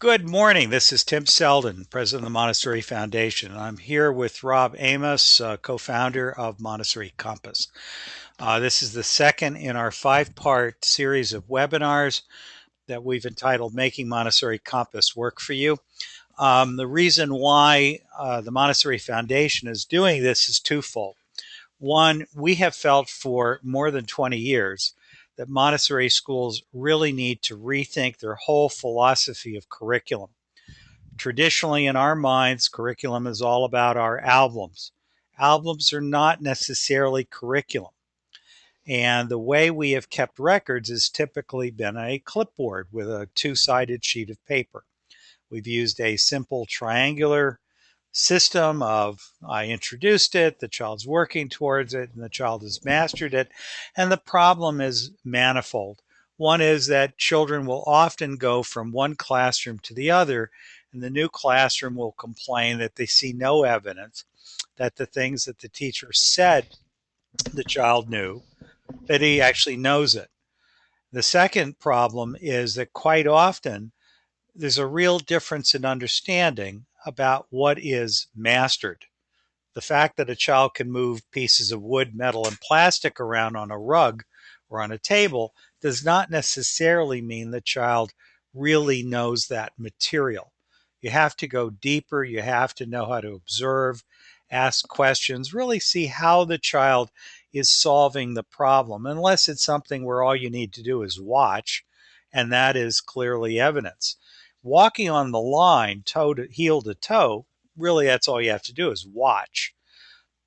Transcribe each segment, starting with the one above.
Good morning. This is Tim Selden, president of the Montessori Foundation. I'm here with Rob Amos, co-founder of Montessori Compass. This is the second in our five-part series of webinars that we've entitled Making Montessori Compass Work for You. The reason why the Montessori Foundation is doing this is twofold. One, we have felt for more than 20 years that Montessori schools really need to rethink their whole philosophy of curriculum. Traditionally, in our minds, curriculum is all about our albums. Albums are not necessarily curriculum. And the way we have kept records has typically been a clipboard with a two-sided sheet of paper. We've used a simple triangular system of I introduced it, the child's working towards it, and the child has mastered it. And the problem is manifold. One is that children will often go from one classroom to the other, and the new classroom will complain that they see no evidence that the things that the teacher said the child knew, that he actually knows it. The second problem is that quite often there's a real difference in understanding about what is mastered. The fact that a child can move pieces of wood, metal, and plastic around on a rug or on a table does not necessarily mean the child really knows that material. You have to go deeper. You have to know how to observe, ask questions, really see how the child is solving the problem, unless it's something where all you need to do is watch, and that is clearly evidence. Walking on the line, toe to heel to toe, really that's all you have to do is watch.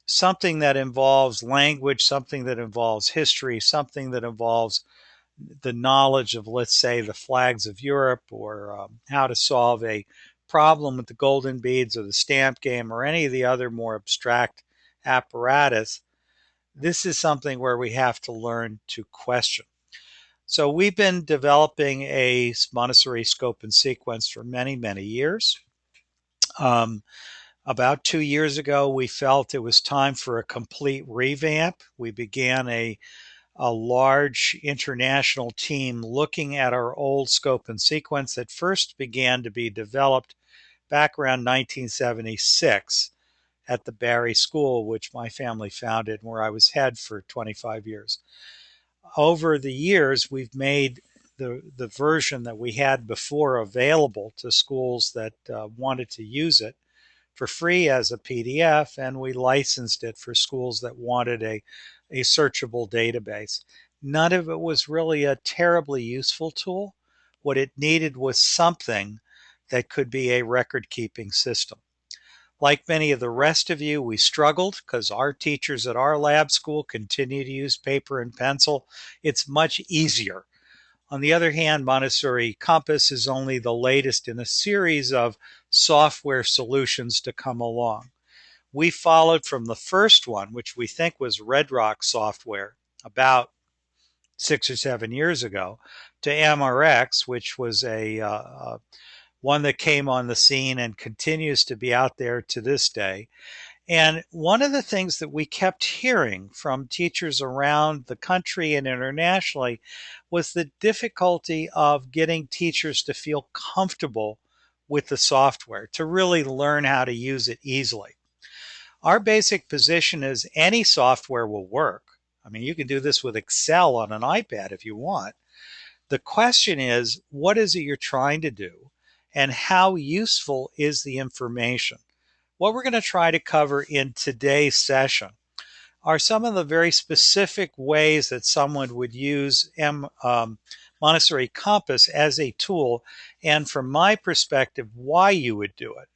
Something that involves language, something that involves history, something that involves the knowledge of, let's say, the flags of Europe, or how to solve a problem with the golden beads or the stamp game or any of the other more abstract apparatus. This is something where we have to learn to question. So we've been developing a Montessori scope and sequence for many, many years. About 2 years ago, we felt it was time for a complete revamp. We began a large international team looking at our old scope and sequence that first began to be developed back around 1976 at the Barry School, which my family founded and where I was head for 25 years. Over the years, we've made the version that we had before available to schools that wanted to use it for free as a PDF, and we licensed it for schools that wanted a searchable database. None of it was really a terribly useful tool. What it needed was something that could be a record-keeping system. Like many of the rest of you, we struggled because our teachers at our lab school continue to use paper and pencil. It's much easier. On the other hand, Montessori Compass is only the latest in a series of software solutions to come along. We followed from the first one, which we think was Red Rock software, about 6 or 7 years ago, to MRX, which was a one that came on the scene and continues to be out there to this day. And one of the things that we kept hearing from teachers around the country and internationally was the difficulty of getting teachers to feel comfortable with the software, to really learn how to use it easily. Our basic position is any software will work. I mean, you can do this with Excel on an iPad if you want. The question is, what is it you're trying to do, and how useful is the information? What we're going to try to cover in today's session are some of the very specific ways that someone would use Montessori Compass as a tool, and from my perspective, why you would do it.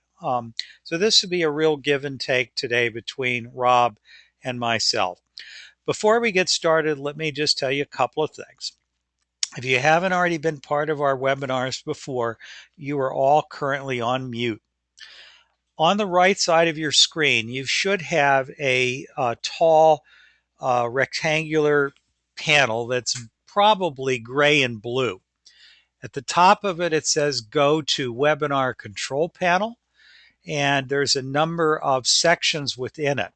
So this would be a real give and take today between Rob and myself. Before we get started, let me just tell you a couple of things. If you haven't already been part of our webinars before, you are all currently on mute. On the right side of your screen, you should have a tall rectangular panel that's probably gray and blue. At the top of it, it says go to Webinar Control Panel, and there's a number of sections within it.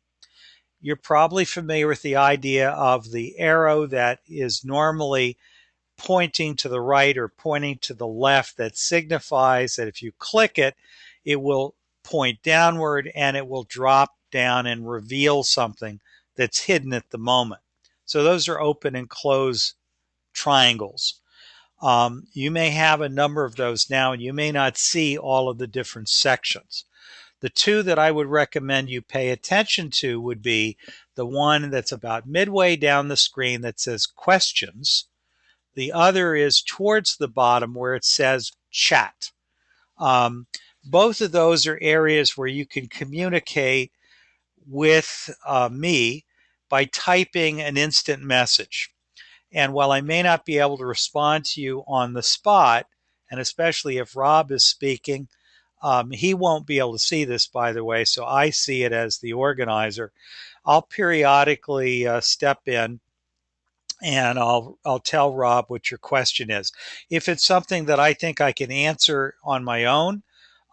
You're probably familiar with the idea of the arrow that is normally pointing to the right or pointing to the left that signifies that if you click it, it will point downward and it will drop down and reveal something that's hidden at the moment. So those are open and close triangles. You may have a number of those now, and you may not see all of the different sections. The two that I would recommend you pay attention to would be the one that's about midway down the screen that says questions. The other is towards the bottom where it says chat. Um, Both of those are areas where you can communicate with me by typing an instant message. And while I may not be able to respond to you on the spot, and especially if Rob is speaking, he won't be able to see this, by the way, so I see it as the organizer. I'll periodically step in and I'll tell Rob what your question is. If it's something that I think I can answer on my own,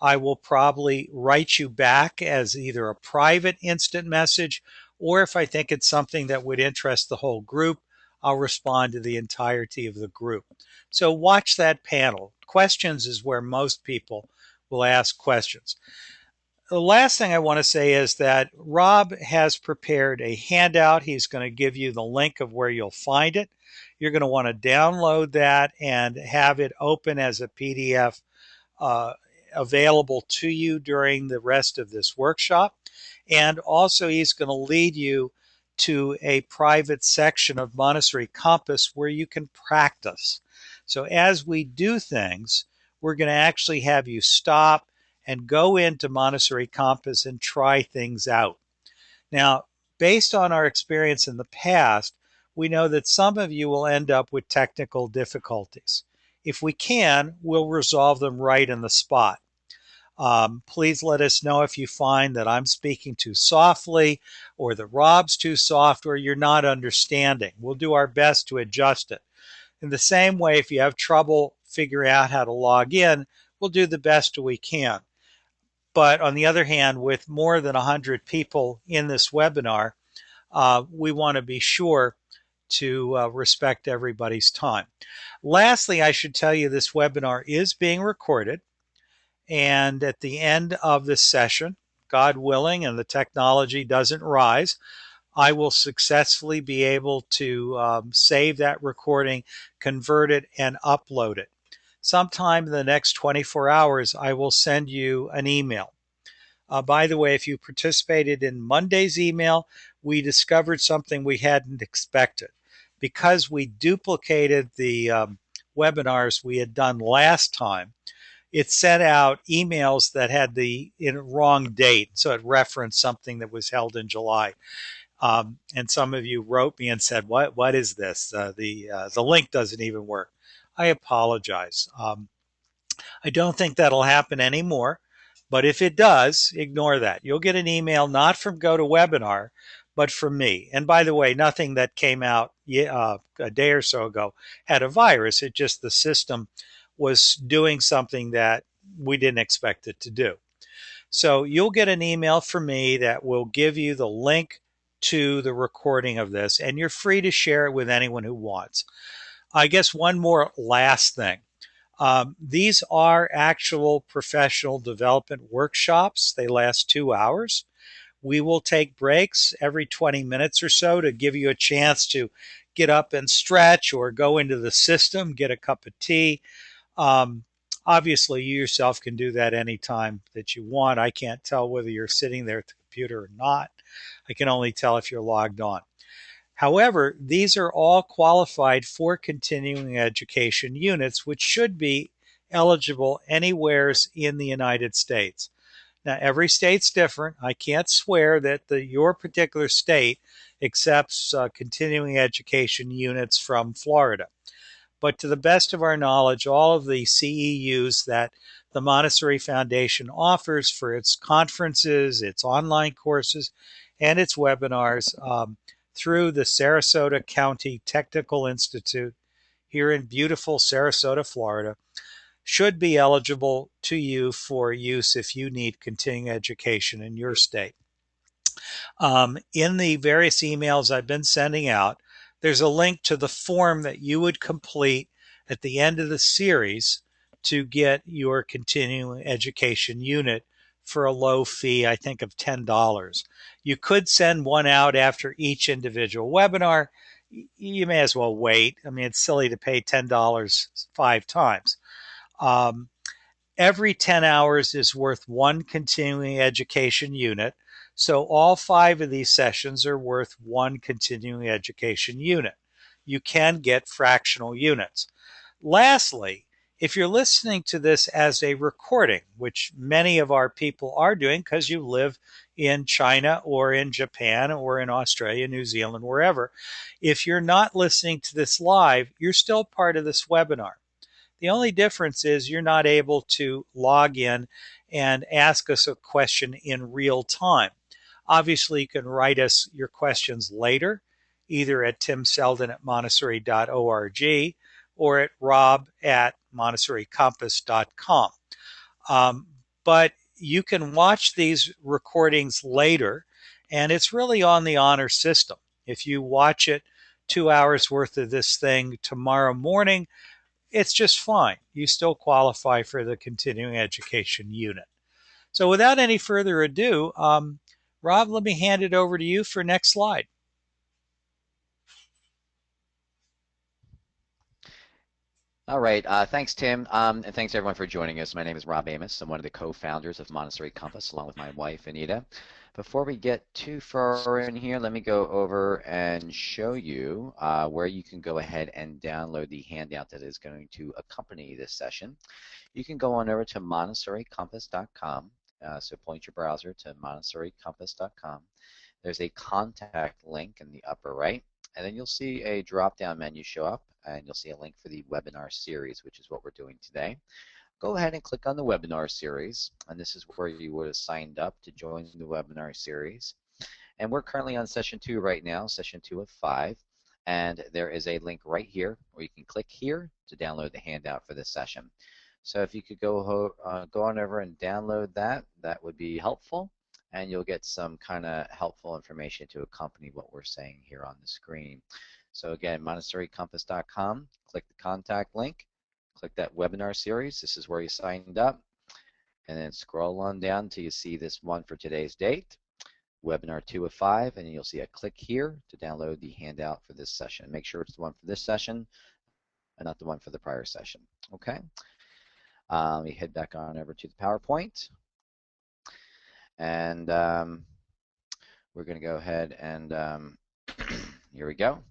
I will probably write you back as either a private instant message, or if I think it's something that would interest the whole group, I'll respond to the entirety of the group. So watch that panel. Questions is where most people will ask questions. The last thing I want to say is that Rob has prepared a handout. He's going to give you the link of where you'll find it. You're going to want to download that and have it open as a PDF uh, available to you during the rest of this workshop. And also, he's going to lead you to a private section of Montessori Compass where you can practice. So as we do things, we're going to actually have you stop and go into Montessori Compass and try things out. Now, based on our experience in the past, we know that some of you will end up with technical difficulties. If we can, we'll resolve them right in the spot. Please let us know if you find that I'm speaking too softly or that Rob's too soft or you're not understanding. We'll do our best to adjust it. In the same way, if you have trouble figuring out how to log in, we'll do the best we can. But on the other hand, with more than 100 people in this webinar, we want to be sure to respect everybody's time. Lastly, I should tell you this webinar is being recorded. And at the end of this session, God willing, and the technology doesn't rise, I will successfully be able to save that recording, convert it, and upload it. Sometime in the next 24 hours, I will send you an email. By the way, if you participated in Monday's email, we discovered something we hadn't expected. Because we duplicated the webinars we had done last time, it sent out emails that had the wrong date. So it referenced something that was held in July. And some of you wrote me and said, what is this? The link doesn't even work. I apologize. I don't think that'll happen anymore. But if it does, ignore that. You'll get an email not from GoToWebinar, but from me. And by the way, nothing that came out a day or so ago had a virus. It just the system was doing something that we didn't expect it to do. So you'll get an email from me that will give you the link to the recording of this, and you're free to share it with anyone who wants. I guess one more last thing. These are actual professional development workshops. They last 2 hours. We will take breaks every 20 minutes or so to give you a chance to get up and stretch or go into the system, get a cup of tea. Obviously, you yourself can do that anytime that you want. I can't tell whether you're sitting there at the computer or not. I can only tell if you're logged on. However, these are all qualified for continuing education units, which should be eligible anywhere in the United States. Now, every state's different. I can't swear that your particular state accepts continuing education units from Florida. But to the best of our knowledge, all of the CEUs that the Montessori Foundation offers for its conferences, its online courses, and its webinars through the Sarasota County Technical Institute here in beautiful Sarasota, Florida, should be eligible to you for use if you need continuing education in your state. In the various emails I've been sending out, there's a link to the form that you would complete at the end of the series to get your continuing education unit for a low fee, I think of $10. You could send one out after each individual webinar. You may as well wait. I mean, it's silly to pay $10 five times. Um, every 10 hours is worth one continuing education unit. So all five of these sessions are worth one continuing education unit. You can get fractional units. Lastly, if you're listening to this as a recording, which many of our people are doing because you live in China or in Japan or in Australia, New Zealand, wherever, if you're not listening to this live, you're still part of this webinar. The only difference is you're not able to log in and ask us a question in real time. Obviously, you can write us your questions later, either at timselden@montessori.org or at rob@montessoricompass.com. Um, but you can watch these recordings later, and it's really on the honor system. If you watch it 2 hours worth of this thing tomorrow morning, it's just fine. You still qualify for the continuing education unit. So without any further ado, Rob, let me hand it over to you for next slide. All right. Thanks, Tim. And thanks everyone for joining us. My name is Rob Amos. I'm one of the co-founders of Montessori Compass, along with my wife, Anita. Before we get too far in here, let me go over and show you where you can go ahead and download the handout that is going to accompany this session. You can go on over to montessoricompass.com. So point your browser to montessoricompass.com. There's a contact link in the upper right, and then you'll see a drop-down menu show up, and you'll see a link for the webinar series, which is what we're doing today. Go ahead and click on the webinar series, and this is where you would have signed up to join the webinar series. And we're currently on session 2 right now, session 2 of 5, and there is a link right here where you can click here to download the handout for this session. So if you could go on over and download that, that would be helpful, and you'll get some kind of helpful information to accompany what we're saying here on the screen. So again, montessoricompass.com, click the contact link, click that webinar series. This is where you signed up, and then scroll on down until you see this one for today's date, webinar 2 of 5, and you'll see a click here to download the handout for this session. Make sure it's the one for this session and not the one for the prior session. Okay. We head back on over to the PowerPoint, and we're going to go ahead and here we go.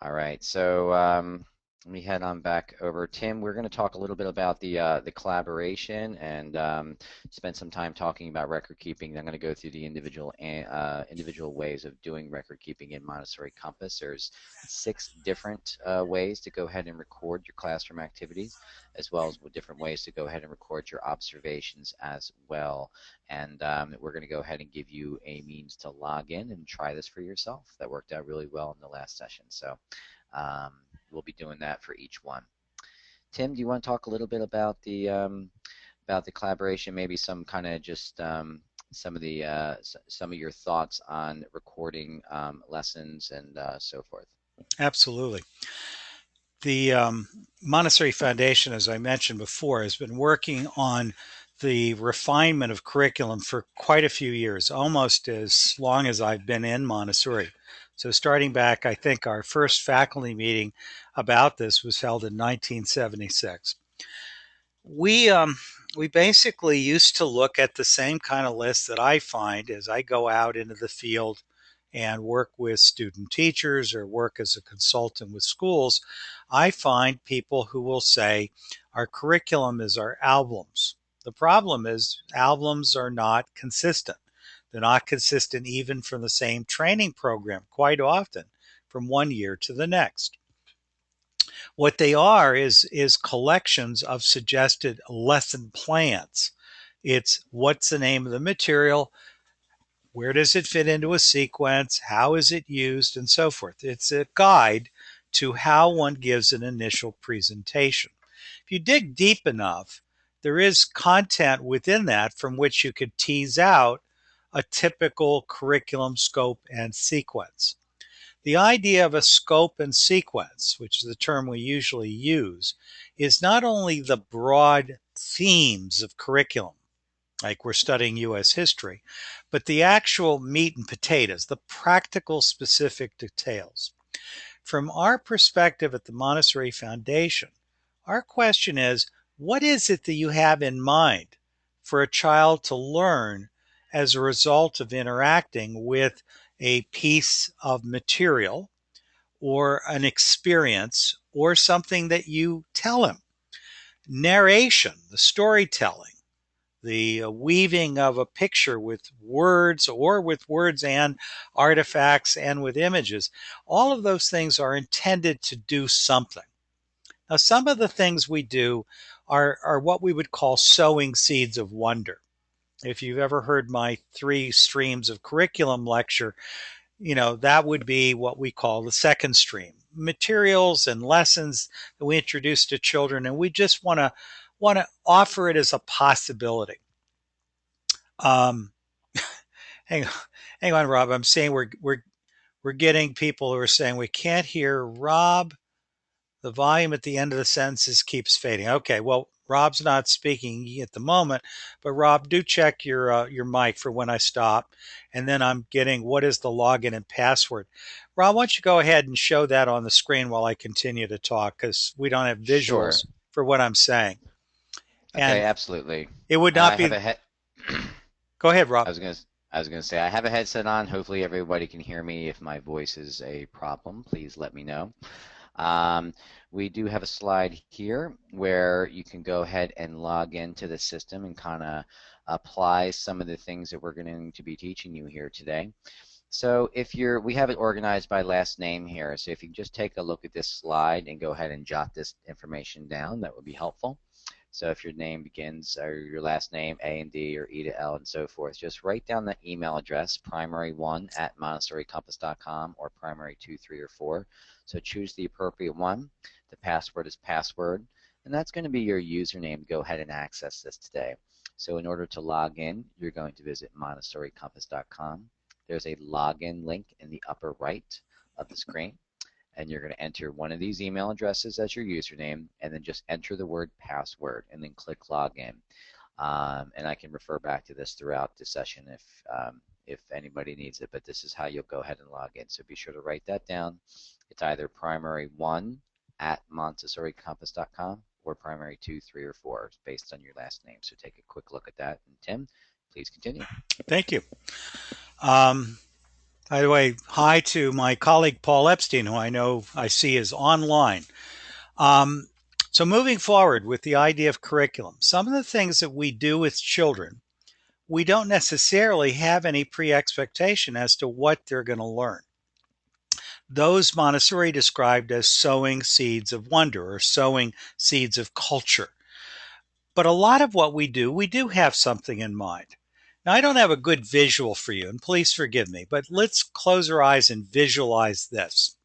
All right, so let me head on back over. Tim, we're going to talk a little bit about the collaboration and spend some time talking about record keeping. I'm going to go through the individual ways of doing record keeping in Montessori Compass. There's 6 different ways to go ahead and record your classroom activities, as well as different ways to go ahead and record your observations as well. And we're going to go ahead and give you a means to log in and try this for yourself. That worked out really well in the last session. So we'll be doing that for each one. Tim, do you want to talk a little bit about the collaboration? Maybe some kind of just some of your thoughts on recording lessons and so forth. Absolutely. The Montessori Foundation, as I mentioned before, has been working on the refinement of curriculum for quite a few years, almost as long as I've been in Montessori. So starting back, I think our first faculty meeting about this was held in 1976. We we basically used to look at the same kind of list that I find as I go out into the field and work with student teachers or work as a consultant with schools. I find people who will say our curriculum is our albums. The problem is albums are not consistent. They're not consistent even from the same training program quite often from one year to the next. What they are is collections of suggested lesson plans. It's what's the name of the material, where does it fit into a sequence, how is it used, and so forth. It's a guide to how one gives an initial presentation. If you dig deep enough, there is content within that from which you could tease out a typical curriculum scope and sequence. The idea of a scope and sequence, which is the term we usually use, is not only the broad themes of curriculum, like we're studying US history, but the actual meat and potatoes, the practical specific details. From our perspective at the Montessori Foundation, our question is, what is it that you have in mind for a child to learn as a result of interacting with a piece of material or an experience or something that you tell him? Narration, the storytelling, the weaving of a picture with words or with words and artifacts and with images, all of those things are intended to do something. Now, some of the things we do are what we would call sowing seeds of wonder. If you've ever heard my three streams of curriculum lecture, that would be what we call the second stream, materials and lessons that we introduce to children, and we just want to offer it as a possibility. Um, hang, hang on, Rob. I'm saying we're getting people who are saying we can't hear Rob. The volume at the end of the sentences keeps fading. Okay, well, Rob's not speaking at the moment, but Rob, do check your mic for when I stop. And then I'm getting what is the login and password. Rob, why don't you go ahead and show that on the screen while I continue to talk because we don't have Sure. visuals for what I'm saying. Okay, And absolutely. it would not I have be. a head. Go ahead, I Rob. was gonna I was gonna say I have a headset on. Hopefully everybody can hear me. If my voice is a problem, please let me know. Um, we do have a slide here where you can go ahead and log into the system and kind of apply some of the things that we're going to be teaching you here today. So we have it organized by last name here. So if you just take a look at this slide and go ahead and jot this information down, that would be helpful. So if your name begins, or your last name, A and D, or E to L, and so forth, just write down the email address, primary1@montessoricompass.com or primary 2, 3, or 4. So choose the appropriate one. The password is password, and that's going to be your username to go ahead and access this today. So in order to log in, you're going to visit montessoricompass.com. There's a login link in the upper right of the screen, and you're going to enter one of these email addresses as your username, and then just enter the word password, and then click login. And I can refer back to this throughout the session if anybody needs it, but this is how you'll go ahead and log in. So be sure to write that down. It's either primary1@montessoricompass.com or primary 2, 3, or 4 based on your last name. So take a quick look at that. And Tim, please continue. Thank you. Um, by the way, hi to my colleague Paul Epstein, who I see is online. Um, so moving forward with the idea of curriculum, some of the things that we do with children, we don't necessarily have any pre-expectation as to what they're going to learn. Those Montessori described as sowing seeds of wonder or sowing seeds of culture. But a lot of what we do have something in mind. Now, I don't have a good visual for you, and please forgive me, but let's close our eyes and visualize this.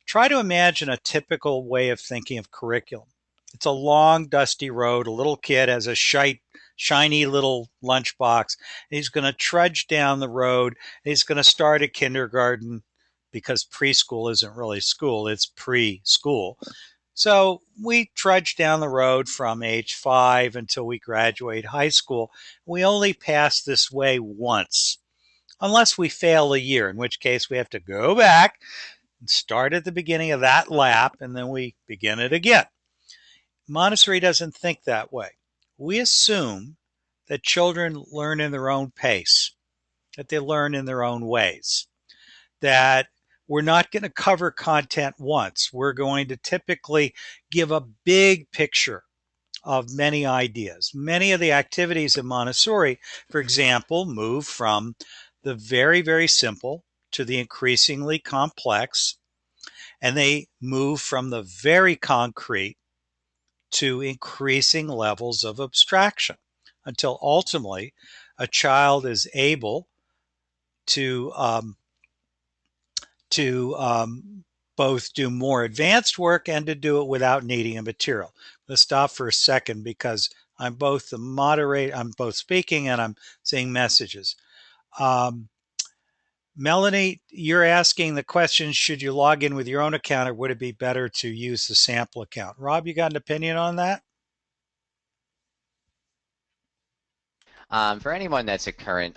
Try to imagine a typical way of thinking of curriculum. It's a long, dusty road. A little kid has a shiny little lunchbox. He's going to trudge down the road. He's going to start at kindergarten because preschool isn't really school, it's preschool. So we trudge down the road from age 5 until we graduate high school. We only pass this way once, unless we fail a year, in which case we have to go back and start at the beginning of that lap and then we begin it again. Montessori doesn't think that way. We assume that children learn in their own pace, that they learn in their own ways, that we're not going to cover content once. We're going to typically give a big picture of many ideas. Many of the activities in Montessori, for example, move from the very, very simple to the increasingly complex, and they move from the very concrete to increasing levels of abstraction until ultimately a child is able to both do more advanced work and to do it without needing a material. Let's stop for a second because I'm both the moderator, I'm both speaking and I'm seeing messages. Um, Melanie, you're asking the question, should you log in with your own account or would it be better to use the sample account? Rob, you got an opinion on that? For anyone that's a current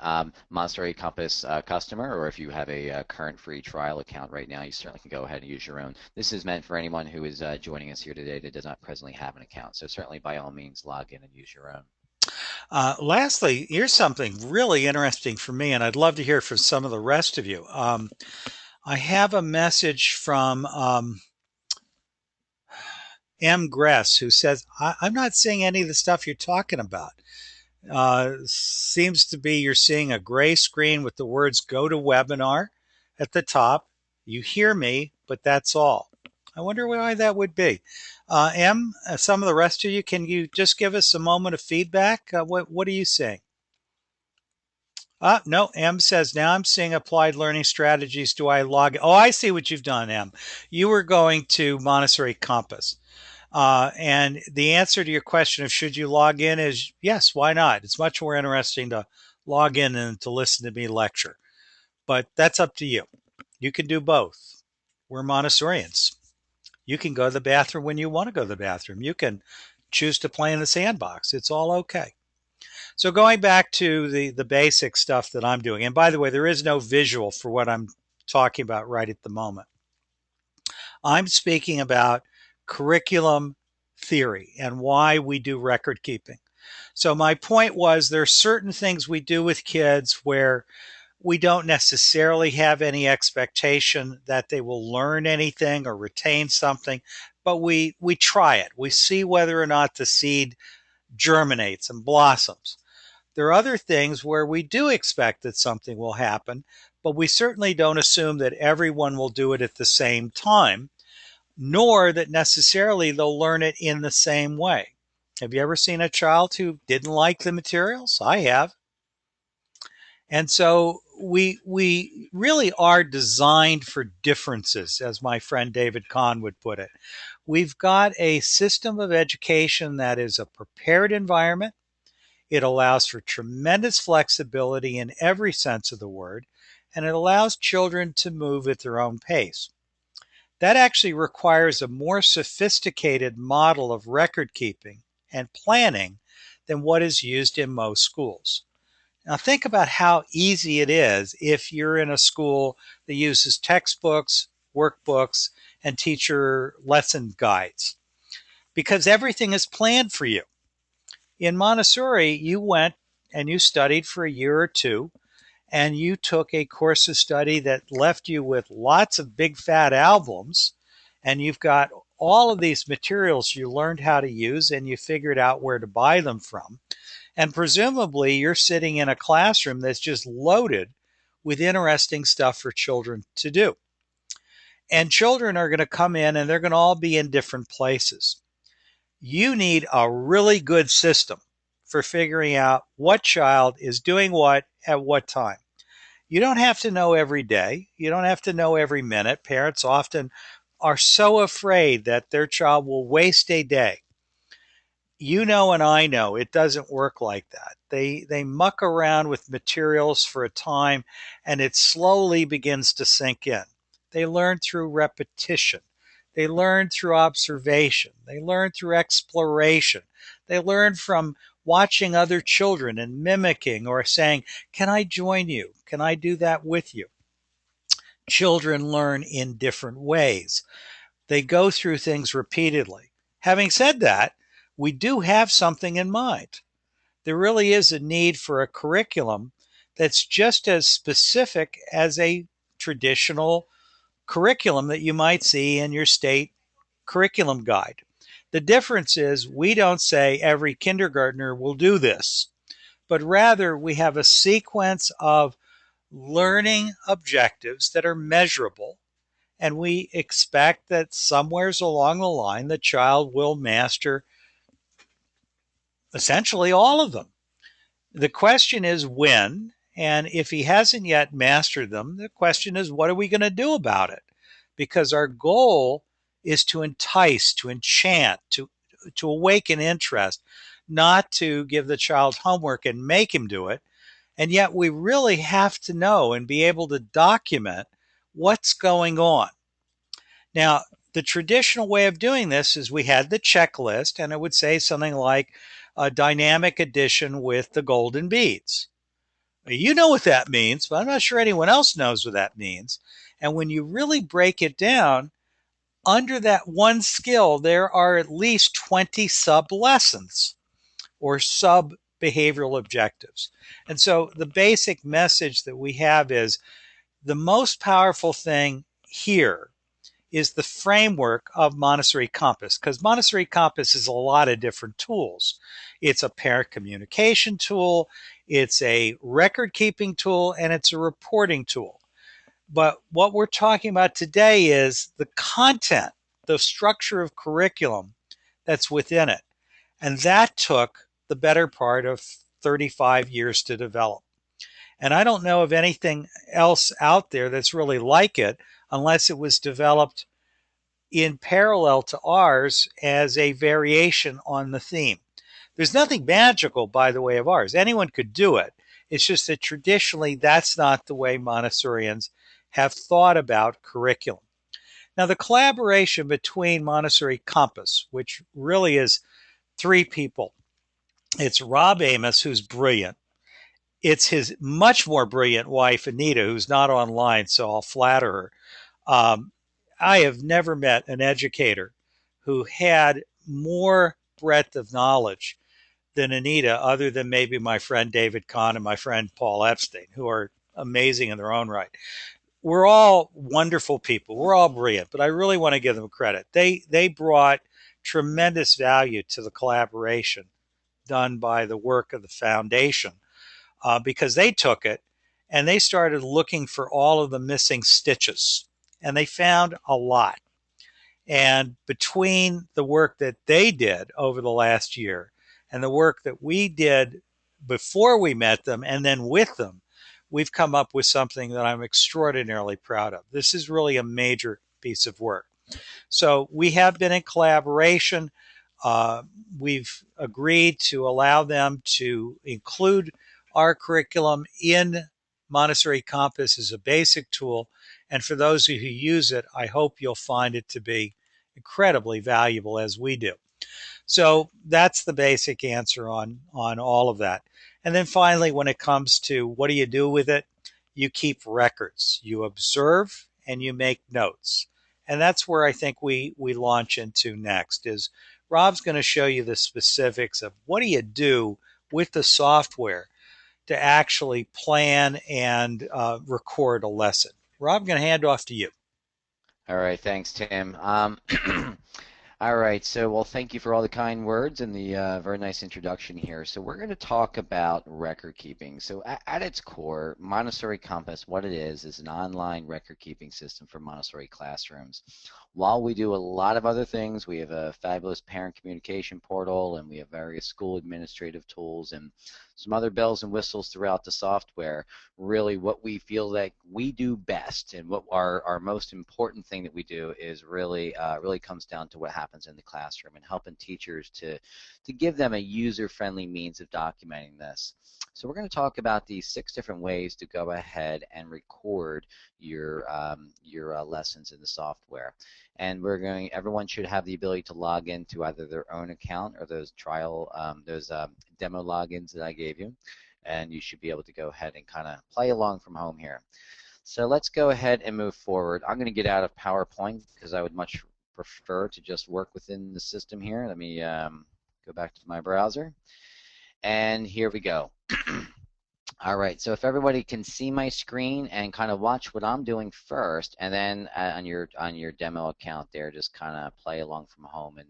Montessori Compass customer, or if you have a current free trial account right now, you certainly can go ahead and use your own. This is meant for anyone who is joining us here today that does not presently have an account. So certainly, by all means, log in and use your own. Lastly, here's something really interesting for me, and I'd love to hear from some of the rest of you. I have a message from M. Gress who says, I'm not seeing any of the stuff you're talking about. Seems to be you're seeing a gray screen with the words go to webinar at the top. You hear me, but that's all. I wonder why that would be. M, some of the rest of you, can you just give us a moment of feedback? What are you seeing? No, M says, now I'm seeing applied learning strategies. Do I log? Oh, I see what you've done, M. You were going to Montessori Compass. And the answer to your question of should you log in is yes, why not? It's much more interesting to log in than to listen to me lecture. But that's up to you. You can do both. We're Montessorians. You can go to the bathroom when you want to go to the bathroom. You can choose to play in the sandbox. It's all okay. So going back to the basic stuff that I'm doing, and by the way, there is no visual for what I'm talking about right at the moment. I'm speaking about curriculum theory and why we do record keeping. So my point was there are certain things we do with kids where we don't necessarily have any expectation that they will learn anything or retain something, but we try it. We see whether or not the seed germinates and blossoms. There are other things where we do expect that something will happen, but we certainly don't assume that everyone will do it at the same time, nor that necessarily they'll learn it in the same way. Have you ever seen a child who didn't like the materials? I have. And so we really are designed for differences, as my friend David Kahn would put it. We've got a system of education that is a prepared environment. It allows for tremendous flexibility in every sense of the word, and it allows children to move at their own pace. That actually requires a more sophisticated model of record keeping and planning than what is used in most schools. Now, think about how easy it is if you're in a school that uses textbooks, workbooks, and teacher lesson guides, because everything is planned for you. In Montessori, you went and you studied for a year or two, and you took a course of study that left you with lots of big fat albums, and you've got all of these materials you learned how to use and you figured out where to buy them from. And presumably, you're sitting in a classroom that's just loaded with interesting stuff for children to do. And children are going to come in and they're going to all be in different places. You need a really good system for figuring out what child is doing what at what time. You don't have to know every day. You don't have to know every minute. Parents often are so afraid that their child will waste a day. You know, and I know it doesn't work like that. They muck around with materials for a time and it slowly begins to sink in. They learn through repetition. They learn through observation. They learn through exploration. They learn from watching other children and mimicking or saying, "Can I join you? Can I do that with you?" Children learn in different ways. They go through things repeatedly. Having said that, we do have something in mind. There really is a need for a curriculum that's just as specific as a traditional curriculum that you might see in your state curriculum guide. The difference is we don't say every kindergartner will do this, but rather we have a sequence of learning objectives that are measurable, and we expect that somewheres along the line the child will master essentially all of them. The question is when, and if he hasn't yet mastered them, the question is what are we going to do about it? Because our goal is to entice, to enchant, to awaken interest, not to give the child homework and make him do it. And yet we really have to know and be able to document what's going on. Now, the traditional way of doing this is we had the checklist, and it would say something like a dynamic addition with the golden beads. You know what that means, but I'm not sure anyone else knows what that means. And when you really break it down, under that one skill, there are at least 20 sub lessons or sub behavioral objectives. And so the basic message that we have is the most powerful thing here is the framework of Montessori Compass, because Montessori Compass is a lot of different tools. It's a parent communication tool, it's a record keeping tool, and it's a reporting tool. But what we're talking about today is the content, the structure of curriculum that's within it. And that took the better part of 35 years to develop. And I don't know of anything else out there that's really like it unless it was developed in parallel to ours as a variation on the theme. There's nothing magical, by the way, of ours. Anyone could do it. It's just that traditionally, that's not the way Montessorians have thought about curriculum. Now, the collaboration between Montessori Compass, which really is three people, it's Rob Amos, who's brilliant. It's his much more brilliant wife, Anita, who's not online, so I'll flatter her. Um, I have never met an educator who had more breadth of knowledge than Anita, other than maybe my friend David Kahn and my friend Paul Epstein, who are amazing in their own right. We're all wonderful people. We're all brilliant, but I really want to give them credit. They brought tremendous value to the collaboration done by the work of the foundation because they took it and they started looking for all of the missing stitches, and they found a lot. And between the work that they did over the last year and the work that we did before we met them and then with them, we've come up with something that I'm extraordinarily proud of. This is really a major piece of work. So we have been in collaboration. Uh, we've agreed to allow them to include our curriculum in Montessori Compass as a basic tool. And for those of you who use it, I hope you'll find it to be incredibly valuable as we do. So that's the basic answer on all of that. And then finally, when it comes to what do you do with it, you keep records, you observe, and you make notes. And that's where I think we launch into next is Rob's going to show you the specifics of what do you do with the software to actually plan and record a lesson. Rob, I'm going to hand off to you. All right, thanks, Tim. All right, so well, thank you for all the kind words and the very nice introduction here. So we're going to talk about record keeping. So at its core, Montessori Compass, what it is an online record keeping system for Montessori classrooms. While we do a lot of other things, we have a fabulous parent communication portal, and we have various school administrative tools and some other bells and whistles throughout the software. Really what we feel like we do best and what our most important thing that we do is really really comes down to what happens in the classroom and helping teachers to give them a user-friendly means of documenting this. So we're going to talk about these 6 different ways to go ahead and record your lessons in the software. And everyone should have the ability to log into either their own account or those demo logins that I gave you. And you should be able to go ahead and kind of play along from home here. So let's go ahead and move forward. I'm going to get out of PowerPoint because I would much prefer to just work within the system here. Let me go back to my browser. And here we go. All right, so if everybody can see my screen and kind of watch what I'm doing first, and then on your demo account there, just kind of play along from home and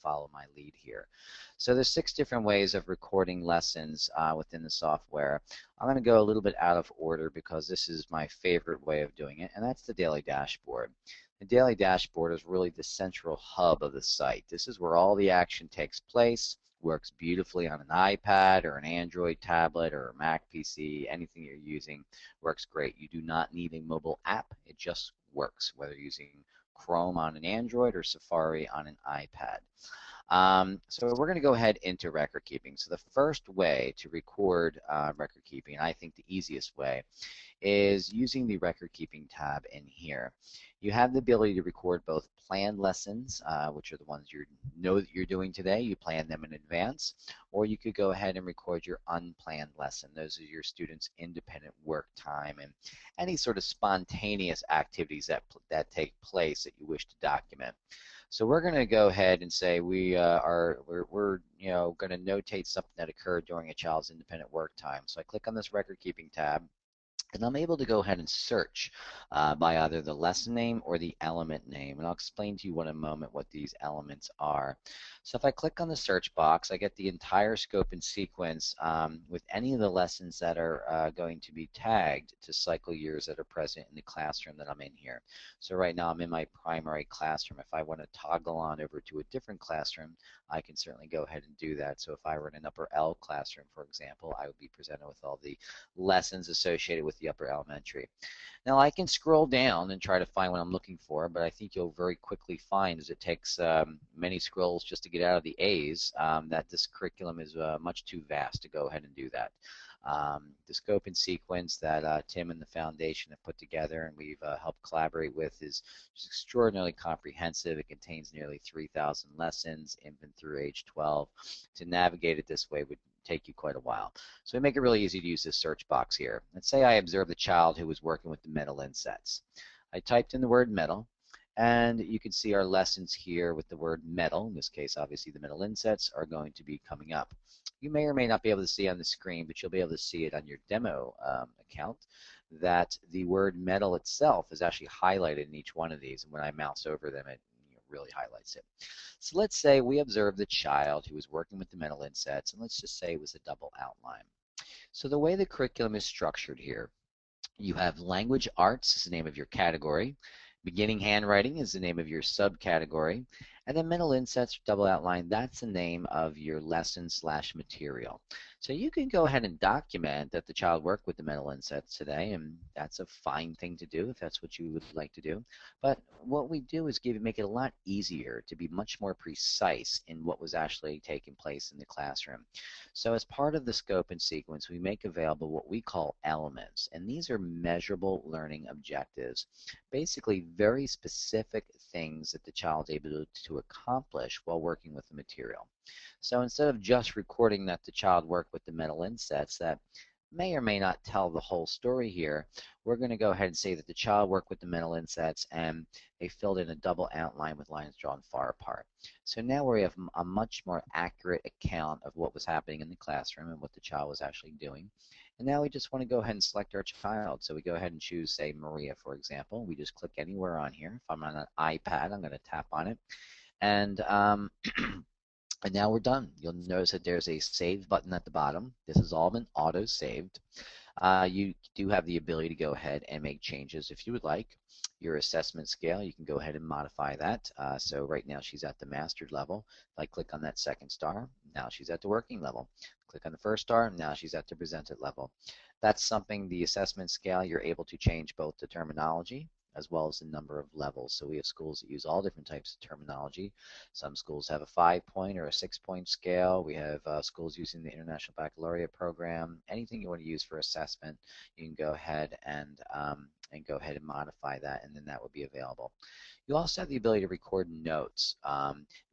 follow my lead here. So there's 6 different ways of recording lessons within the software. I'm going to go a little bit out of order because this is my favorite way of doing it, and that's the daily dashboard. The daily dashboard is really the central hub of the site. This is where all the action takes place. Works beautifully on an iPad or an Android tablet or a Mac PC, anything you're using works great. You do not need a mobile app. It just works, whether using Chrome on an Android or Safari on an iPad. So we're going to go ahead into record keeping. So the first way to record record keeping, and I think the easiest way, is using the record keeping tab in here. You have the ability to record both planned lessons, which are the ones you know that you're doing today. You plan them in advance, or you could go ahead and record your unplanned lesson. Those are your students' independent work time and any sort of spontaneous activities that take place that you wish to document. So we're going to go ahead and say we're going to notate something that occurred during a child's independent work time. So I click on this record keeping tab, and I'm able to go ahead and search by either the lesson name or the element name. And I'll explain to you in a moment what these elements are. So if I click on the search box, I get the entire scope and sequence with any of the lessons that are going to be tagged to cycle years that are present in the classroom that I'm in here. So right now I'm in my primary classroom. If I want to toggle on over to a different classroom, I can certainly go ahead and do that. So if I were in an upper L classroom, for example, I would be presented with all the lessons associated with the upper elementary. Now I can scroll down and try to find what I'm looking for, but I think you'll very quickly find, as it takes many scrolls just to get out of the A's, that this curriculum is much too vast to go ahead and do that. The scope and sequence that Tim and the foundation have put together and we've helped collaborate with is just extraordinarily comprehensive. It contains nearly 3,000 lessons, infant through age 12. To navigate it this way would take you quite a while. So we make it really easy to use this search box here. Let's say I observed the child who was working with the metal insets. I typed in the word metal, and you can see our lessons here with the word metal. In this case, obviously, the metal insets are going to be coming up. You may or may not be able to see on the screen, but you'll be able to see it on your demo account, that the word metal itself is actually highlighted in each one of these. And when I mouse over them, it really highlights it. So let's say we observed the child who was working with the metal insets, and let's just say it was a double outline. So the way the curriculum is structured here, you have language arts is the name of your category, beginning handwriting is the name of your subcategory, and then mental insets double outline, that's the name of your lesson slash material. So you can go ahead and document that the child worked with the mental insets today, and that's a fine thing to do if that's what you would like to do. But what we do is make it a lot easier to be much more precise in what was actually taking place in the classroom. So as part of the scope and sequence, we make available what we call elements, and these are measurable learning objectives, basically very specific things that the child's able to accomplish while working with the material. So instead of just recording that the child worked with the metal insets, that may or may not tell the whole story here, we're going to go ahead and say that the child worked with the metal insets and they filled in a double outline with lines drawn far apart. So now we have a much more accurate account of what was happening in the classroom and what the child was actually doing. And now we just want to go ahead and select our child. So we go ahead and choose, say, Maria, for example. We just click anywhere on here. If I'm on an iPad, I'm going to tap on it. And and now we're done. You'll notice that there's a save button at the bottom. This has all been auto-saved. You do have the ability to go ahead and make changes if you would like. Your assessment scale, you can go ahead and modify that. So right now she's at the mastered level. If I click on that second star, now she's at the working level. Click on the first star, now she's at the presented level. That's something, the assessment scale, you're able to change both the terminology as well as the number of levels. So we have schools that use all different types of terminology. Some schools have a 5-point or a 6-point scale. We have schools using the International Baccalaureate program. Anything you want to use for assessment, you can go ahead and modify that, and then that would be available. You also have the ability to record notes.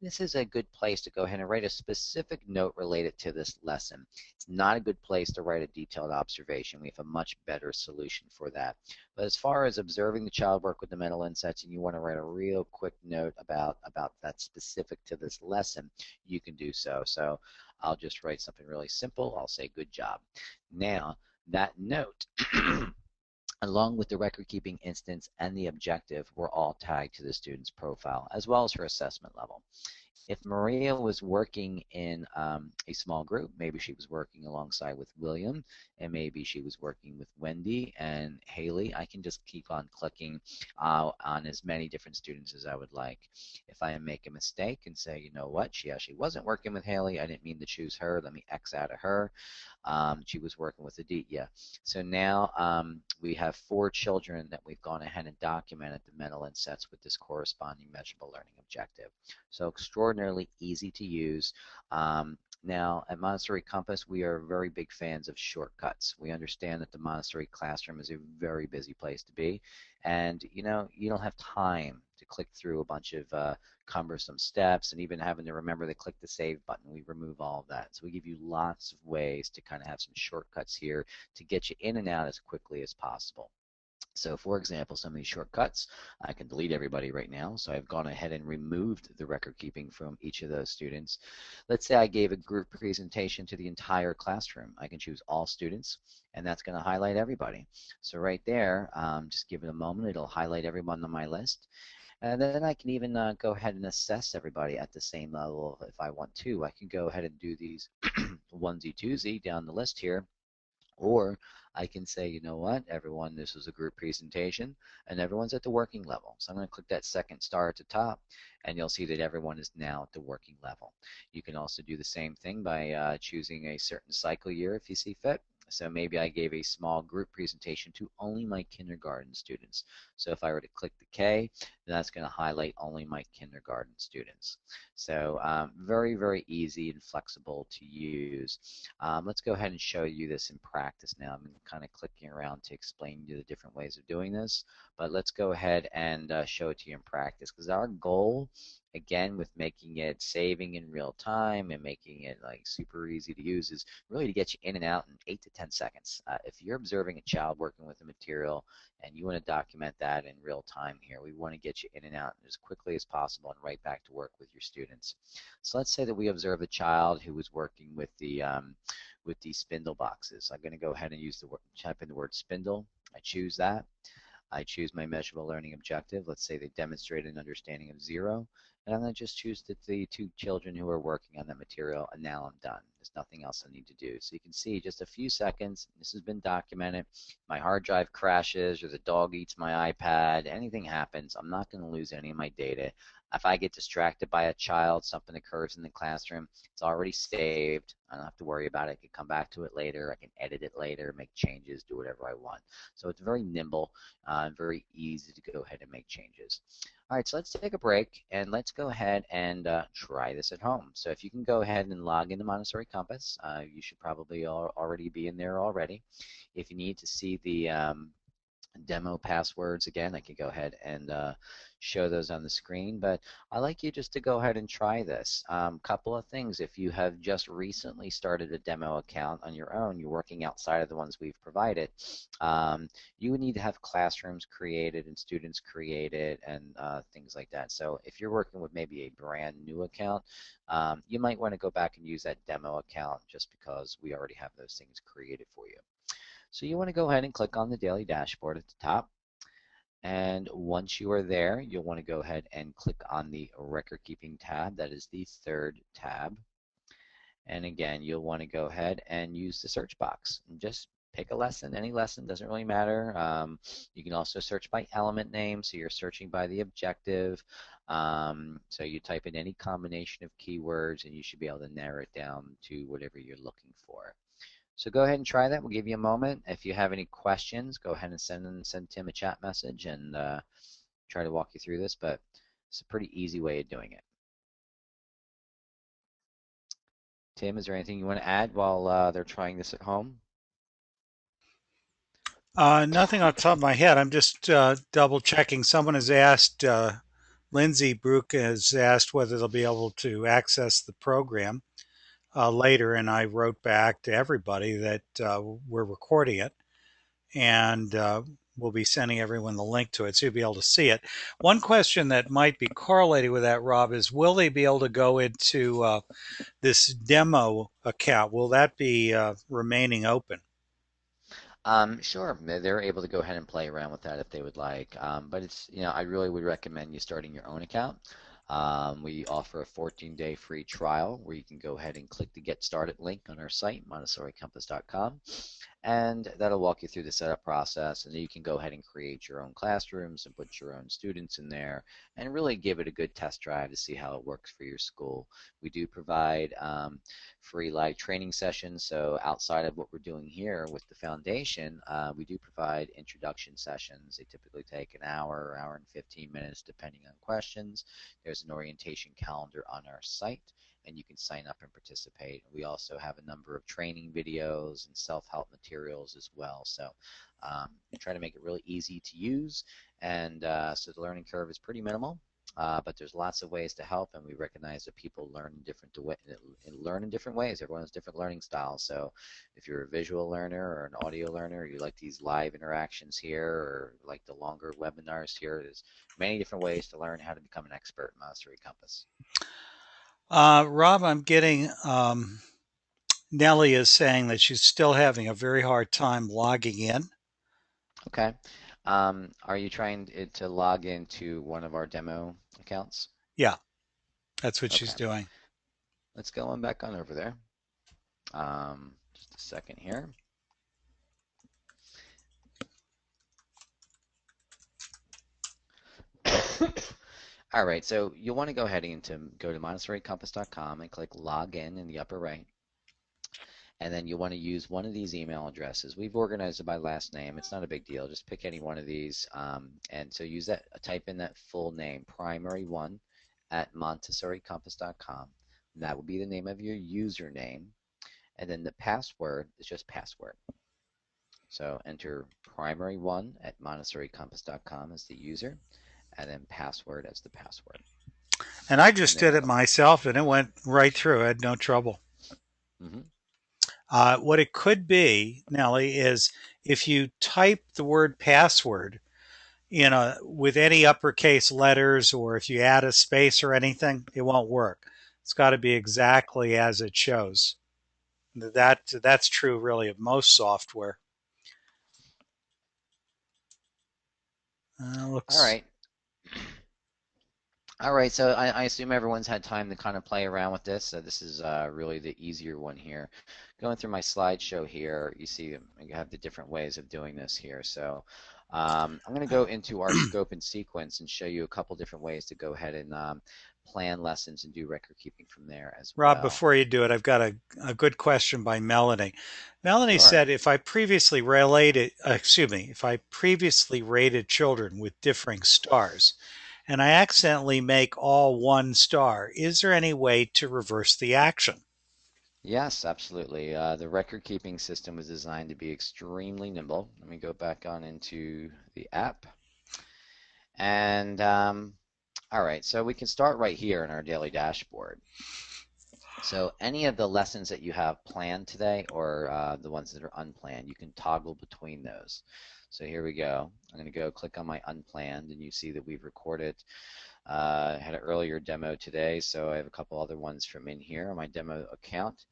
This is a good place to go ahead and write a specific note related to this lesson. It's not a good place to write a detailed observation. We have a much better solution for that. But as far as observing the child work with the mental insets and you want to write a real quick note about that specific to this lesson, you can do so. So I'll just write something really simple. I'll say good job. Now that note along with the record-keeping instance and the objective were all tagged to the student's profile, as well as her assessment level. If Maria was working in a small group, maybe she was working alongside with William, and maybe she was working with Wendy and Haley, I can just keep on clicking on as many different students as I would like. If I make a mistake and say, you know what, she actually wasn't working with Haley, I didn't mean to choose her, let me X out of her. She was working with Aditya. So now we have 4 children that we've gone ahead and documented the mental insets with this corresponding measurable learning objective. So extraordinary extraordinarily easy to use. Now, at Montessori Compass, we are very big fans of shortcuts. We understand that the Montessori classroom is a very busy place to be, and you don't have time to click through a bunch of cumbersome steps and even having to remember to click the save button. We remove all of that. So we give you lots of ways to kind of have some shortcuts here to get you in and out as quickly as possible. So for example, some of these shortcuts, I can delete everybody right now. So I've gone ahead and removed the record keeping from each of those students. Let's say I gave a group presentation to the entire classroom. I can choose all students, and that's going to highlight everybody. So right there, just give it a moment. It'll highlight everyone on my list. And then I can even go ahead and assess everybody at the same level if I want to. I can go ahead and do these onesie twosie down the list here, or I can say, you know what, everyone, this is a group presentation, and everyone's at the working level. So I'm going to click that second star at the top, and you'll see that everyone is now at the working level. You can also do the same thing by choosing a certain cycle year if you see fit. So maybe I gave a small group presentation to only my kindergarten students. So if I were to click the K, then that's going to highlight only my kindergarten students. So very, very easy and flexible to use. Let's go ahead and show you this in practice now. I'm kind of clicking around to explain you the different ways of doing this, but let's go ahead and show it to you in practice, because our goal, again, with making it saving in real time and making it like super easy to use, is really to get you in and out in 8 to 10 seconds. If you're observing a child working with a material and you want to document that in real time here, we want to get you in and out as quickly as possible and right back to work with your students. So let's say that we observe a child who was working with these spindle boxes. I'm going to go ahead and type in the word spindle. I choose that. I choose my measurable learning objective. Let's say they demonstrate an understanding of 0. And I'm going to just choose the two children who are working on that material, and now I'm done. There's nothing else I need to do. So you can see just a few seconds. This has been documented. My hard drive crashes, or the dog eats my iPad. Anything happens, I'm not going to lose any of my data. If I get distracted by a child, something occurs in the classroom, it's already saved. I don't have to worry about it. I can come back to it later. I can edit it later, make changes, do whatever I want. So it's very nimble and very easy to go ahead and make changes. All right, so let's take a break and let's go ahead and try this at home. So if you can go ahead and log into Montessori Compass, you should probably already be in there already. If you need to see the demo passwords again, I could go ahead and show those on the screen, but I'd like you just to go ahead and try this. Couple of things: if you have just recently started a demo account on your own, you're working outside of the ones we've provided, you would need to have classrooms created and students created and things like that. So if you're working with maybe a brand new account, you might want to go back and use that demo account just because we already have those things created for you. So you want to go ahead and click on the daily dashboard at the top. And once you are there, you'll want to go ahead and click on the record keeping tab. That is the third tab. And again, you'll want to go ahead and use the search box. And just pick a lesson. Any lesson, doesn't really matter. You can also search by element name, so you're searching by the objective. So you type in any combination of keywords and you should be able to narrow it down to whatever you're looking for. So go ahead and try that. We'll give you a moment. If you have any questions, go ahead and send Tim a chat message and try to walk you through this, but it's a pretty easy way of doing it. Tim, is there anything you want to add while they're trying this at home? Nothing off the top of my head. I'm just double checking. Someone has asked, Lindsay Brook has asked whether they'll be able to access the program later, and I wrote back to everybody that we're recording it, and we'll be sending everyone the link to it so you'll be able to see it. One question that might be correlated with that, Rob, is will they be able to go into this demo account? Will that be remaining open? Sure, they're able to go ahead and play around with that if they would like. But I really would recommend you starting your own account. We offer a 14-day free trial where you can go ahead and click the Get Started link on our site, montessoricompass.com. and that'll walk you through the setup process, and then you can go ahead and create your own classrooms and put your own students in there and really give it a good test drive to see how it works for your school. We do provide free live training sessions, so outside of what we're doing here with the foundation, we do provide introduction sessions. They typically take an hour, hour and 15 minutes depending on questions. There's an orientation calendar on our site, and you can sign up and participate. We also have a number of training videos and self-help materials as well. So try to make it really easy to use, and so the learning curve is pretty minimal. But there's lots of ways to help, and we recognize that people learn in different ways. Everyone has different learning styles. So if you're a visual learner or an audio learner, or you like these live interactions here, or like the longer webinars here, there's many different ways to learn how to become an expert in Montessori Compass. Rob, I'm getting Nellie is saying that she's still having a very hard time logging in. Okay. Are you trying to log into one of our demo accounts? Yeah, that's what she's Okay. doing. Let's go on back on over there. Just a second here. All right, so you'll want to go ahead and go to montessoricompass.com and click login in the upper right. And then you'll want to use one of these email addresses. We've organized it by last name. It's not a big deal. Just pick any one of these. And so use that, type in that full name, primary1 at montessoricompass.com. That will be the name of your username. And then the password is just password. So enter primary1 at montessoricompass.com as the user, and then password as the password. And I And just then did it myself and it went right through. I had no trouble. mhm. What it could be, Nellie, is if you type the word password with any uppercase letters, or if you add a space or anything, it won't work. It's got to be exactly as it shows. That's true really of most software. All Looks right. All right, so I assume everyone's had time to kind of play around with this. So this is really the easier one here. Going through my slideshow here, you see I have the different ways of doing this here. So I'm going to go into our scope and sequence and show you a couple different ways to go ahead and plan lessons and do record keeping from there as Rob, well. before you do it, I've got a good question by Melanie. Melanie Sure. said, if I previously rated children with differing stars, and I accidentally make all 1 star, is there any way to reverse the action? Yes, absolutely. The record keeping system was designed to be extremely nimble. Let me go back on into the app. And all right, so we can start right here in our daily dashboard. So any of the lessons that you have planned today, or the ones that are unplanned, you can toggle between those. So here we go. I'm going to go click on my unplanned, and you see that we've recorded had an earlier demo today, so I have a couple other ones from in here on my demo account.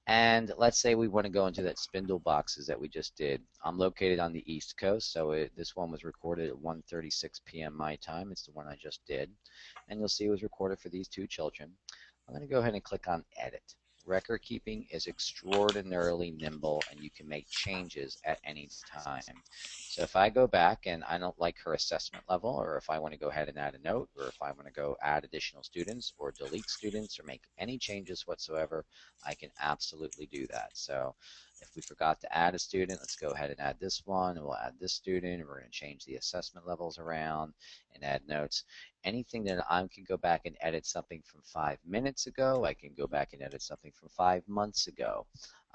And let's say we want to go into that spindle boxes that we just did. I'm located on the East Coast, so this one was recorded at 1:36 p.m. my time. It's the one I just did. And you'll see it was recorded for these two children. I'm going to go ahead and click on Edit. Record keeping is extraordinarily nimble, and you can make changes at any time. So if I go back and I don't like her assessment level, or if I want to go ahead and add a note, or if I want to go add additional students or delete students or make any changes whatsoever, I can absolutely do that. So if we forgot to add a student, let's go ahead and add this one, and we'll add this student, and we're going to change the assessment levels around and add notes. Anything that I can go back and edit something from 5 minutes ago, I can go back and edit something from 5 months ago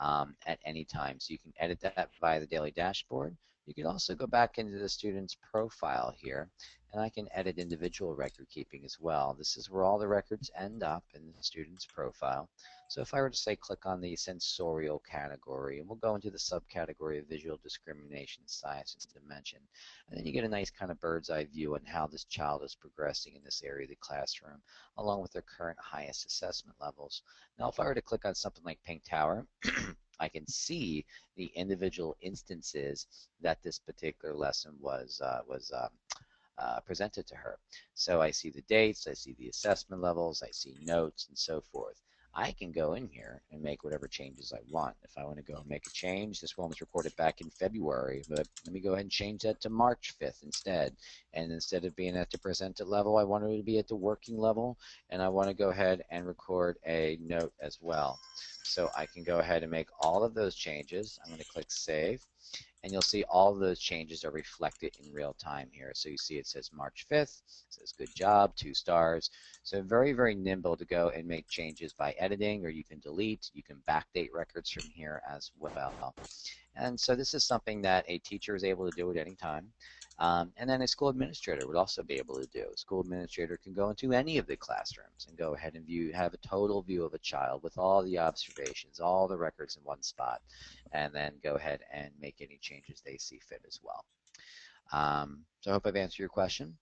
at any time. So you can edit that via the daily dashboard. You can also go back into the student's profile here, and I can edit individual record keeping as well. This is where all the records end up in the student's profile. So if I were to say click on the sensorial category, and we'll go into the subcategory of visual discrimination, size, and dimension, and then you get a nice kind of bird's eye view on how this child is progressing in this area of the classroom, along with their current highest assessment levels. Now, if I were to click on something like Pink Tower, I can see the individual instances that this particular lesson was presented to her. So I see the dates, I see the assessment levels, I see notes, and so forth. I can go in here and make whatever changes I want. If I want to go and make a change, this one was recorded back in February, but let me go ahead and change that to March 5th instead. And instead of being at the presented level, I want it to be at the working level, and I want to go ahead and record a note as well. So I can go ahead and make all of those changes. I'm going to click Save, and you'll see all of those changes are reflected in real time here. So you see it says March 5th, it says good job, 2 stars. So very, very nimble to go and make changes by editing, or you can delete, you can backdate records from here as well. And so this is something that a teacher is able to do at any time. And then a school administrator would also be able to do. A school administrator can go into any of the classrooms and go ahead and have a total view of a child with all the observations, all the records in one spot, and then go ahead and make any changes they see fit as well. So I hope I've answered your question.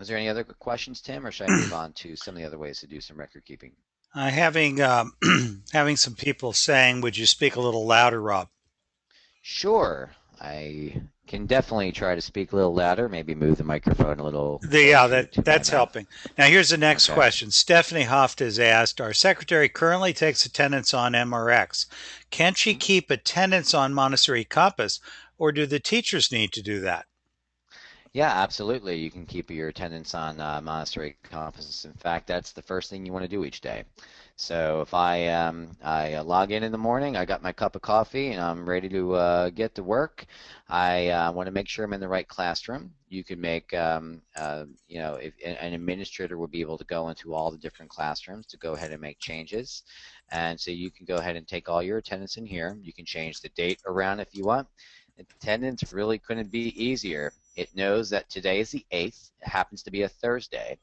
Is there any other questions, Tim, or should I move on to some of the other ways to do some record keeping? Having having some people saying, "Would you speak a little louder, Rob?" Sure, I can definitely try to speak a little louder, maybe move the microphone a little Yeah, closer to my that's mouth. helping. Now, here's the next Okay. question. Stephanie Hoft has asked, "Our secretary currently takes attendance on MRX. Can she Mhm. keep attendance on Montessori Compass, or do the teachers need to do that?" Yeah, absolutely. You can keep your attendance on Montessori Compass. In fact, that's the first thing you want to do each day. So if I log in the morning, I got my cup of coffee, and I'm ready to get to work. I want to make sure I'm in the right classroom. You can make, if an administrator will be able to go into all the different classrooms to go ahead and make changes. And so you can go ahead and take all your attendance in here. You can change the date around if you want. Attendance really couldn't be easier. It knows that today is the 8th. It happens to be a Thursday.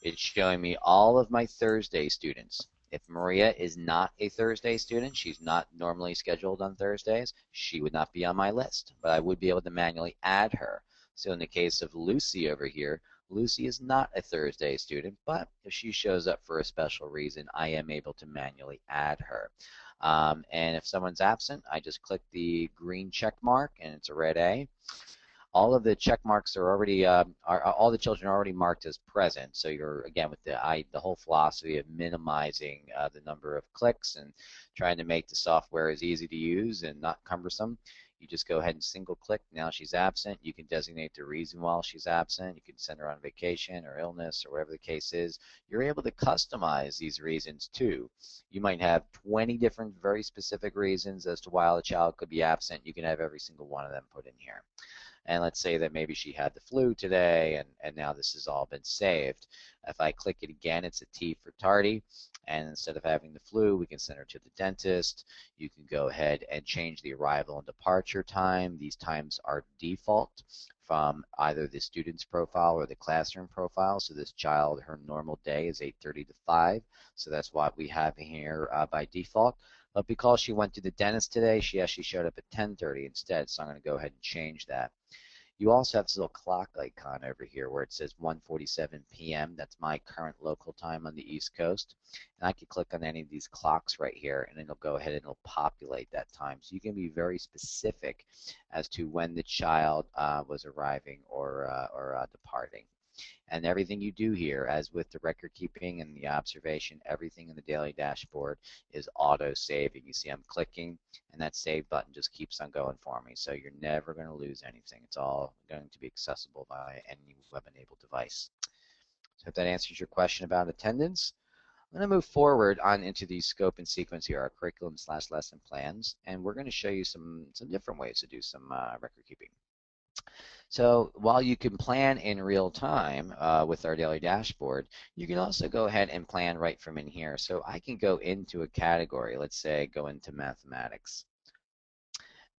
It's showing me all of my Thursday students. If Maria is not a Thursday student, she's not normally scheduled on Thursdays, she would not be on my list, but I would be able to manually add her. So in the case of Lucy over here, Lucy is not a Thursday student, but if she shows up for a special reason, I am able to manually add her. And if someone's absent, I just click the green check mark and it's a red A. All of the check marks are already, all the children are already marked as present. So you're, again, with the whole philosophy of minimizing the number of clicks and trying to make the software as easy to use and not cumbersome. You just go ahead and single click. Now she's absent. You can designate the reason why she's absent. You can send her on vacation or illness or whatever the case is. You're able to customize these reasons too. You might have 20 different very specific reasons as to why the child could be absent. You can have every single one of them put in here. And let's say that maybe she had the flu today, and now this has all been saved. If I click it again, it's a T for tardy. And instead of having the flu, we can send her to the dentist. You can go ahead and change the arrival and departure time. These times are default from either the student's profile or the classroom profile. So this child, her normal day is 8:30 to 5. So that's what we have here by default. But because she went to the dentist today, she actually showed up at 10:30 instead. So I'm going to go ahead and change that. You also have this little clock icon over here where it says 1:47 p.m. That's my current local time on the East Coast. And I can click on any of these clocks right here, and it'll go ahead and it'll populate that time. So you can be very specific as to when the child was arriving or departing. And everything you do here, as with the record keeping and the observation, everything in the daily dashboard is auto saving. You see I'm clicking, and that save button just keeps on going for me. So you're never going to lose anything. It's all going to be accessible by any web-enabled device. So if that answers your question about attendance, I'm going to move forward on into the scope and sequence here, our curriculum / lesson plans, and we're going to show you some different ways to do some record keeping. So while you can plan in real time with our daily dashboard, you can also go ahead and plan right from in here. So I can go into a category, let's say go into mathematics.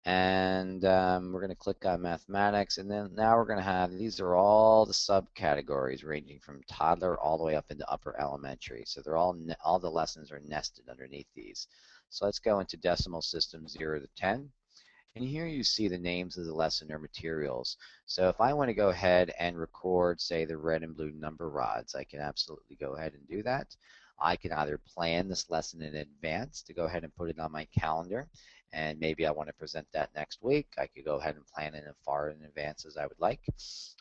And we're going to click on mathematics, and then now we're going to have, these are all the subcategories ranging from toddler all the way up into upper elementary. So they're all the lessons are nested underneath these. So let's go into decimal system 0 to 10. And here you see the names of the lesson or materials. So if I want to go ahead and record, say, the red and blue number rods, I can absolutely go ahead and do that. I can either plan this lesson in advance to go ahead and put it on my calendar, and maybe I want to present that next week. I could go ahead and plan it as far in advance as I would like,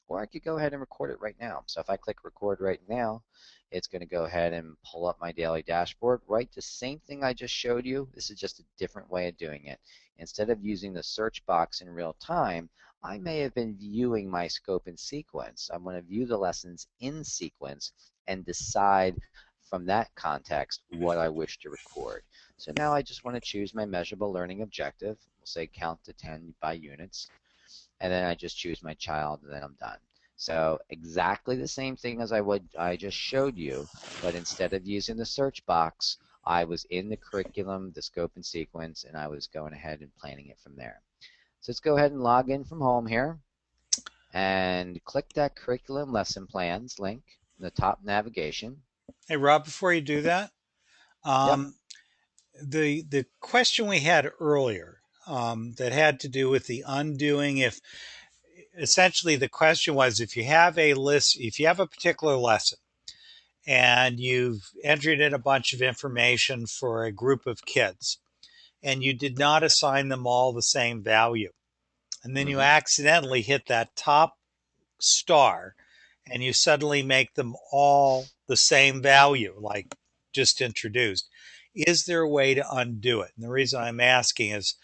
or I could go ahead and record it right now. So if I click record right now, it's going to go ahead and pull up my daily dashboard, right? The same thing I just showed you. This is just a different way of doing it. Instead of using the search box in real time, I may have been viewing my scope and sequence. I'm going to view the lessons in sequence and decide from that context what I wish to record. So now I just want to choose my measurable learning objective. We'll say count to 10 by units, and then I just choose my child, and then I'm done. So exactly the same thing as I just showed you, but instead of using the search box, I was in the curriculum, the scope and sequence, and I was going ahead and planning it from there. So let's go ahead and log in from home here and click that curriculum lesson plans link in the top navigation. Hey, Rob, before you do that, Yep. um, the question we had earlier that had to do with the undoing, if essentially the question was, if you have a list, if you have a particular lesson and you've entered in a bunch of information for a group of kids and you did not assign them all the same value, and then you Mm-hmm. accidentally hit that top star and you suddenly make them all the same value, like just introduced, is there a way to undo it? And the reason I'm asking is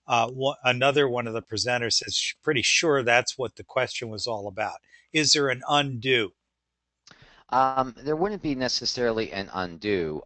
another one of the presenters says pretty sure that's what the question was all about. Is there an undo? There wouldn't be necessarily an undo.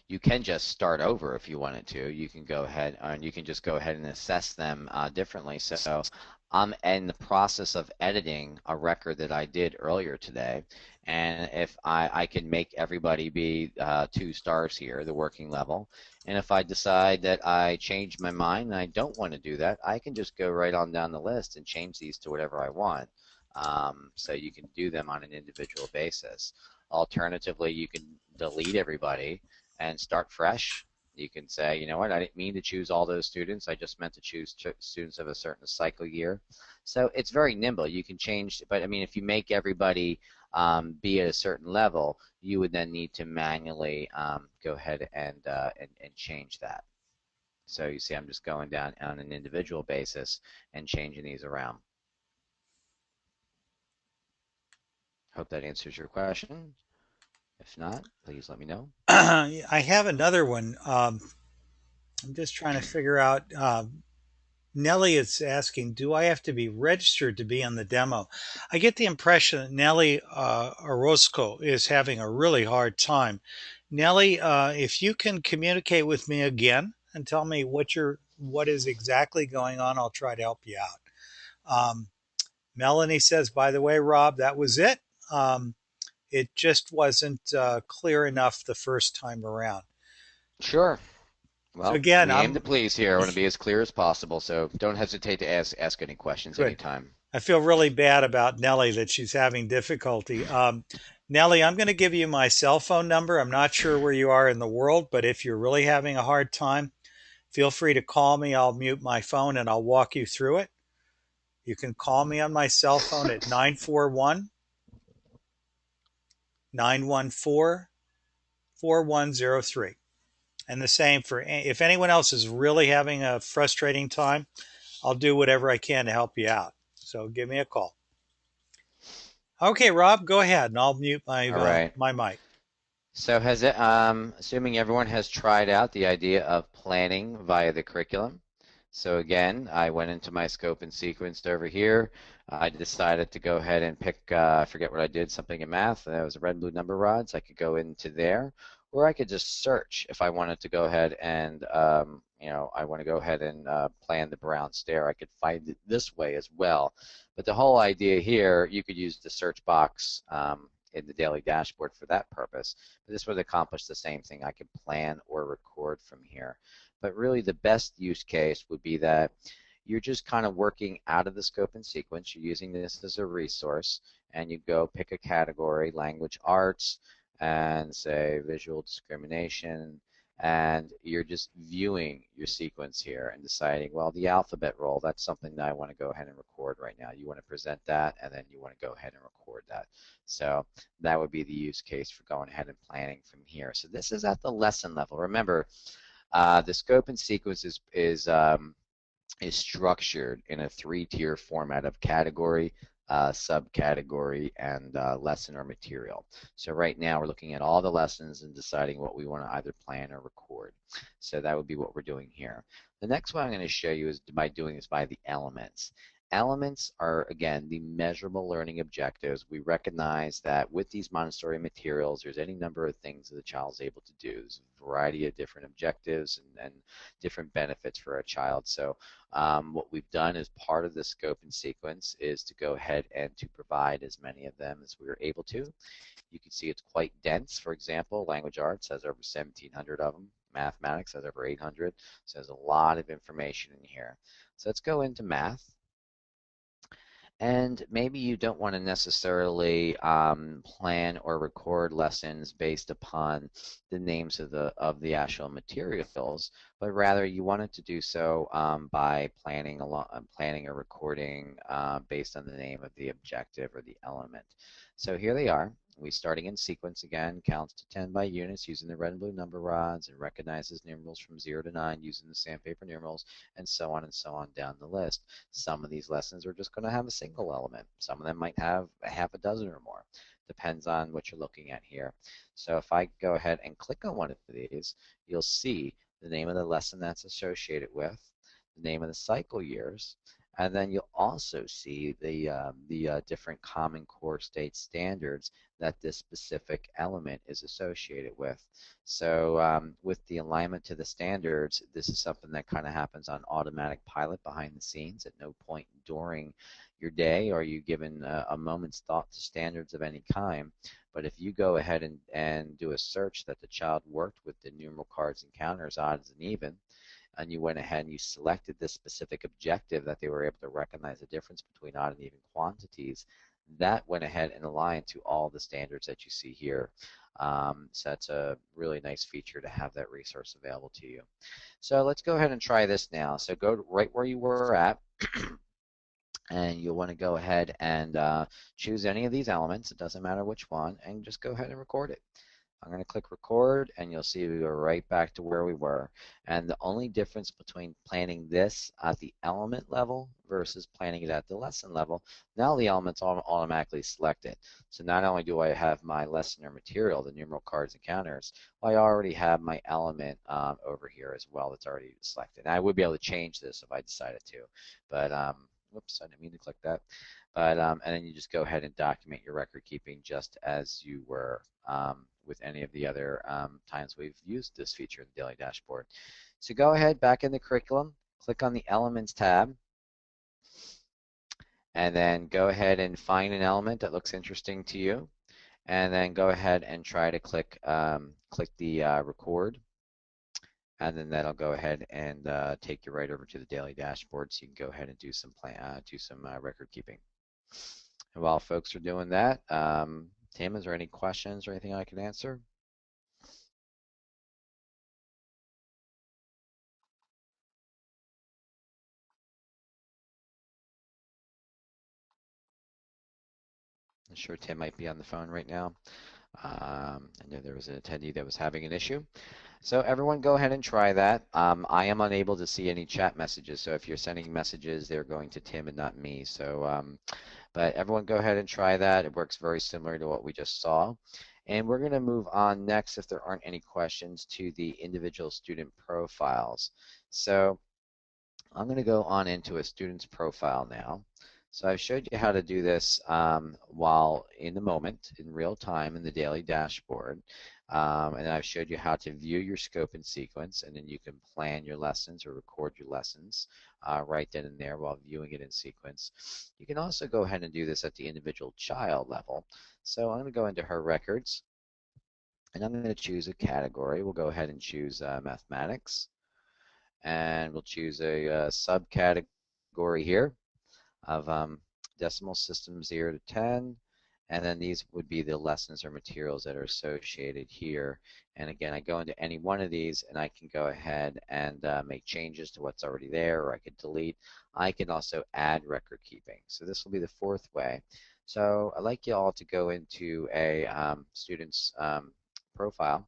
You can just start over if you wanted to. You can go ahead and you can just go ahead and assess them differently. So I'm in the process of editing a record that I did earlier today. And if I can make everybody be 2 stars here, the working level. And if I decide that I change my mind and I don't want to do that, I can just go right on down the list and change these to whatever I want. So you can do them on an individual basis. Alternatively, you can delete everybody and start fresh. You can say, you know what, I didn't mean to choose all those students. I just meant to choose students of a certain cycle year. So it's very nimble. You can change, but I mean, if you make everybody be at a certain level, you would then need to manually go ahead and change that. So you see, I'm just going down on an individual basis and changing these around. Hope that answers your question. If not, please let me know. I have another one. I'm just trying to figure out. Nellie is asking, do I have to be registered to be on the demo? I get the impression that Nellie Orozco is having a really hard time. Nellie, if you can communicate with me again and tell me what is exactly going on, I'll try to help you out. Melanie says, by the way, Rob, that was it. It just wasn't clear enough the first time around. Sure. So Well, again, we aim to I'm please here. I want to be as clear as possible, so don't hesitate to ask any questions good. anytime. I feel really bad about Nellie that she's having difficulty. Nellie, I'm going to give you my cell phone number. I'm not sure where you are in the world, but if you're really having a hard time, feel free to call me. I'll mute my phone and I'll walk you through it. You can call me on my cell phone at 941 914 4103. And the same for if anyone else is really having a frustrating time, I'll do whatever I can to help you out. So give me a call. Okay, Rob, go ahead and I'll mute my All right. my mic. So has it, assuming everyone has tried out the idea of planning via the curriculum. So again, I went into my scope and sequence over here. I decided to go ahead and pick, I forget what I did, something in math. That was a red, blue number rods. I could go into there, or I could just search if I wanted to go ahead and, I want to go ahead and plan the brown stair. I could find it this way as well. But the whole idea here, you could use the search box in the daily dashboard for that purpose. But this would accomplish the same thing. I could plan or record from here. But really the best use case would be that you're just kind of working out of the scope and sequence. You're using this as a resource, and you go pick a category, language arts, and say visual discrimination, and you're just viewing your sequence here and deciding, well, the alphabet roll, that's something that I want to go ahead and record right now. You want to present that, and then you want to go ahead and record that. So that would be the use case for going ahead and planning from here. So this is at the lesson level. Remember, the scope and sequence is structured in a three-tier format of category, subcategory, and lesson or material. So right now we're looking at all the lessons and deciding what we want to either plan or record. So that would be what we're doing here. The next one I'm going to show you is by doing this by the elements. Elements are, again, the measurable learning objectives. We recognize that with these Montessori materials, there's any number of things that the child is able to do. There's a variety of different objectives and different benefits for a child. So what we've done as part of the scope and sequence is to go ahead and to provide as many of them as we were able to. You can see it's quite dense. For example, language arts has over 1,700 of them. Mathematics has over 800. So there's a lot of information in here. So let's go into math. And maybe you don't want to necessarily plan or record lessons based upon the names of the actual materials, but rather you wanted to do so by planning a recording based on the name of the objective or the element. So here they are. We starting in sequence again, counts to 10 by units using the red and blue number rods and recognizes numerals from 0 to 9 using the sandpaper numerals, and so on down the list. Some of these lessons are just going to have a single element. Some of them might have a half a dozen or more. Depends on what you're looking at here. So if I go ahead and click on one of these, you'll see the name of the lesson that's associated with, the name of the cycle years, and then you'll also see the different Common Core State standards that this specific element is associated with. So with the alignment to the standards, this is something that kind of happens on automatic pilot behind the scenes. At no point during your day are you given a moment's thought to standards of any kind. But if you go ahead and do a search that the child worked with the numeral cards and counters, odds and even, and you went ahead and you selected this specific objective that they were able to recognize the difference between odd and even quantities, that went ahead and aligned to all the standards that you see here. So that's a really nice feature to have that resource available to you. So let's go ahead and try this now. So go right where you were at, and you'll want to go ahead and choose any of these elements. It doesn't matter which one, and just go ahead and record it. I'm going to click record, and you'll see we go right back to where we were. And the only difference between planning this at the element level versus planning it at the lesson level, now the elements are automatically selected. So not only do I have my lesson or material, the numeral cards and counters, I already have my element over here as well that's already selected. And I would be able to change this if I decided to. But whoops, I didn't mean to click that. But and then you just go ahead and document your record keeping just as you were with any of the other times we've used this feature in the daily dashboard. So go ahead back in the curriculum, click on the Elements tab, and then go ahead and find an element that looks interesting to you, and then go ahead and try to click the record, and then that'll go ahead and take you right over to the daily dashboard, so you can go ahead and do some record keeping. And while folks are doing that, Tim, is there any questions or anything I can answer? I'm sure Tim might be on the phone right now. I know there was an attendee that was having an issue. So everyone go ahead and try that. I am unable to see any chat messages, so if you're sending messages, they're going to Tim and not me. So, but everyone go ahead and try that. It works very similar to what we just saw. And we're going to move on next, if there aren't any questions, to the individual student profiles. So I'm going to go on into a student's profile now. So I've showed you how to do this while in the moment, in real time, in the daily dashboard. And I've showed you how to view your scope and sequence, and then you can plan your lessons or record your lessons right then and there while viewing it in sequence. You can also go ahead and do this at the individual child level. So I'm going to go into her records, and I'm going to choose a category. We'll go ahead and choose mathematics, and we'll choose a subcategory here of decimal system 0 to 10, And then these would be the lessons or materials that are associated here. And again, I go into any one of these and I can go ahead and make changes to what's already there, or I could delete. I can also add record keeping. So this will be the fourth way. So I'd like you all to go into a student's profile,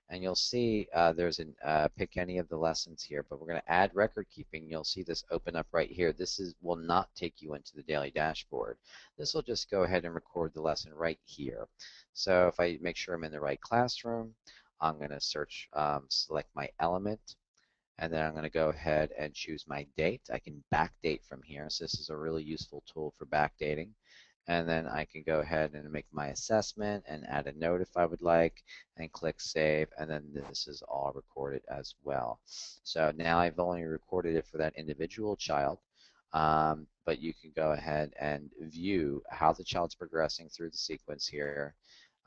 and you'll see there's an pick any of the lessons here, but we're going to add record keeping. You'll see this open up right here. This will not take you into the daily dashboard. This will just go ahead and record the lesson right here. So if I make sure I'm in the right classroom, I'm going to search, select my element, and then I'm going to go ahead and choose my date. I can backdate from here, so this is a really useful tool for backdating. And then I can go ahead and make my assessment and add a note if I would like, and click save, and then this is all recorded as well. So now I've only recorded it for that individual child, but you can go ahead and view how the child's progressing through the sequence here.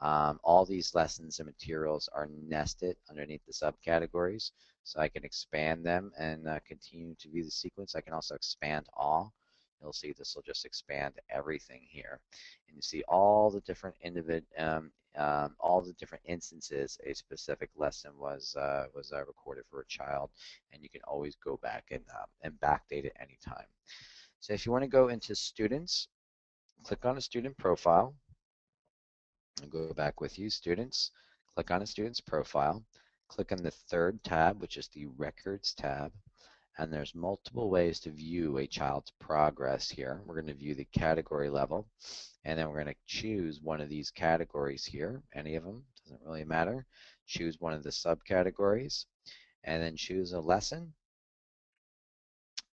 All these lessons and materials are nested underneath the subcategories, so I can expand them and continue to view the sequence. I can also expand all. You'll see this will just expand everything here, and you see all the different all the different instances a specific lesson was recorded for a child, and you can always go back and backdate it anytime. So if you want to go into students, click on a student profile. I'll go back with you, students. Click on a student's profile. Click on the third tab, which is the records tab. And there's multiple ways to view a child's progress here. We're going to view the category level, and then we're going to choose one of these categories here. Any of them, doesn't really matter. Choose one of the subcategories, and then choose a lesson,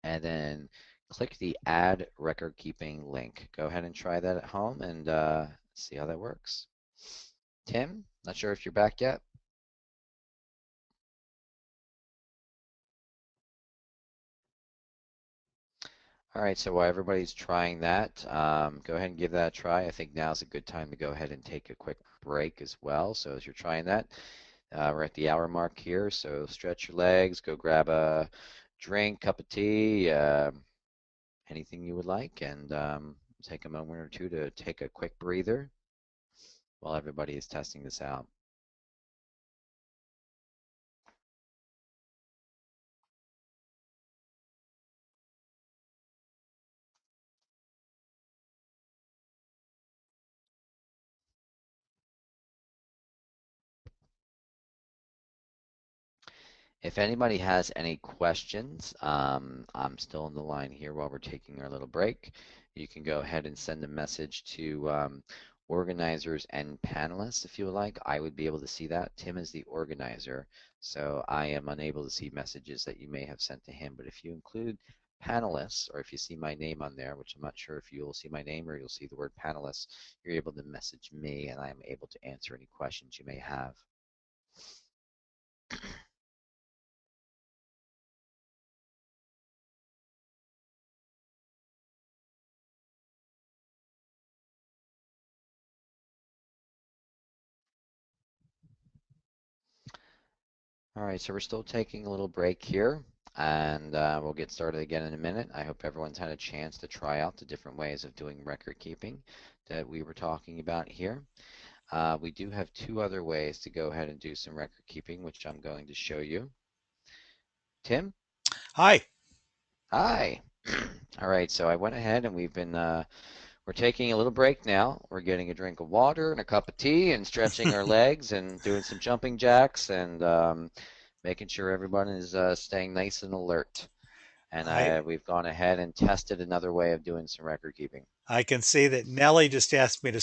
and then click the add record keeping link. Go ahead and try that at home and see how that works. Tim, not sure if you're back yet. All right, so while everybody's trying that, go ahead and give that a try. I think now's a good time to go ahead and take a quick break as well. So as you're trying that, we're at the hour mark here, so stretch your legs, go grab a drink, cup of tea, anything you would like, and take a moment or two to take a quick breather while everybody is testing this out. If anybody has any questions, I'm still on the line here while we're taking our little break. You can go ahead and send a message to organizers and panelists if you would like. I would be able to see that. Tim is the organizer, so I am unable to see messages that you may have sent to him. But if you include panelists, or if you see my name on there, which I'm not sure if you'll see my name or you'll see the word panelists, you're able to message me and I'm able to answer any questions you may have. All right, so we're still taking a little break here, and we'll get started again in a minute. I hope everyone's had a chance to try out the different ways of doing record keeping that we were talking about here. We do have two other ways to go ahead and do some record keeping, which I'm going to show you. Tim? Hi. Hi. All right, so I went ahead and we're taking a little break now. We're getting a drink of water and a cup of tea and stretching our legs and doing some jumping jacks and making sure everyone is staying nice and alert. And I we've gone ahead and tested another way of doing some record keeping. I can see that Nellie just asked me to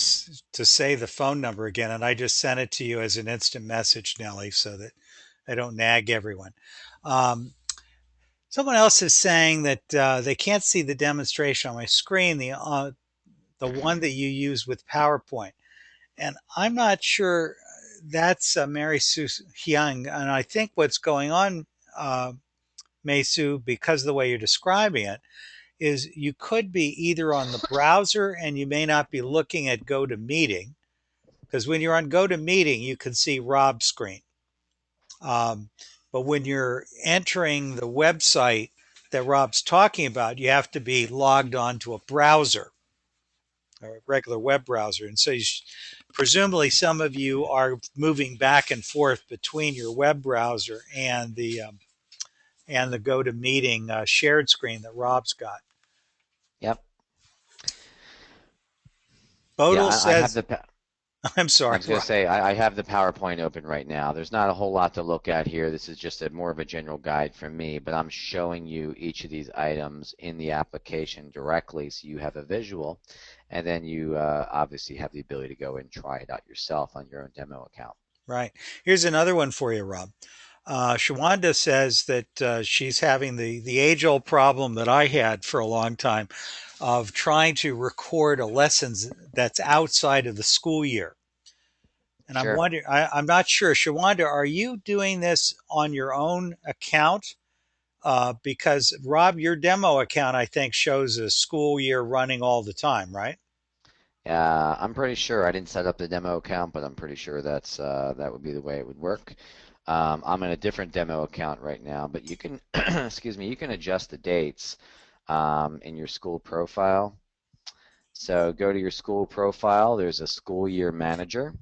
say the phone number again, and I just sent it to you as an instant message, Nellie, so that I don't nag everyone. Um, Someone else is saying that they can't see the demonstration on my screen, the one that you use with PowerPoint, and I'm not sure that's Mary Sue Hyung, and I think what's going on, Mei Su, because of the way you're describing it, is you could be either on the browser and you may not be looking at GoToMeeting, because when you're on GoToMeeting, you can see Rob's screen. Um, but when you're entering the website that Rob's talking about, you have to be logged on to a browser. a regular web browser. And so presumably some of you are moving back and forth between your web browser and the GoToMeeting shared screen that Rob's got. Yep. Yeah, Bodil I have says, the I'm I sorry, was going to Rob. say I have the PowerPoint open right now. There's not a whole lot to look at here. This is just a more of a general guide from me, but I'm showing you each of these items in the application directly so you have a visual, and then you obviously have the ability to go and try it out yourself on your own demo account. Right. Here's another one for you, Rob. Shawanda says that she's having the age old problem that I had for a long time of trying to record a lesson that's outside of the school year. And I'm Sure. wondering, I'm not sure. Shawanda, are you doing this on your own account? Because Rob, your demo account, I think, shows a school year running all the time, right? I'm pretty sure I didn't set up the demo account, but I'm pretty sure that would be the way it would work. I'm in a different demo account right now, but you can, excuse me, you can adjust the dates in your school profile. So go to your school profile. There's a school year manager.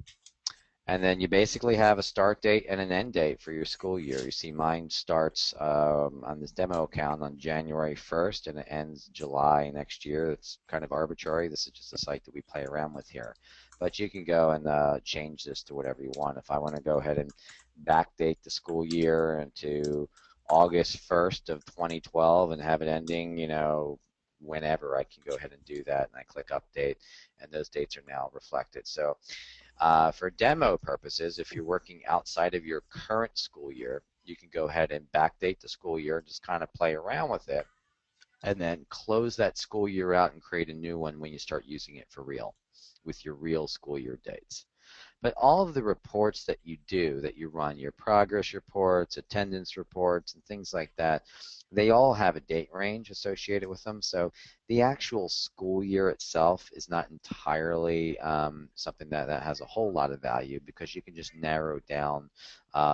And then you basically have a start date and an end date for your school year. You see mine starts on this demo account on January 1st and it ends July next year. It's kind of arbitrary. This is just a site that we play around with here. But you can go and change this to whatever you want. If I want to go ahead and backdate the school year into August 1st of 2012 and have it ending, whenever, I can go ahead and do that. And I click update and those dates are now reflected. So for demo purposes, if you're working outside of your current school year, you can go ahead and backdate the school year and just kind of play around with it, and then close that school year out and create a new one when you start using it for real with your real school year dates. But all of the reports that you do, that you run, your progress reports, attendance reports, and things like that, they all have a date range associated with them. So the actual school year itself is not entirely something that has a whole lot of value because you can just narrow down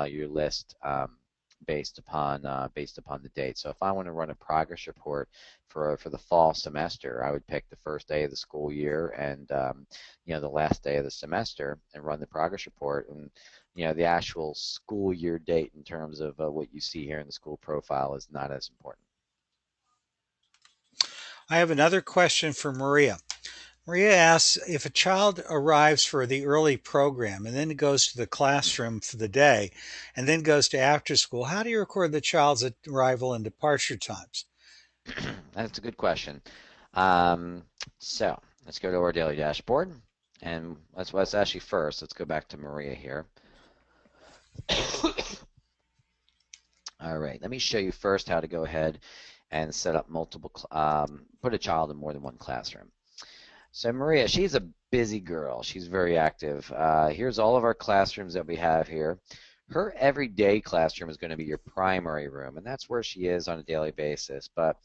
your list based upon the date. So if I want to run a progress report for the fall semester, I would pick the first day of the school year and the last day of the semester and run the progress report. And the actual school year date in terms of what you see here in the school profile is not as important. I have another question for Maria. Maria asks if a child arrives for the early program and then goes to the classroom for the day and then goes to after school, how do you record the child's arrival and departure times? That's a good question. Um, so let's go to our daily dashboard. And let's actually first, let's go back to Maria here. All right, let me show you first how to go ahead and set up put a child in more than one classroom. So Maria, she's a busy girl. She's very active. Here's all of our classrooms that we have here. Her everyday classroom is going to be your primary room, and that's where she is on a daily basis. But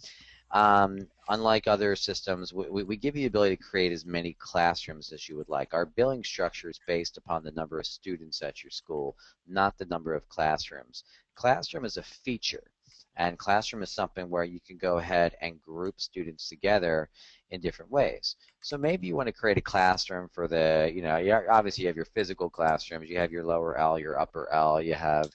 unlike other systems, we give you the ability to create as many classrooms as you would like. Our billing structure is based upon the number of students at your school, not the number of classrooms. Classroom is a feature, and classroom is something where you can go ahead and group students together in different ways. So maybe you want to create a classroom for obviously you have your physical classrooms, you have your lower L, your upper L, you have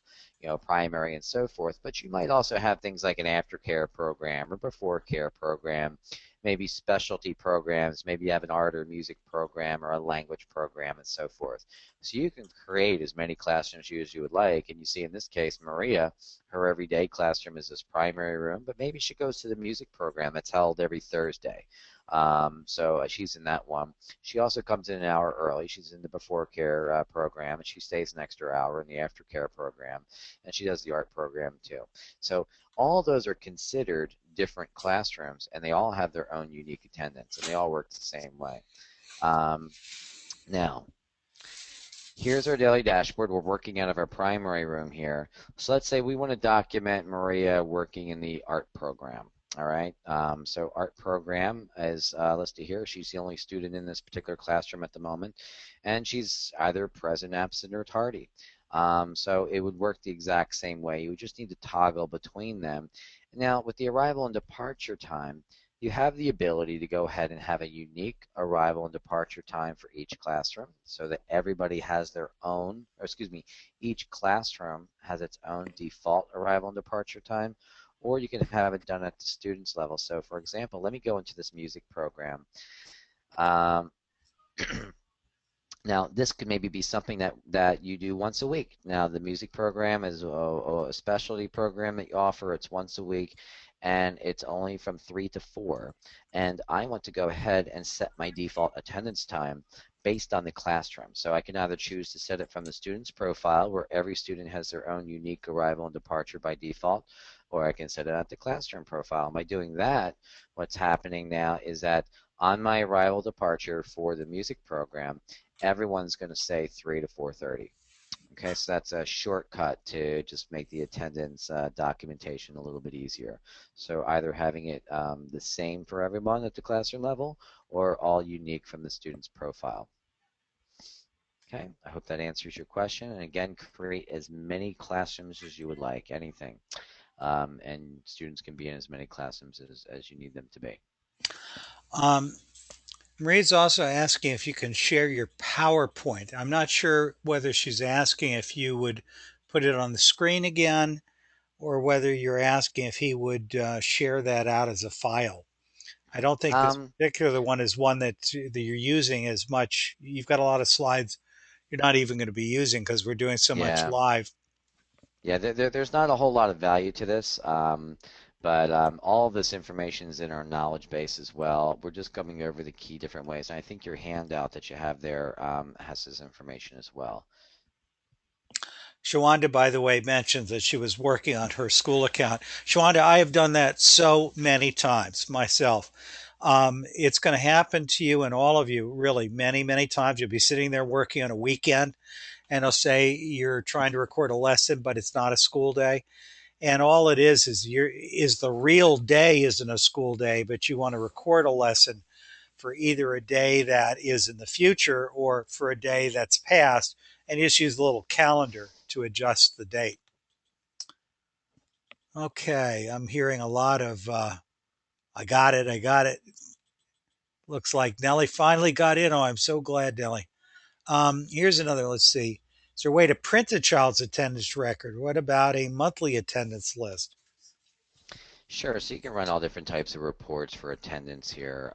primary and so forth, but you might also have things like an aftercare program or before care program, maybe specialty programs, maybe you have an art or music program or a language program and so forth. So you can create as many classrooms as you would like, and you see in this case, Maria, her everyday classroom is this primary room, but maybe she goes to the music program that's held every Thursday. So she's in that one. She also comes in an hour early. She's in the before care program, and she stays an extra hour in the aftercare program, and she does the art program too. So all those are considered different classrooms, and they all have their own unique attendance, and they all work the same way. Now, here's our daily dashboard. We're working out of our primary room here. So let's say we want to document Maria working in the art program. All right, so art program is listed here. She's the only student in this particular classroom at the moment, and she's either present, absent, or tardy. So it would work the exact same way. You would just need to toggle between them. Now, with the arrival and departure time, you have the ability to go ahead and have a unique arrival and departure time for each classroom so that everybody has their own, or excuse me, each classroom has its own default arrival and departure time, or you can have it done at the student's level. So for example, let me go into this music program. Um, Now, this could maybe be something that you do once a week. Now, the music program is a specialty program that you offer. It's once a week, and it's only from 3 to 4. And I want to go ahead and set my default attendance time based on the classroom. So I can either choose to set it from the student's profile, where every student has their own unique arrival and departure by default, or I can set it at the classroom profile. By doing that, what's happening now is that on my arrival departure for the music program, everyone's going to say 3 to 4:30. Okay, so that's a shortcut to just make the attendance documentation a little bit easier. So either having it the same for everyone at the classroom level or all unique from the student's profile. Okay, I hope that answers your question. And again, create as many classrooms as you would like, anything. And students can be in as many classrooms as you need them to be. Um, Maria's also asking if you can share your PowerPoint. I'm not sure whether she's asking if you would put it on the screen again or whether you're asking if he would share that out as a file. I don't think this Um, particular one is one that you're using as much. You've got a lot of slides you're not even going to be using because we're doing so much yeah. live. Yeah, there's not a whole lot of value to this, but all of this information is in our knowledge base as well. We're just coming over the key different ways, and I think your handout that you have there has this information as well. Shawanda, by the way, mentioned that she was working on her school account. Shawanda, I have done that so many times myself. It's going to happen to you and all of you really many, many times. You'll be sitting there working on a weekend and they'll say you're trying to record a lesson, but it's not a school day. And all it is the real day isn't a school day, but you want to record a lesson for either a day that is in the future or for a day that's past, and just use the little calendar to adjust the date. Okay, I'm hearing a lot of I got it, I got it. Looks like Nellie finally got in. Oh, I'm so glad, Nellie. Here's another. Let's see. Is there a way to print a child's attendance record? What about a monthly attendance list? Sure, so you can run all different types of reports for attendance here.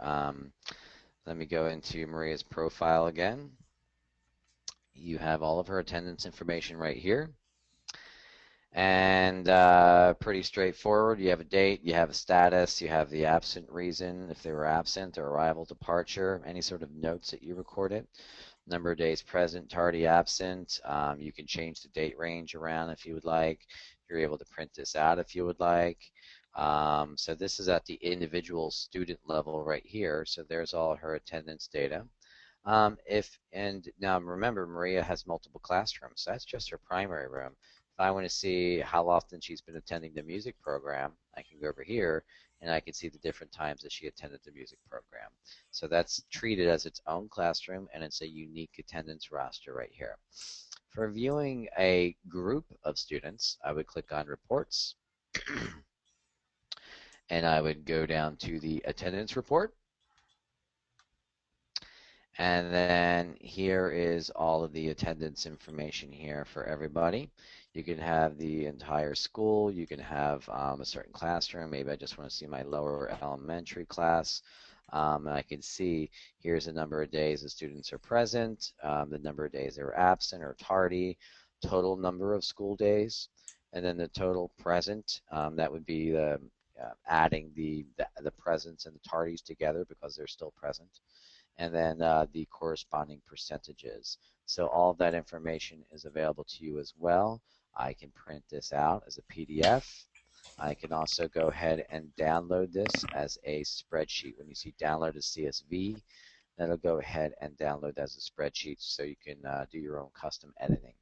Let me go into Maria's profile again. You have all of her attendance information right here. And pretty straightforward. You have a date, you have a status, you have the absent reason, if they were absent, or arrival, departure, any sort of notes that you recorded. Number of days present, tardy, absent. You can change the date range around if you would like. You're able to print this out if you would like. So this is at the individual student level right here. So there's all her attendance data. If and now remember, Maria has multiple classrooms. So that's just her primary room. If I want to see how often she's been attending the music program, I can go over here and I can see the different times that she attended the music program. So that's treated as its own classroom and it's a unique attendance roster right here. For viewing a group of students, I would click on reports and I would go down to the attendance report. And then here is all of the attendance information here for everybody. You can have the entire school. You can have a certain classroom. Maybe I just want to see my lower elementary class. And I can see here's the number of days the students are present, the number of days they were absent or tardy, total number of school days, and then the total present. That would be the adding the presents and the tardies together because they're still present and then the corresponding percentages. So all of that information is available to you as well. I can print this out as a PDF. I can also go ahead and download this as a spreadsheet. When you see download as CSV, that'll go ahead and download as a spreadsheet so you can do your own custom editing.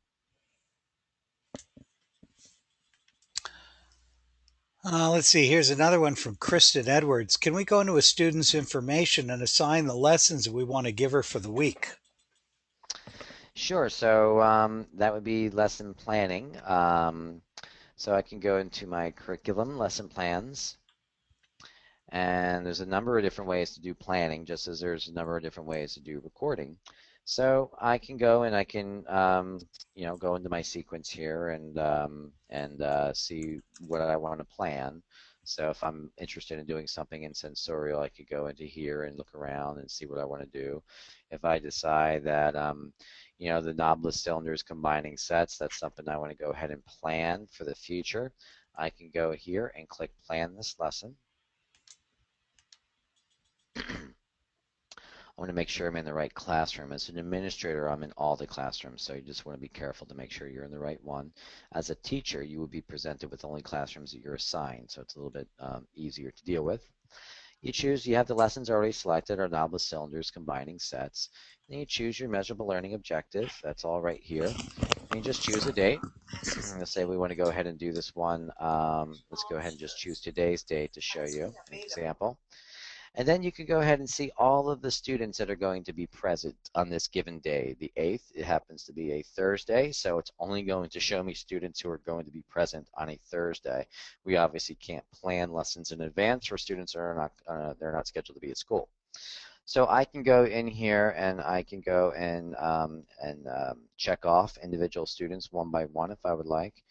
Let's see. Here's another one from Kristen Edwards. Can we go into a student's information and assign the lessons that we want to give her for the week? Sure, so that would be lesson planning. So I can go into my curriculum lesson plans. And there's a number of different ways to do planning, just as there's a number of different ways to do recording. So I can go and I can, go into my sequence here and see what I want to plan. So if I'm interested in doing something in sensorial, I could go into here and look around and see what I want to do. If I decide that, the knobless cylinders combining sets, that's something I want to go ahead and plan for the future. I can go here and click Plan this lesson. I want to make sure I'm in the right classroom. As an administrator, I'm in all the classrooms, so you just want to be careful to make sure you're in the right one. As a teacher, you would be presented with only classrooms that you're assigned, so it's a little bit easier to deal with. You have the lessons already selected, our knobless cylinders combining sets. Then you choose your measurable learning objective. That's all right here. And you just choose a date. Let's say we want to go ahead and do this one. Let's go ahead and just choose today's date to show you an example. And then you can go ahead and see all of the students that are going to be present on this given day. The 8th, it happens to be a Thursday, so it's only going to show me students who are going to be present on a Thursday. We obviously can't plan lessons in advance for students that are not, they're not scheduled to be at school. So I can go in here and I can go and check off individual students one by one if I would like.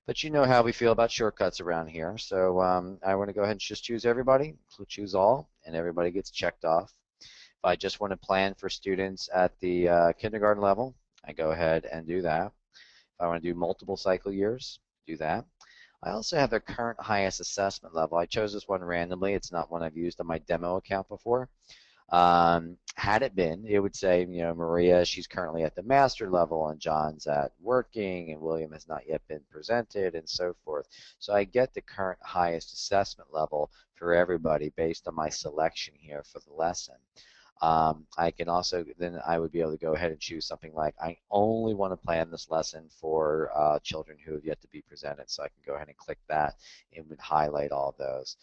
But you know how we feel about shortcuts around here. So I want to go ahead and just choose everybody, so choose all, and everybody gets checked off. If I just want to plan for students at the kindergarten level, I go ahead and do that. If I want to do multiple cycle years, do that. I also have a current highest assessment level. I chose this one randomly. It's not one I've used on my demo account before. Had it been, it would say, Maria, she's currently at the master level, and John's at working, and William has not yet been presented, and so forth. So I get the current highest assessment level for everybody based on my selection here for the lesson. I can also, then I would be able to go ahead and choose something like, I only want to plan this lesson for children who have yet to be presented. So I can go ahead and click that. It would highlight all of those.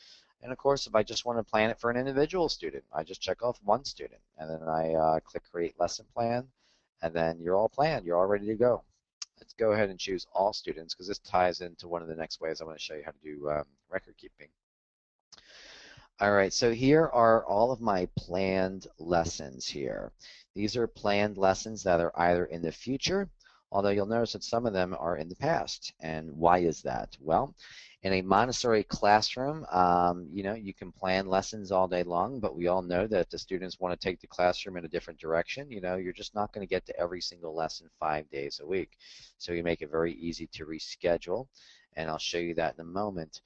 And of course, if I just want to plan it for an individual student, I just check off one student, and then I click Create Lesson Plan, and then you're all planned. You're all ready to go. Let's go ahead and choose all students, because this ties into one of the next ways I want to show you how to do record keeping. All right, so here are all of my planned lessons here. These are planned lessons that are either in the future, although you'll notice that some of them are in the past. And why is that? Well, in a Montessori classroom, you can plan lessons all day long, but we all know that if the students want to take the classroom in a different direction, you're just not going to get to every single lesson 5 days a week. So you make it very easy to reschedule, and I'll show you that in a moment.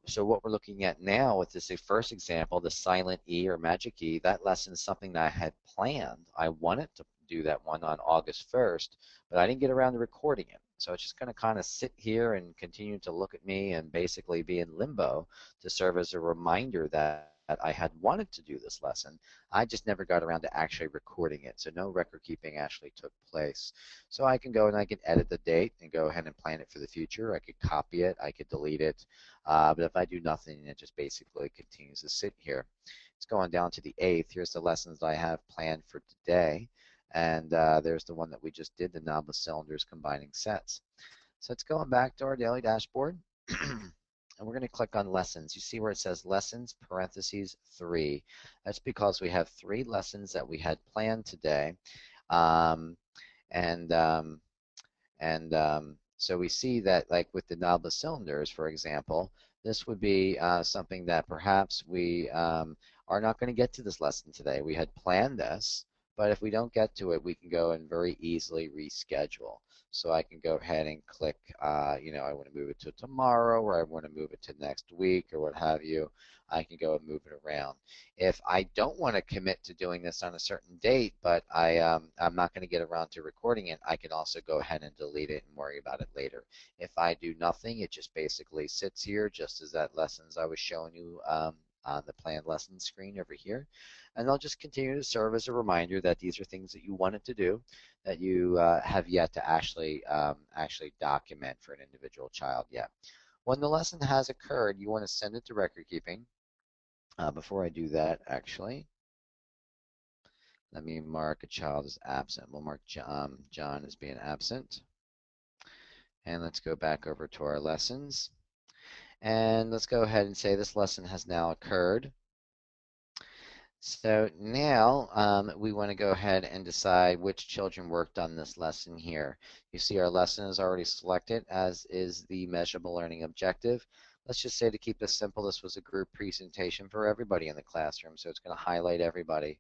So what we're looking at now with this first example, the silent E or magic E, that lesson is something that I had planned. I wanted to do that one on August 1st, but I didn't get around to recording it. So it's just going to kind of sit here and continue to look at me and basically be in limbo to serve as a reminder that I had wanted to do this lesson. I just never got around to actually recording it. So no record keeping actually took place. So I can go and I can edit the date and go ahead and plan it for the future. I could copy it. I could delete it. But if I do nothing, it just basically continues to sit here. It's going down to the 8th. Here's the lessons I have planned for today. And there's the one that we just did, the knobless cylinders combining sets. So it's going back to our daily dashboard. And we're going to click on lessons. You see where it says lessons, parentheses, 3. That's because we have 3 lessons that we had planned today. Um, and um, so we see that, like with the knobless cylinders, for example, this would be something that perhaps we are not going to get to this lesson today. We had planned this, but if we don't get to it, we can go and very easily reschedule. So I can go ahead and click, I want to move it to tomorrow, or I want to move it to next week, or what have you. I can go and move it around. If I don't want to commit to doing this on a certain date, but I'm not going to get around to recording it, I can also go ahead and delete it and worry about it later. If I do nothing, it just basically sits here, just as that lessons I was showing you on the planned lessons screen over here. And they'll just continue to serve as a reminder that these are things that you wanted to do, that you have yet to actually document for an individual child yet. When the lesson has occurred, you want to send it to record keeping. Before I do that, actually, let me mark a child as absent. We'll mark John as being absent. And let's go back over to our lessons. And let's go ahead and say this lesson has now occurred. So now we want to go ahead and decide which children worked on this lesson here. You see our lesson is already selected, as is the measurable learning objective. Let's just say, to keep this simple, this was a group presentation for everybody in the classroom, so it's going to highlight everybody.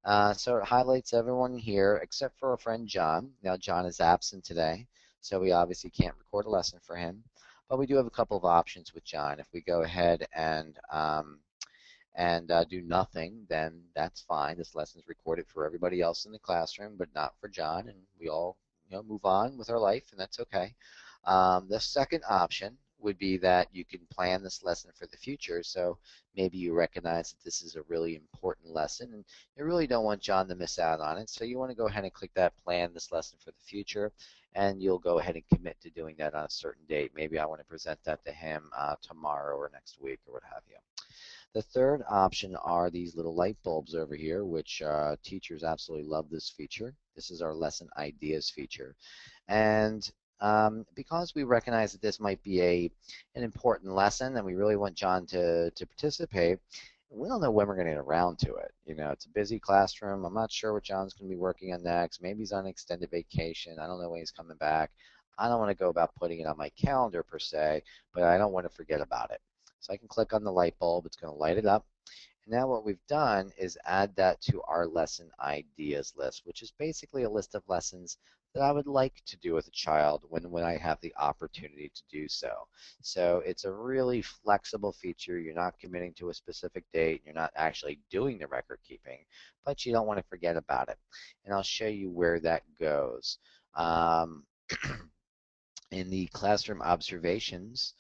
So it highlights everyone here except for our friend John. Now John is absent today, so we obviously can't record a lesson for him. But we do have a couple of options with John. If we go ahead and do nothing, then that's fine. This lesson is recorded for everybody else in the classroom, but not for John, and we all move on with our life, and that's okay. The second option would be that you can plan this lesson for the future. So maybe you recognize that this is a really important lesson, and you really don't want John to miss out on it. So you want to go ahead and click that plan this lesson for the future, and you'll go ahead and commit to doing that on a certain date. Maybe I want to present that to him tomorrow or next week or what have you. The third option are these little light bulbs over here, which teachers absolutely love this feature. This is our lesson ideas feature. And because we recognize that this might be an important lesson and we really want John to participate, we don't know when we're going to get around to it. It's a busy classroom. I'm not sure what John's going to be working on next. Maybe he's on extended vacation. I don't know when he's coming back. I don't want to go about putting it on my calendar per se, but I don't want to forget about it. So I can click on the light bulb. It's going to light it up. And now what we've done is add that to our lesson ideas list, which is basically a list of lessons that I would like to do with a child when I have the opportunity to do so. So it's a really flexible feature. You're not committing to a specific date. You're not actually doing the record keeping, but you don't want to forget about it. And I'll show you where that goes. Um, in the classroom observations,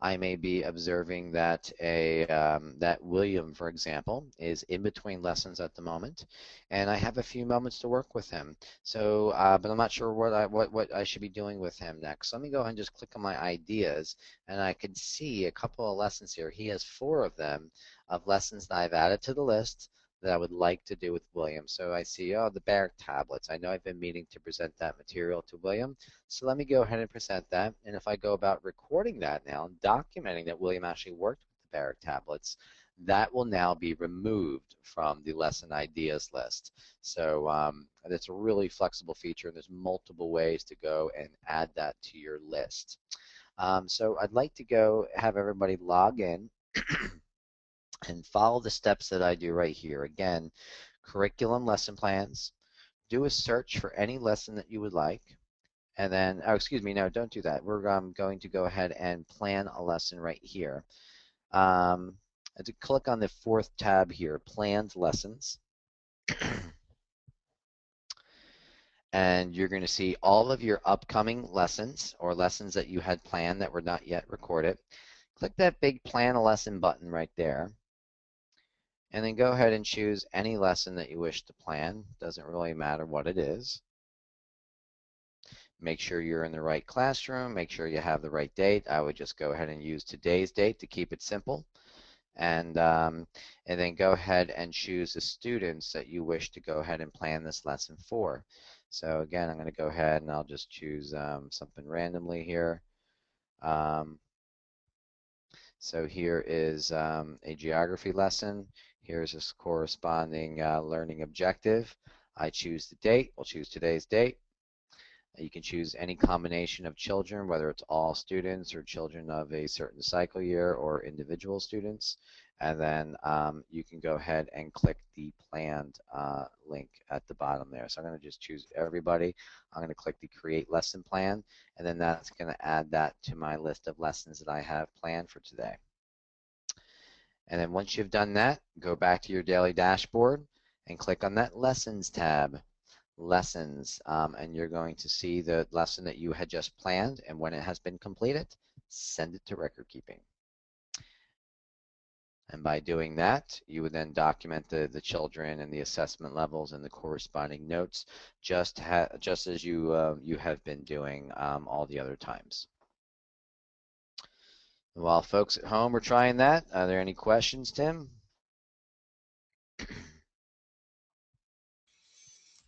I may be observing that that William, for example, is in between lessons at the moment, and I have a few moments to work with him. So, but I'm not sure what I should be doing with him next. Let me go ahead and just click on my ideas, and I can see a couple of lessons here. He has 4 of them of lessons that I've added to the list that I would like to do with William. So I see, oh, the Barrack tablets. I know I've been meaning to present that material to William. So let me go ahead and present that. And if I go about recording that now, documenting that William actually worked with the Barrack tablets, that will now be removed from the lesson ideas list. So it's a really flexible feature, and there's multiple ways to go and add that to your list. So I'd like to go have everybody log in and follow the steps that I do right here. Again, curriculum lesson plans. Do a search for any lesson that you would like. And then, oh, excuse me, no, don't do that. We're going to go ahead and plan a lesson right here. To click on the 4th tab here, Planned Lessons. And you're going to see all of your upcoming lessons or lessons that you had planned that were not yet recorded. Click that big Plan a Lesson button right there. And then go ahead and choose any lesson that you wish to plan. Doesn't really matter what it is. Make sure you're in the right classroom. Make sure you have the right date. I would just go ahead and use today's date to keep it simple. And then go ahead and choose the students that you wish to go ahead and plan this lesson for. So again, I'm going to go ahead and I'll just choose something randomly here. So here is a geography lesson. Here's a corresponding learning objective. I choose the date. We'll choose today's date. You can choose any combination of children, whether it's all students or children of a certain cycle year or individual students. And then you can go ahead and click the planned link at the bottom there. So I'm going to just choose everybody. I'm going to click the create lesson plan, and then that's going to add that to my list of lessons that I have planned for today. And then once you've done that, go back to your daily dashboard and click on that lessons tab. Lessons, and you're going to see the lesson that you had just planned, and when it has been completed, send it to record keeping. And by doing that, you would then document the children and the assessment levels and the corresponding notes, just as you have been doing all the other times. While folks at home are trying that, are there any questions, Tim?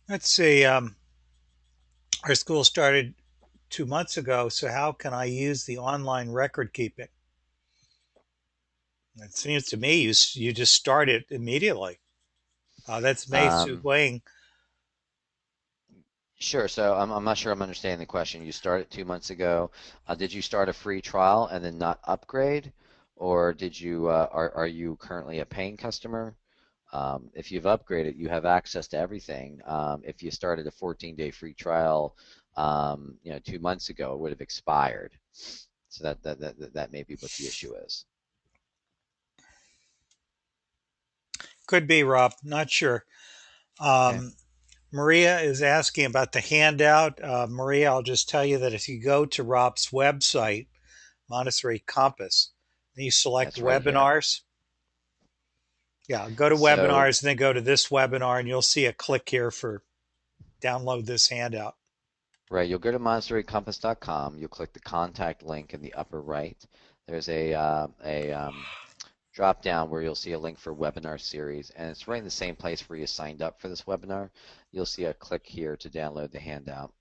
Let's see. Our school started 2 months ago, so how can I use the online record keeping? It seems to me you just start it immediately. That's Mei Su Um, Wing. sure. So I'm not sure I'm understanding the question. You started 2 months ago. Did you start a free trial and then not upgrade, or did you are you currently a paying customer? If you've upgraded, you have access to everything. If you started a 14-day free trial, 2 months ago, it would have expired. So that may be what the issue is. Could be, Rob. Not sure. Okay, Um, Maria is asking about the handout. Maria, I'll just tell you that if you go to Rob's website, Montessori Compass, then you select that's right here. webinars. Yeah, go to So webinars and then go to this webinar, and you'll see a click here for download this handout. right, you'll go to MontessoriCompass.com. You'll click the contact link in the upper right. There's a drop down where you'll see a link for webinar series, and it's right in the same place where you signed up for this webinar. You'll see a click here to download the handout.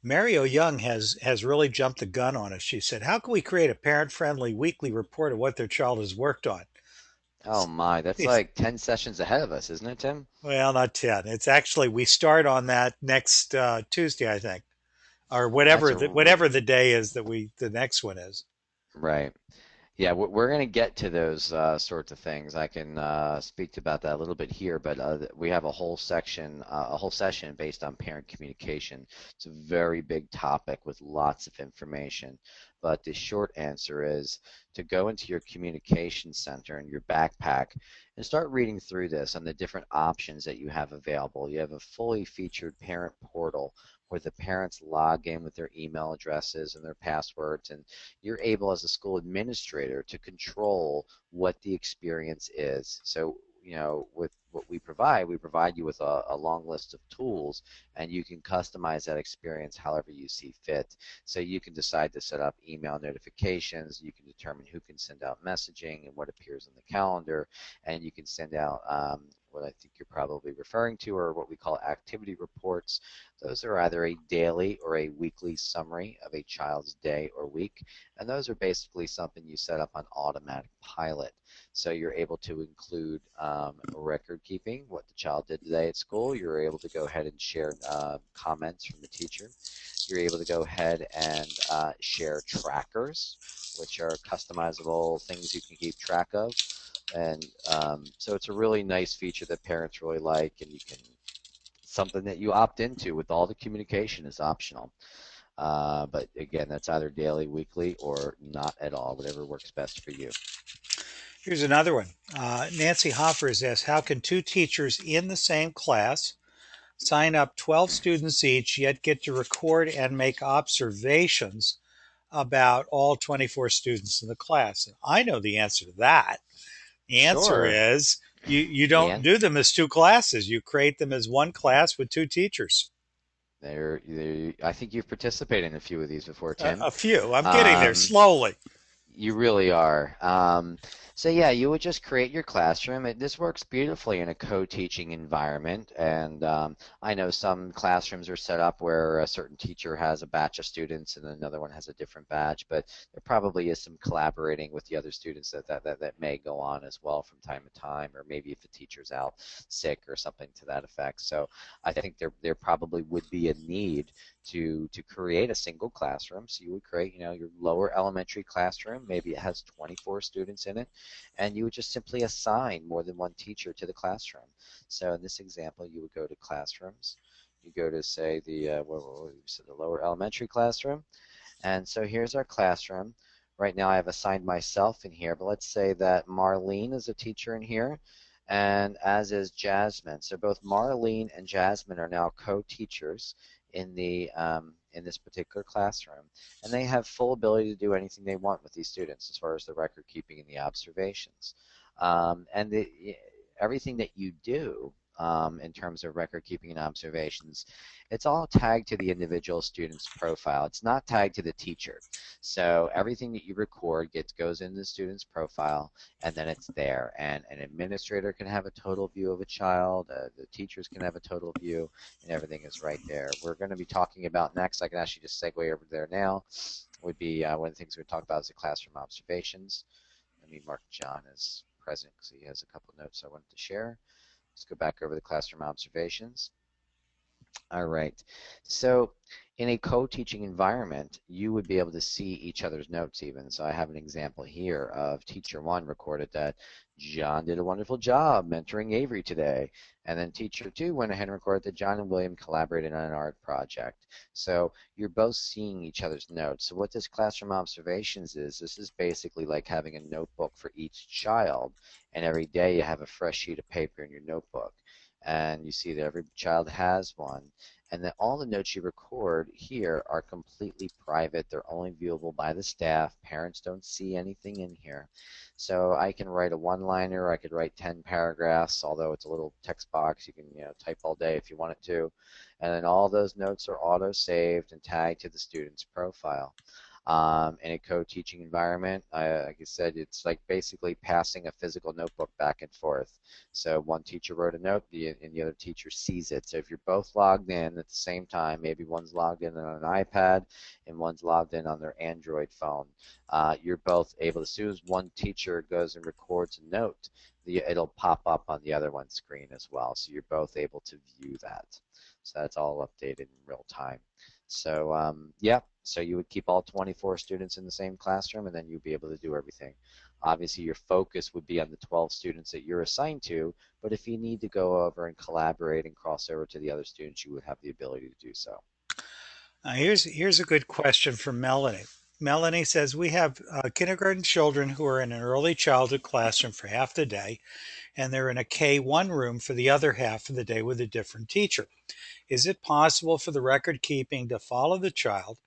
Mario Young has really jumped the gun on us. She said, "How can we create a parent-friendly weekly report of what their child has worked on?" Oh my, that's like 10 sessions ahead of us, isn't it, Tim? Well, not 10. It's actually we start on that next Tuesday, I think, or That's whatever the day is that we the next one is. right. Yeah, we're going to get to those sorts of things. I can speak about that a little bit here, but we have a whole section, a whole session based on parent communication. It's a very big topic with lots of information. But the short answer is to go into your communication center in your backpack and start reading through this and the different options that you have available. You have a fully featured parent portal where the parents log in with their email addresses and their passwords, and you're able as a school administrator to control what the experience is. So, with what we provide you with a long list of tools, and you can customize that experience however you see fit. So you can decide to set up email notifications, you can determine who can send out messaging and what appears on the calendar, and you can send out what I think you're probably referring to, or what we call activity reports. Those are either a daily or a weekly summary of a child's day or week, and those are basically something you set up on automatic pilot. So you're able to include record keeping, what the child did today at school. You're able to go ahead and share comments from the teacher. You're able to go ahead and share trackers, which are customizable things you can keep track of. And so it's a really nice feature that parents really like, and you can something that you opt into with all the communication is optional. But again, that's either daily, weekly, or not at all, whatever works best for you. Here's another one. Nancy Hoffer has asked, "How can two teachers in the same class sign up 12 students each, yet get to record and make observations about all 24 students in the class?" And I know the answer to that. The answer Sure. is you The don't do them as two classes. You create them as one class with two teachers. I think you've participated in a few of these before, Tim. A few. I'm getting there Um, slowly. You really are. So yeah, you would just create your classroom. This works beautifully in a co-teaching environment, and I know some classrooms are set up where a certain teacher has a batch of students and another one has a different batch, but there probably is some collaborating with the other students that may go on as well from time to time, or maybe if a teacher's out sick or something to that effect. So I think there probably would be a need to create a single classroom. So you would create, your lower elementary classroom. Maybe it has 24 students in it, and you would just simply assign more than one teacher to the classroom. So in this example, you would go to classrooms. You go to say the lower elementary classroom, and so here's our classroom. Right now I have assigned myself in here, but let's say that Marlene is a teacher in here, and as is Jasmine. So both Marlene and Jasmine are now co-teachers in this particular classroom, and they have full ability to do anything they want with these students as far as the record keeping and the observations. And everything that you do in terms of record keeping and observations, it's all tagged to the individual student's profile. It's not tagged to the teacher. So everything that you record goes into the student's profile, and then it's there. And an administrator can have a total view of a child. The teachers can have a total view, and everything is right there. We're going to be talking about next. I can actually just segue over there now. Would be one of the things we're talk about is the classroom observations. me mark John as present because he has a couple of notes I wanted to share. Let's go back over the classroom observations. All right. So in a co-teaching environment, you would be able to see each other's notes even. So I have an example here of teacher one recorded that John did a wonderful job mentoring Avery today. And then teacher two went ahead and recorded that John and William collaborated on an art project. So you're both seeing each other's notes. So what this classroom observations is, this is basically like having a notebook for each child. And every day you have a fresh sheet of paper in your notebook. And you see that every child has one, and that all the notes you record here are completely private. They're only viewable by the staff. Parents don't see anything in here. So I can write a one-liner, I could write 10 paragraphs, although it's a little text box. You can, type all day if you wanted to. And then all those notes are auto-saved and tagged to the student's profile. In a co-teaching environment, like I said, it's like basically passing a physical notebook back and forth. So one teacher wrote a note and the other teacher sees it. So if you're both logged in at the same time, maybe one's logged in on an iPad and one's logged in on their Android phone, you're both able, as soon as one teacher goes and records a note, it'll pop up on the other one's screen as well. So you're both able to view that. So that's all updated in real time. So yeah, so you would keep all 24 students in the same classroom, and then you'd be able to do everything. Obviously, your focus would be on the 12 students that you're assigned to, but if you need to go over and collaborate and cross over to the other students, you would have the ability to do so. Here's a good question from Melanie. Melanie says we have kindergarten children who are in an early childhood classroom for half the day, and they're in a K1 room for the other half of the day with a different teacher. Is it possible for the record keeping to follow the child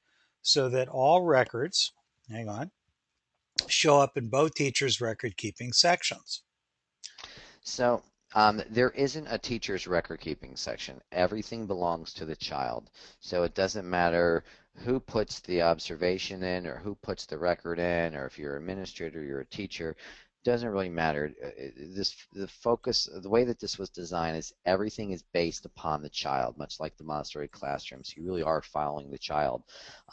so that all records, hang on, show up in both teachers' record keeping sections? So there isn't a teacher's record keeping section. Everything belongs to the child. So it doesn't matter who puts the observation in or who puts the record in, or if you're an administrator, you're a teacher, doesn't really matter. The focus, the way that this was designed is everything is based upon the child, much like the Montessori classrooms. You really are following the child.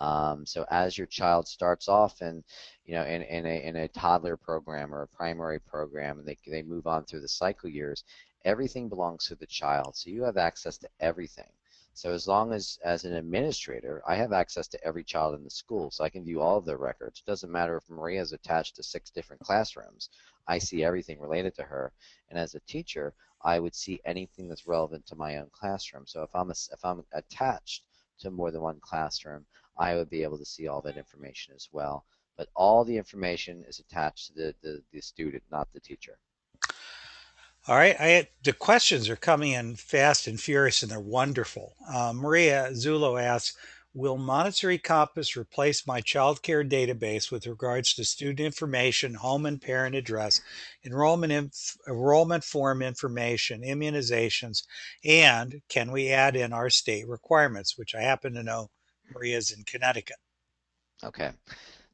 So as your child starts off and in a toddler program or a primary program, and they move on through the cycle years, everything belongs to the child. So you have access to everything. So as an administrator, I have access to every child in the school, so I can view all of their records. It doesn't matter if Maria is attached to 6 different classrooms. I see everything related to her. And as a teacher, I would see anything that's relevant to my own classroom. So if I'm attached to more than one classroom, I would be able to see all that information as well. But all the information is attached to the student, not the teacher. All right, the questions are coming in fast and furious, and they're wonderful. Maria Zulo asks, will Montessori Compass replace my child care database with regards to student information, home and parent address, enrollment form information, immunizations, and can we add in our state requirements, which I happen to know Maria's in Connecticut? Okay.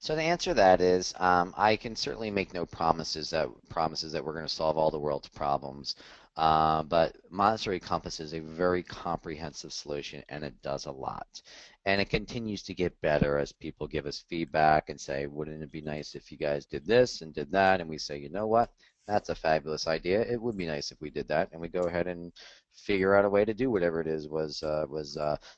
So the answer to that is, I can certainly make no promises that we're going to solve all the world's problems. But Montessori Compass is a very comprehensive solution, and it does a lot. And it continues to get better as people give us feedback and say, wouldn't it be nice if you guys did this and did that? And we say, you know what? That's a fabulous idea. It would be nice if we did that. And we go ahead and figure out a way to do whatever it is was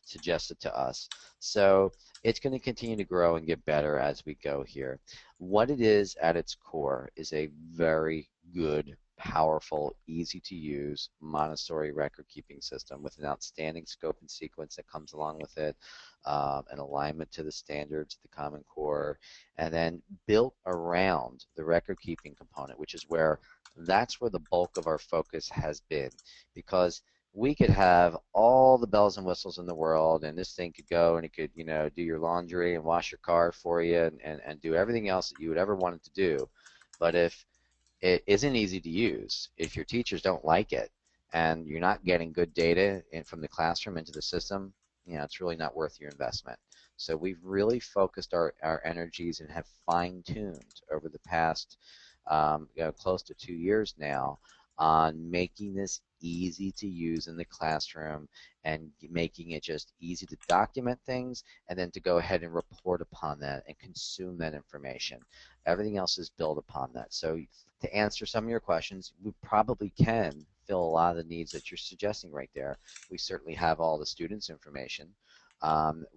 suggested to us. So it's going to continue to grow and get better as we go here. What it is at its core is a very good, powerful, easy to use Montessori record keeping system with an outstanding scope and sequence that comes along with it, an alignment to the standards, the Common Core, and then built around the record keeping component, which is that's where the bulk of our focus has been, because we could have all the bells and whistles in the world, and this thing could go and it could, do your laundry and wash your car for you and do everything else that you would ever want it to do. But if it isn't easy to use, if your teachers don't like it, and you're not getting good data from the classroom into the system, it's really not worth your investment. So we've really focused our energies and have fine-tuned over the past close to 2 years now on making this easy to use in the classroom and making it just easy to document things and then to go ahead and report upon that and consume that information. Everything else is built upon that. So to answer some of your questions, we probably can fill a lot of the needs that you're suggesting right there. We certainly have all the students' information.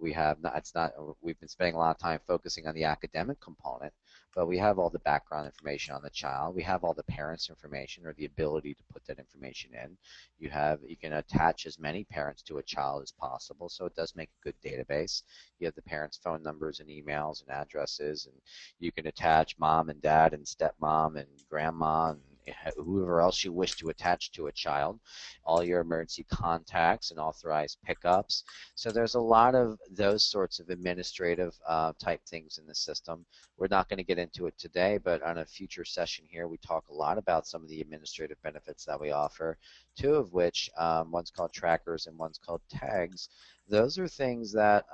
We have not, it's not, we've been spending a lot of time focusing on the academic component, but we have all the background information on the child. We have all the parents' information or the ability to put that information in. You can attach as many parents to a child as possible, so it does make a good database. You have the parents' phone numbers and emails and addresses, and you can attach mom and dad and stepmom and grandma and whoever else you wish to attach to a child, all your emergency contacts and authorized pickups. So there's a lot of those sorts of administrative type things in the system. We're not going to get into it today, but on a future session here, we talk a lot about some of the administrative benefits that we offer, two of which, one's called trackers and one's called tags. Those are things that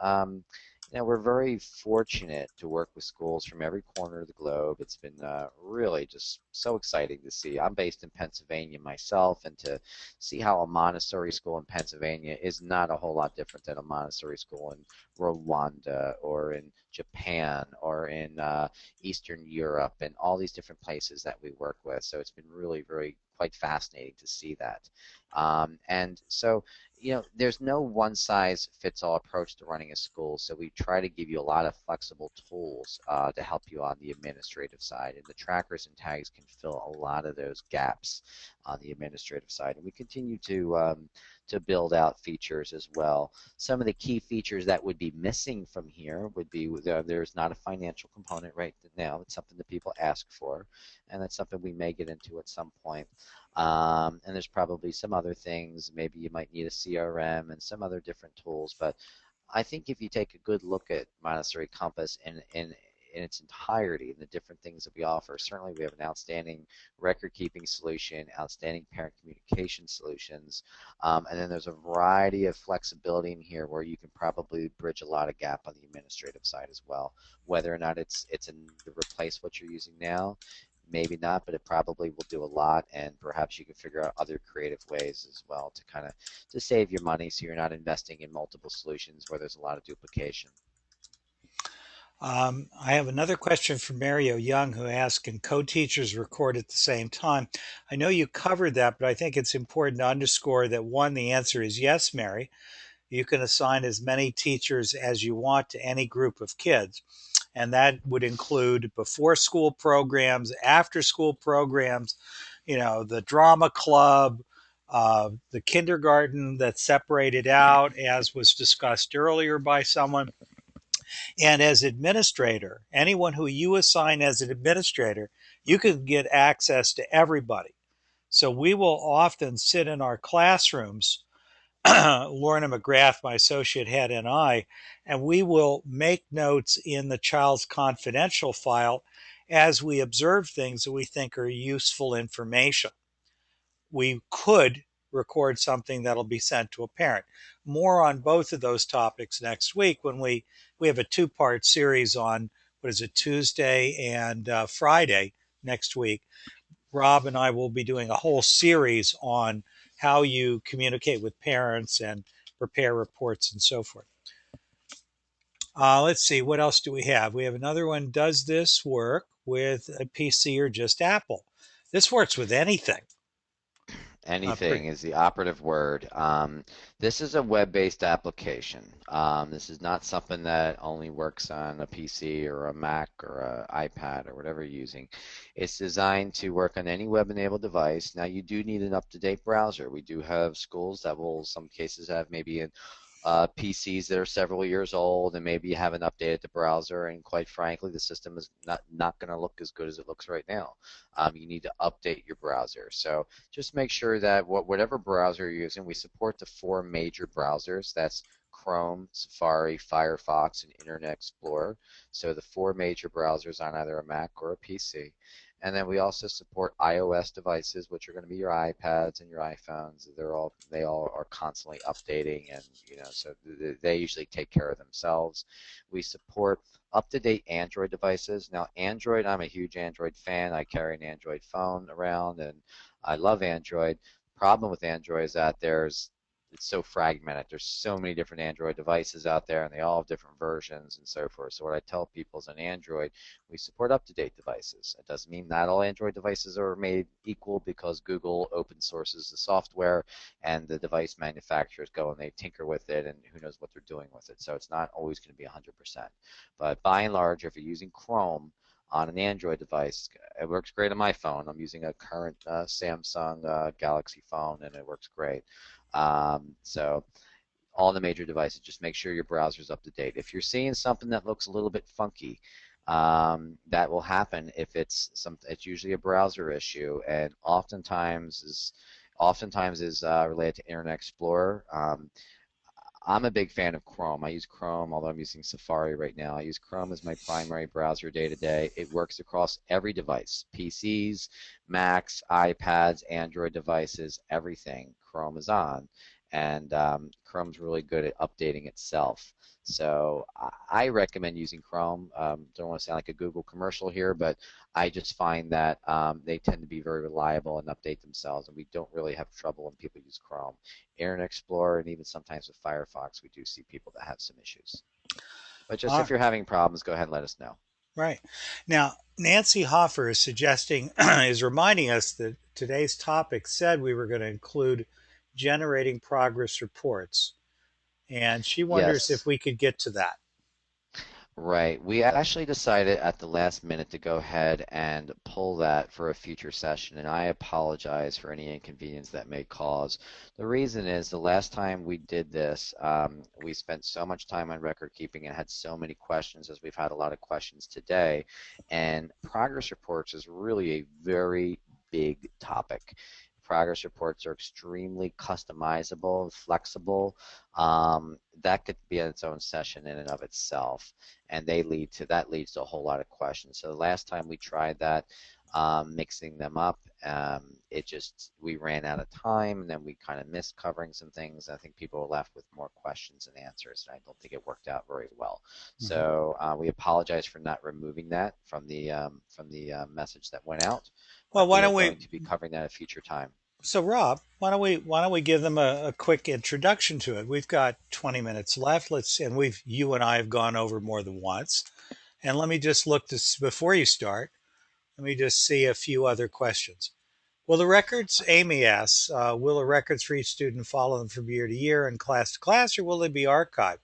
we're very fortunate to work with schools from every corner of the globe. It's been really just so exciting to see. I'm based in Pennsylvania myself, and to see how a Montessori school in Pennsylvania is not a whole lot different than a Montessori school in Rwanda or in Japan or in Eastern Europe and all these different places that we work with. So it's been really, very quite fascinating to see that. And so there's no one size fits all approach to running a school, so we try to give you a lot of flexible tools to help you on the administrative side, and the trackers and tags can fill a lot of those gaps on the administrative side, and we continue to build out features as well. Some of the key features that would be missing from here would be there's not a financial component right now. It's something that people ask for, and that's something we may get into at some point. And there's probably some other things. Maybe you might need a CRM and some other different tools. But I think if you take a good look at Montessori Compass in its entirety and the different things that we offer, certainly we have an outstanding record-keeping solution, outstanding parent communication solutions, and then there's a variety of flexibility in here where you can probably bridge a lot of gap on the administrative side as well. Whether or not it's a need to replace what you're using now, maybe not, but it probably will do a lot, and perhaps you can figure out other creative ways as well to kind of to save your money so you're not investing in multiple solutions where there's a lot of duplication. I have another question from Mario Young who asked, can co-teachers record at the same time? I know you covered that, but I think it's important to underscore that one, the answer is yes, Mary. You can assign as many teachers as you want to any group of kids. And that would include before school programs, after school programs, the drama club, the kindergarten that's separated out, as was discussed earlier by someone. And as administrator, anyone who you assign as an administrator, you can get access to everybody. So we will often sit in our classrooms, Lorna McGrath, my associate head, and I, and we will make notes in the child's confidential file as we observe things that we think are useful information. We could record something that'll be sent to a parent. More on both of those topics next week when we have a two-part series on, what is it, Tuesday and Friday next week. Rob and I will be doing a whole series on how you communicate with parents and prepare reports and so forth. Let's see, what else do we have? We have another one. Does this work with a PC or just Apple? This works with anything. Anything Pretty. is the operative word. This is a web-based application. This is not something that only works on a PC or a Mac or an iPad or whatever you're using. It's designed to work on any web-enabled device. Now, you do need an up-to-date browser. We do have schools that will, some cases, have maybe an PCs that are several years old and maybe you haven't updated the browser, and quite frankly the system is not going to look as good as it looks right now. You need to update your browser, so just make sure that whatever browser you're using, we support the four major browsers. That's Chrome, Safari, Firefox, and Internet Explorer. So the four major browsers on either a Mac or a PC. And then we also support iOS devices, which are going to be your iPads and your iPhones. They all are constantly updating, and so they usually take care of themselves. We support up-to-date Android devices. Now, Android, I'm a huge Android fan. I carry an Android phone around, and I love Android. problem with Android is that it's so fragmented. There's so many different Android devices out there, and they all have different versions and so forth. So what I tell people is on Android, we support up-to-date devices. It doesn't mean that all Android devices are made equal, because Google open sources the software, and the device manufacturers go and they tinker with it, and who knows what they're doing with it. So it's not always going to be 100%. But by and large, if you're using Chrome on an Android device, it works great on my phone. I'm using a current Samsung Galaxy phone, and it works great. So all the major devices, just make sure your browser's up to date. If you're seeing something that looks a little bit funky, that will happen if it's usually a browser issue, and oftentimes is related to Internet Explorer. I'm a big fan of Chrome. I use Chrome, although I'm using Safari right now. I use Chrome as my primary browser day to day. It works across every device: PCs, Macs, iPads, Android devices, everything Chrome is on. And Chrome's really good at updating itself. So I recommend using Chrome. Don't want to sound like a Google commercial here, but I just find that they tend to be very reliable and update themselves, and we don't really have trouble when people use Chrome. Internet Explorer, and even sometimes with Firefox, we do see people that have some issues. But just All if you're having problems, go ahead and let us know. right. Now, Nancy Hoffer is suggesting, is reminding us that today's topic said we were going to include generating progress reports. And she wonders if Yes. we could get to that. Right. We actually decided at the last minute to go ahead and pull that for a future session, and I apologize for any inconvenience that may cause. The reason is the last time we did this, we spent so much time on record keeping and had so many questions, as we've had a lot of questions today, and progress reports is really a very big topic. Progress reports are extremely customizable, flexible. That could be its own session in and of itself, and that leads to a whole lot of questions. So the last time we tried that, mixing them up, we ran out of time, and then we kind of missed covering some things. I think people were left with more questions than answers, and I don't think it worked out very well. Mhm. So we apologize for not removing that from the message that went out, Well, but why we are don't we? going to be covering that at a future time. So, Rob, why don't we give them a quick introduction to it? We've got 20 minutes left. And you and I have gone over more than once. And let me just look this before you start. Let me just see a few other questions. Will the records, Amy asks, will the records for each student follow them from year to year and class to class, or will they be archived?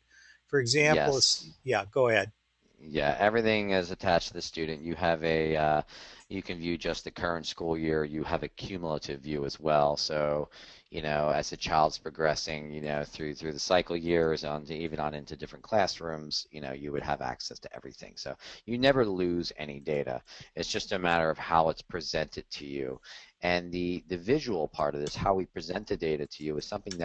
For example, Yes. yeah, go ahead. Yeah, everything is attached to the student. You can view just the current school year. You have a cumulative view as well. So, as the child's progressing, through the cycle years even on into different classrooms, you would have access to everything. So you never lose any data. It's just a matter of how it's presented to you. And the visual part of this, how we present the data to you, is something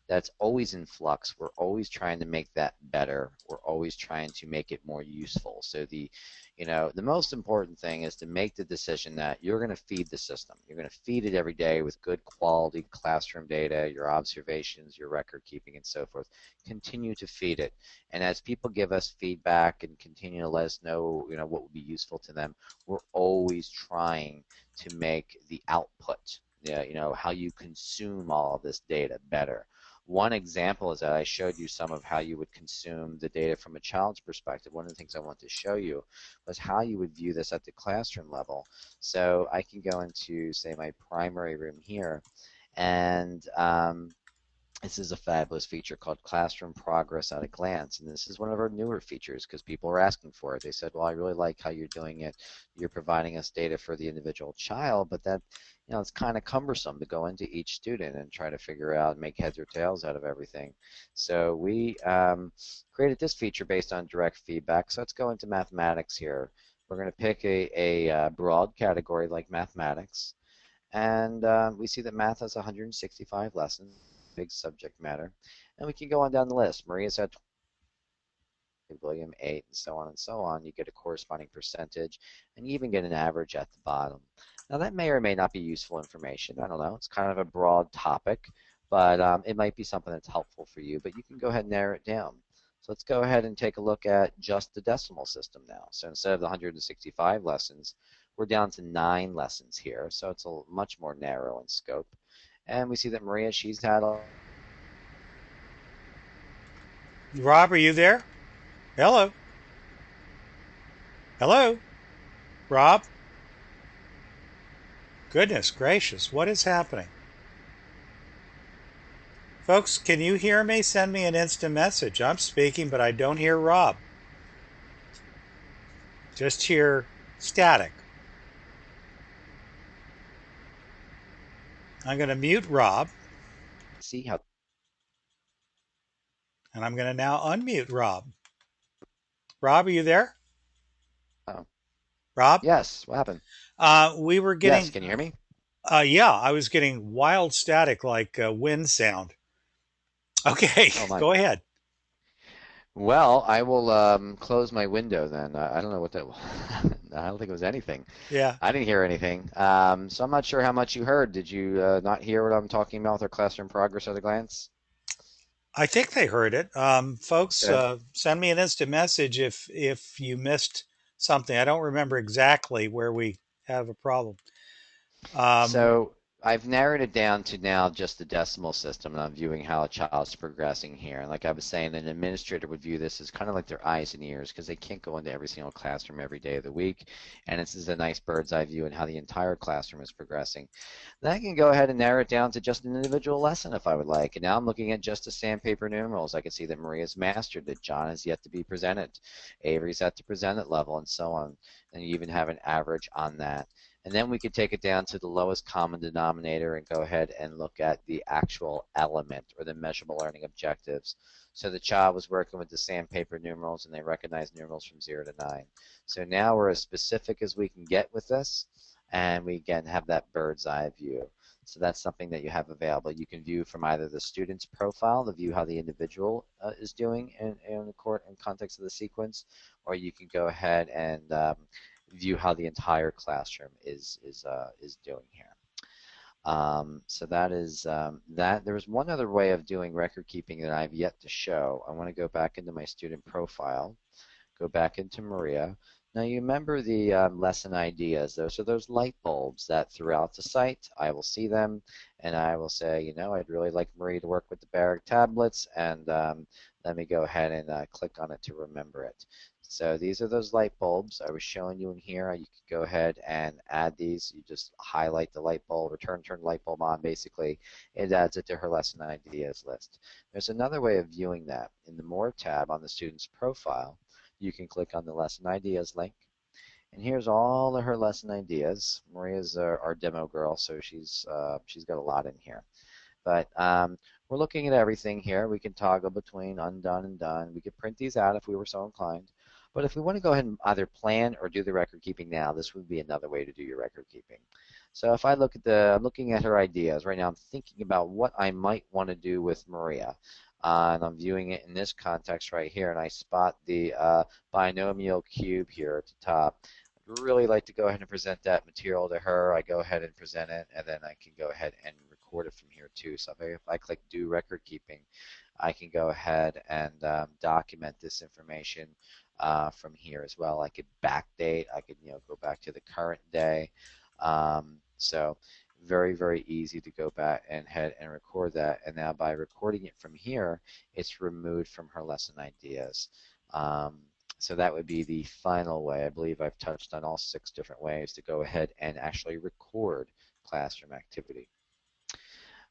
that's always in flux. We're always trying to make that better. We're always trying to make it more useful. So the most important thing is to make the decision that you're going to feed the system. You're going to feed it every day with good quality classroom data, your observations, your record keeping, and so forth. Continue to feed it. And as people give us feedback and continue to let us know, what would be useful to them, we're always trying to make the output, how you consume all of this data better. One example is that I showed you some of how you would consume the data from a child's perspective. One of the things I want to show you was how you would view this at the classroom level. So I can go into, say, my primary room here, and this is a fabulous feature called Classroom Progress at a Glance, and this is one of our newer features because people are asking for it. They said, well, I really like how you're doing it. You're providing us data for the individual child, but that, it's kind of cumbersome to go into each student and try to figure out, make heads or tails out of everything. So we created this feature based on direct feedback. So let's go into mathematics here. We're going to pick a broad category like mathematics. And we see that math has 165 lessons, big subject matter. And we can go on down the list. Maria's had 20, William 8, and so on and so on. You get a corresponding percentage, and you even get an average at the bottom. Now that may or may not be useful information. I don't know. It's kind of a broad topic, but it might be something that's helpful for you. But you can go ahead and narrow it down. So let's go ahead and take a look at just the decimal system now. So instead of the 165 lessons, we're down to 9 lessons here, so it's a much more narrow in scope. And we see that Maria, she's had a Rob, are you there? Hello? Hello? Rob? Goodness gracious, what is happening? Folks, can you hear me? Send me an instant message. I'm speaking, but I don't hear Rob. Just hear static. I'm going to mute Rob, see how and I'm going to now unmute Rob. Rob, are you there? oh, Rob? yes, what happened? We were Yes, getting, can you hear me? yeah, I was getting wild static like wind sound. Okay, Oh my. go ahead. Well, I will close my window then. I don't know what that I don't think it was anything. Yeah, I didn't hear anything. So I'm not sure how much you heard. Did you not hear what I'm talking about with our classroom progress at a glance? I think they heard it. Folks, Okay. send me an instant message if you missed something. I don't remember exactly where we have a problem. Um, So I've narrowed it down to now just the decimal system, and I'm viewing how a child's progressing here. And like I was saying, an administrator would view this as kind of like their eyes and ears because they can't go into every single classroom every day of the week. And this is a nice bird's eye view and how the entire classroom is progressing. Then I can go ahead and narrow it down to just an individual lesson if I would like. And now I'm looking at just the sandpaper numerals. I can see that Maria's mastered it. John has yet to be presented. Avery's at the presented level, and so on. And you even have an average on that. And then we could take it down to the lowest common denominator and go ahead and look at the actual element or the measurable learning objectives. So the child was working with the sandpaper numerals and they recognize numerals from 0 to 9. So now we're as specific as we can get with this, and we again have that bird's eye view. So that's something that you have available. You can view from either the student's profile to view how the individual is doing in the court in context of the sequence, or you can go ahead and view how the entire classroom is doing here. So that is that. There's one other way of doing record keeping that I've yet to show. I want to go back into my student profile, go back into Maria. Now you remember the lesson ideas. Those are those light bulbs that throughout the site I will see them and I will say, you know, I'd really like Maria to work with the Barrack tablets, and let me go ahead and click on it to remember it. So these are those light bulbs I was showing you in here. You could go ahead and add these. You just highlight the light bulb or turn light bulb on basically. It adds it to her lesson ideas list. There's another way of viewing that. In the More tab on the student's profile, you can click on the lesson ideas link. And here's all of her lesson ideas. Maria's our demo girl, so she's got a lot in here. But we're looking at everything here. We can toggle between undone and done. We could print these out if we were so inclined. But if we want to go ahead and either plan or do the record keeping now, this would be another way to do your record keeping. So if I look at I'm looking at her ideas right now. I'm thinking about what I might want to do with Maria. And I'm viewing it in this context right here, and I spot the binomial cube here at the top. I'd really like to go ahead and present that material to her. I go ahead and present it, and then I can go ahead and record it from here too. So if I click do record keeping, I can go ahead and document this information from here as well. I could backdate. I could go back to the current day. So very, very easy to go back and head and record that. And now by recording it from here, it's removed from her lesson ideas. So that would be the final way. I believe I've touched on all 6 different ways to go ahead and actually record classroom activity.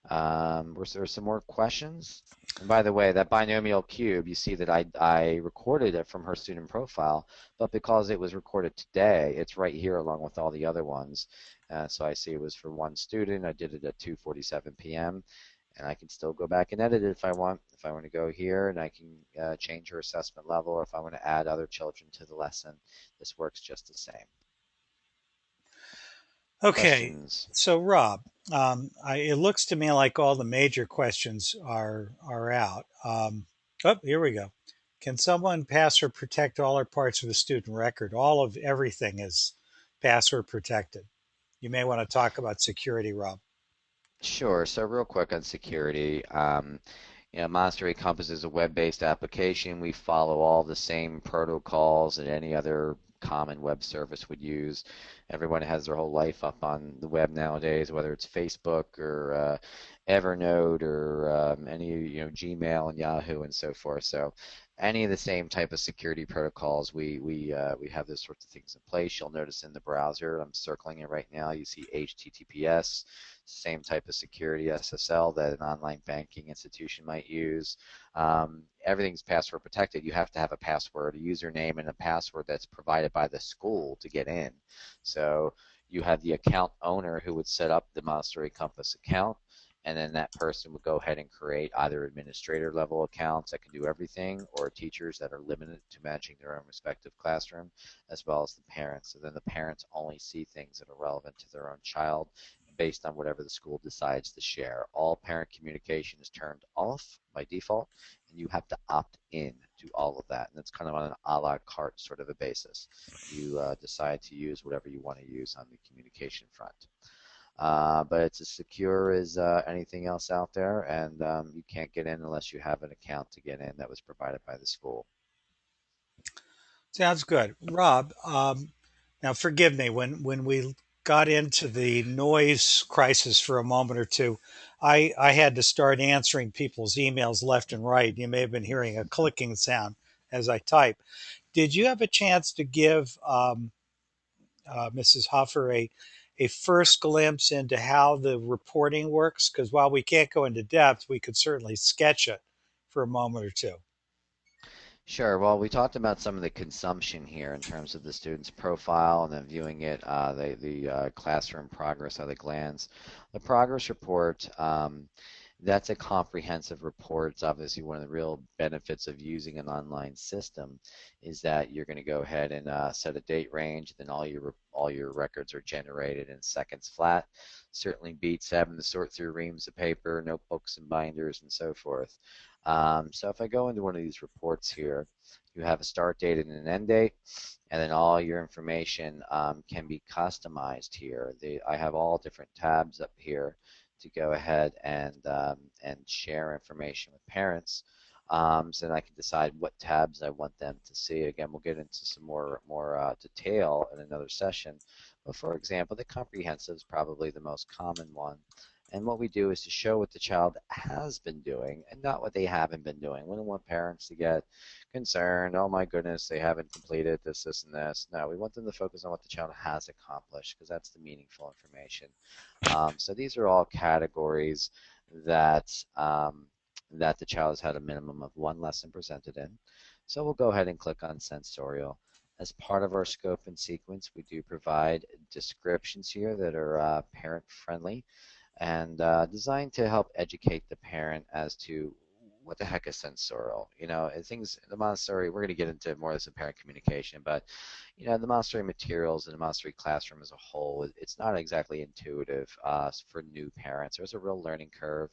Was there some more questions? And by the way, that binomial cube, you see that I recorded it from her student profile, but because it was recorded today, it's right here along with all the other ones. So I see it was for one student. I did it at 2:47 p.m. And I can still go back and edit it if I want. If I want to go here and I can change her assessment level, or if I want to add other children to the lesson, this works just the same. Okay, Questions? so Rob, it looks to me like all the major questions are out. Oh, here we go. Can someone pass or protect all or parts of a student record? All of everything is password protected. You may want to talk about security, Rob. Sure. So real quick on security, Montessori Compass is a web-based application. We follow all the same protocols that any other common web service would use. Everyone has their whole life up on the web nowadays, whether it's Facebook or Evernote or any, Gmail and Yahoo and so forth. So any of the same type of security protocols, we have those sorts of things in place. You'll notice in the browser, I'm circling it right now, you see HTTPS, same type of security SSL that an online banking institution might use. Everything's password protected. You have to have a password, a username, and a password that's provided by the school to get in. So you have the account owner who would set up the Montessori Compass account, and then that person would go ahead and create either administrator level accounts that can do everything, or teachers that are limited to managing their own respective classroom, as well as the parents. So then the parents only see things that are relevant to their own child based on whatever the school decides to share. All parent communication is turned off by default, and you have to opt in to all of that. And it's kind of on an a la carte sort of a basis. You decide to use whatever you want to use on the communication front. But it's as secure as anything else out there, and you can't get in unless you have an account to get in that was provided by the school. Sounds good. Rob, now forgive me, when we got into the noise crisis for a moment or two, I had to start answering people's emails left and right. You may have been hearing a clicking sound as I type. Did you have a chance to give Mrs. Huffer a first glimpse into how the reporting works? Because while we can't go into depth, we could certainly sketch it for a moment or two. Sure. Well, we talked about some of the consumption here in terms of the student's profile and then viewing it, the classroom progress at a glance. The progress report, that's a comprehensive report. It's obviously one of the real benefits of using an online system is that you're going to go ahead and set a date range, then all your records are generated in seconds flat. Certainly beats having to sort through reams of paper, notebooks and binders and so forth. So if I go into one of these reports here, you have a start date and an end date, and then all your information can be customized here. I have all different tabs up here to go ahead and share information with parents. So then I can decide what tabs I want them to see. Again, we'll get into some more detail in another session. But for example, the comprehensive is probably the most common one. And what we do is to show what the child has been doing and not what they haven't been doing. We don't want parents to get concerned. Oh my goodness, they haven't completed this, and this. No, we want them to focus on what the child has accomplished because that's the meaningful information. So these are all categories that that the child has had a minimum of one lesson presented in. So we'll go ahead and click on sensorial. As part of our scope and sequence, we do provide descriptions here that are parent friendly and designed to help educate the parent as to what the heck is sensorial. And things in the Montessori, we're going to get into more of this in parent communication, but the Montessori materials and the Montessori classroom as a whole, it's not exactly intuitive for new parents. There's a real learning curve,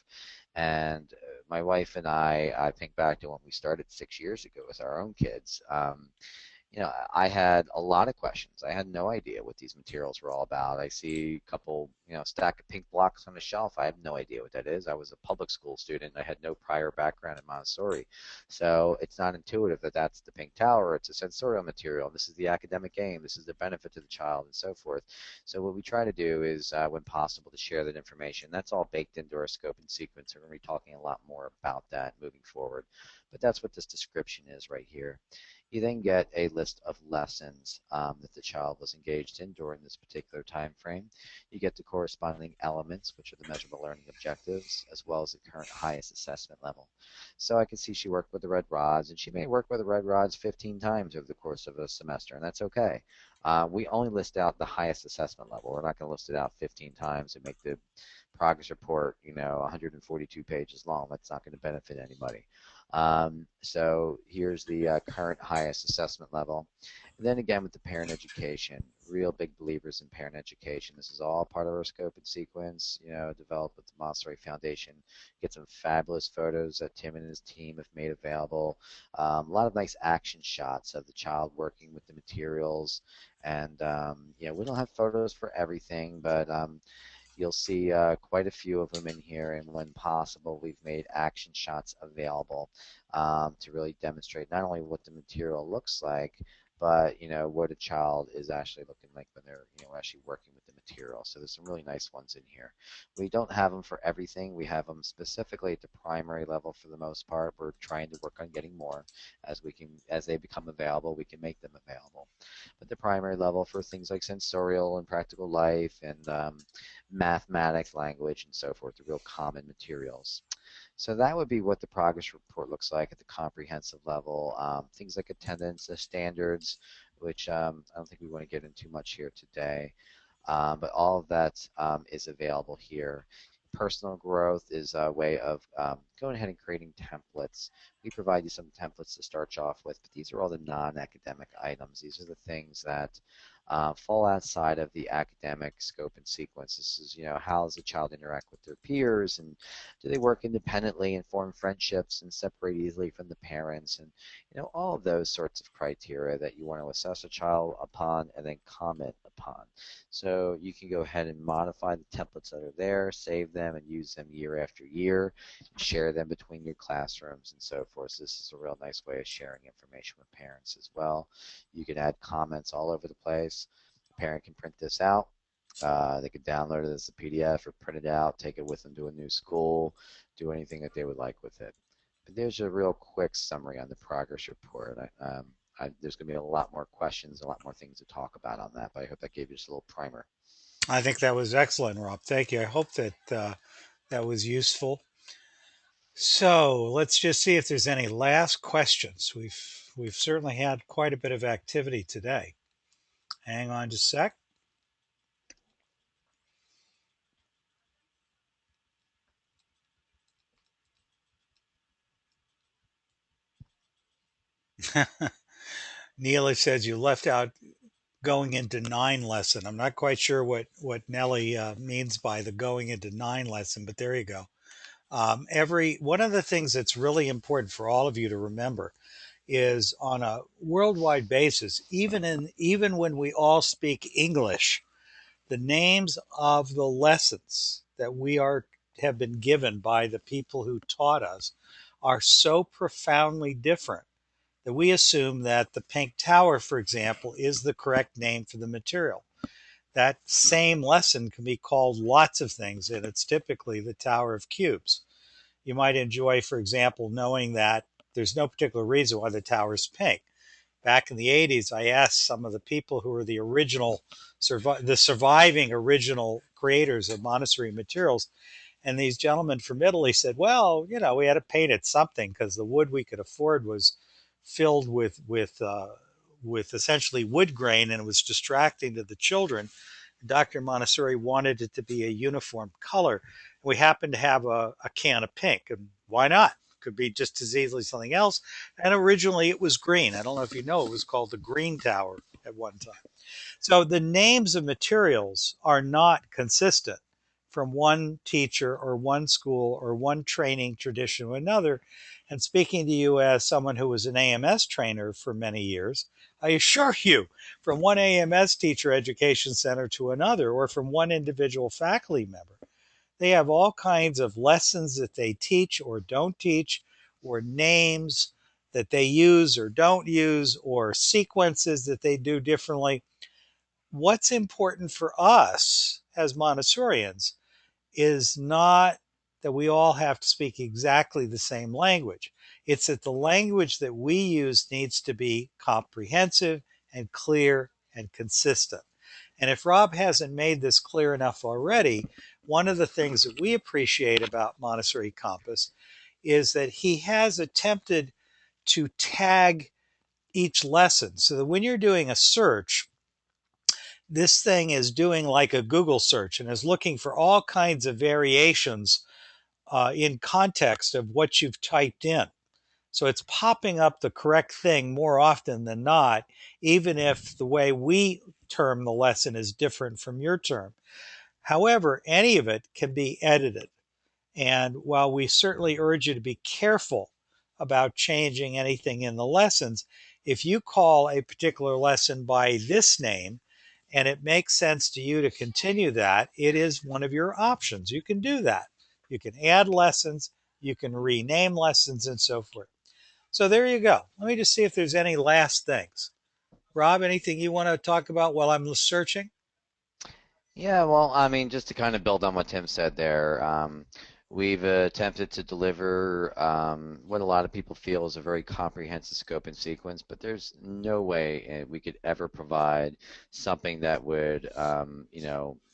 and my wife and I think back to when we started 6 years ago with our own kids. I had a lot of questions. I had no idea what these materials were all about. I see a couple, stack of pink blocks on the shelf. I have no idea what that is. I was a public school student. I had no prior background in Montessori. So it's not intuitive that that's the pink tower. It's a sensorial material. This is the academic aim. This is the benefit to the child and so forth. So what we try to do is, when possible, to share that information. That's all baked into our scope and sequence. We're going to be talking a lot more about that moving forward. But that's what this description is right here. You then get a list of lessons that the child was engaged in during this particular time frame. You get the corresponding elements, which are the measurable learning objectives, as well as the current highest assessment level. So I can see she worked with the red rods, and she may work with the red rods 15 times over the course of a semester, and that's okay. We only list out the highest assessment level. We're not going to list it out 15 times and make the progress report, 142 pages long. That's not going to benefit anybody. So here's the current highest assessment level. And then again with the parent education, real big believers in parent education. This is all part of our scope and sequence, developed with the Montessori Foundation. Get some fabulous photos that Tim and his team have made available. A lot of nice action shots of the child working with the materials. And, we don't have photos for everything, but you'll see quite a few of them in here, and when possible, we've made action shots available to really demonstrate not only what the material looks like, but what a child is actually looking like when they're actually working with the material. So there's some really nice ones in here. We don't have them for everything. We have them specifically at the primary level for the most part. We're trying to work on getting more as they become available, we can make them available. But the primary level for things like sensorial and practical life and mathematics, language, and so forth, the real common materials. So that would be what the progress report looks like at the comprehensive level. Things like attendance, the standards, which I don't think we want to get into much here today. But all of that is available here. Personal growth is a way of going ahead and creating templates. We provide you some templates to start you off with, but these are all the non-academic items. These are the things that fall outside of the academic scope and sequence. This is, how does a child interact with their peers, and do they work independently and form friendships and separate easily from the parents, and all of those sorts of criteria that you want to assess a child upon and then comment upon. So you can go ahead and modify the templates that are there, save them, and use them year after year, share them between your classrooms and so forth. So this is a real nice way of sharing information with parents as well. You can add comments all over the place. A parent can print this out. They could download it as a PDF or print it out, take it with them to a new school, do anything that they would like with it. But there's a real quick summary on the progress report. There's going to be a lot more questions, a lot more things to talk about on that, but I hope that gave you just a little primer. I think that was excellent, Rob. Thank you. I hope that that was useful. So let's just see if there's any last questions. We've certainly had quite a bit of activity today. Hang on just a sec. Neela says you left out going into nine lesson. I'm not quite sure what Nellie means by the going into nine lesson, but there you go. Every one of the things that's really important for all of you to remember is on a worldwide basis, even when we all speak English, the names of the lessons that we are have been given by the people who taught us are so profoundly different that we assume that the pink tower, for example, is the correct name for the material. That same lesson can be called lots of things, and it's typically the Tower of Cubes. You might enjoy, for example, knowing that there's no particular reason why the tower is pink. Back in the 80s, I asked some of the people who were the the surviving original creators of Montessori materials, and these gentlemen from Italy said, well, we had to paint it something because the wood we could afford was filled with essentially wood grain, and it was distracting to the children. Dr. Montessori wanted it to be a uniform color. We happened to have a can of pink, and why not? Could be just as easily something else. And originally it was green. I don't know if you know, it was called the Green Tower at one time. So the names of materials are not consistent from one teacher or one school or one training tradition to another. And speaking to you as someone who was an AMS trainer for many years, I assure you, from one AMS teacher education center to another, or from one individual faculty member, they have all kinds of lessons that they teach or don't teach, or names that they use or don't use, or sequences that they do differently. What's important for us as Montessorians is not that we all have to speak exactly the same language. It's that the language that we use needs to be comprehensive and clear and consistent. And if Rob hasn't made this clear enough already, one of the things that we appreciate about Montessori Compass is that he has attempted to tag each lesson so that when you're doing a search, this thing is doing like a Google search and is looking for all kinds of variations in context of what you've typed in. So it's popping up the correct thing more often than not, even if the way we term the lesson is different from your term. However, any of it can be edited. And while we certainly urge you to be careful about changing anything in the lessons, if you call a particular lesson by this name and it makes sense to you to continue that, it is one of your options. You can do that. You can add lessons, you can rename lessons, and so forth. So there you go. Let me just see if there's any last things. Rob, anything you want to talk about while I'm searching? Yeah, well, I mean, just to kind of build on what Tim said there, we've attempted to deliver what a lot of people feel is a very comprehensive scope and sequence, but there's no way we could ever provide something that would,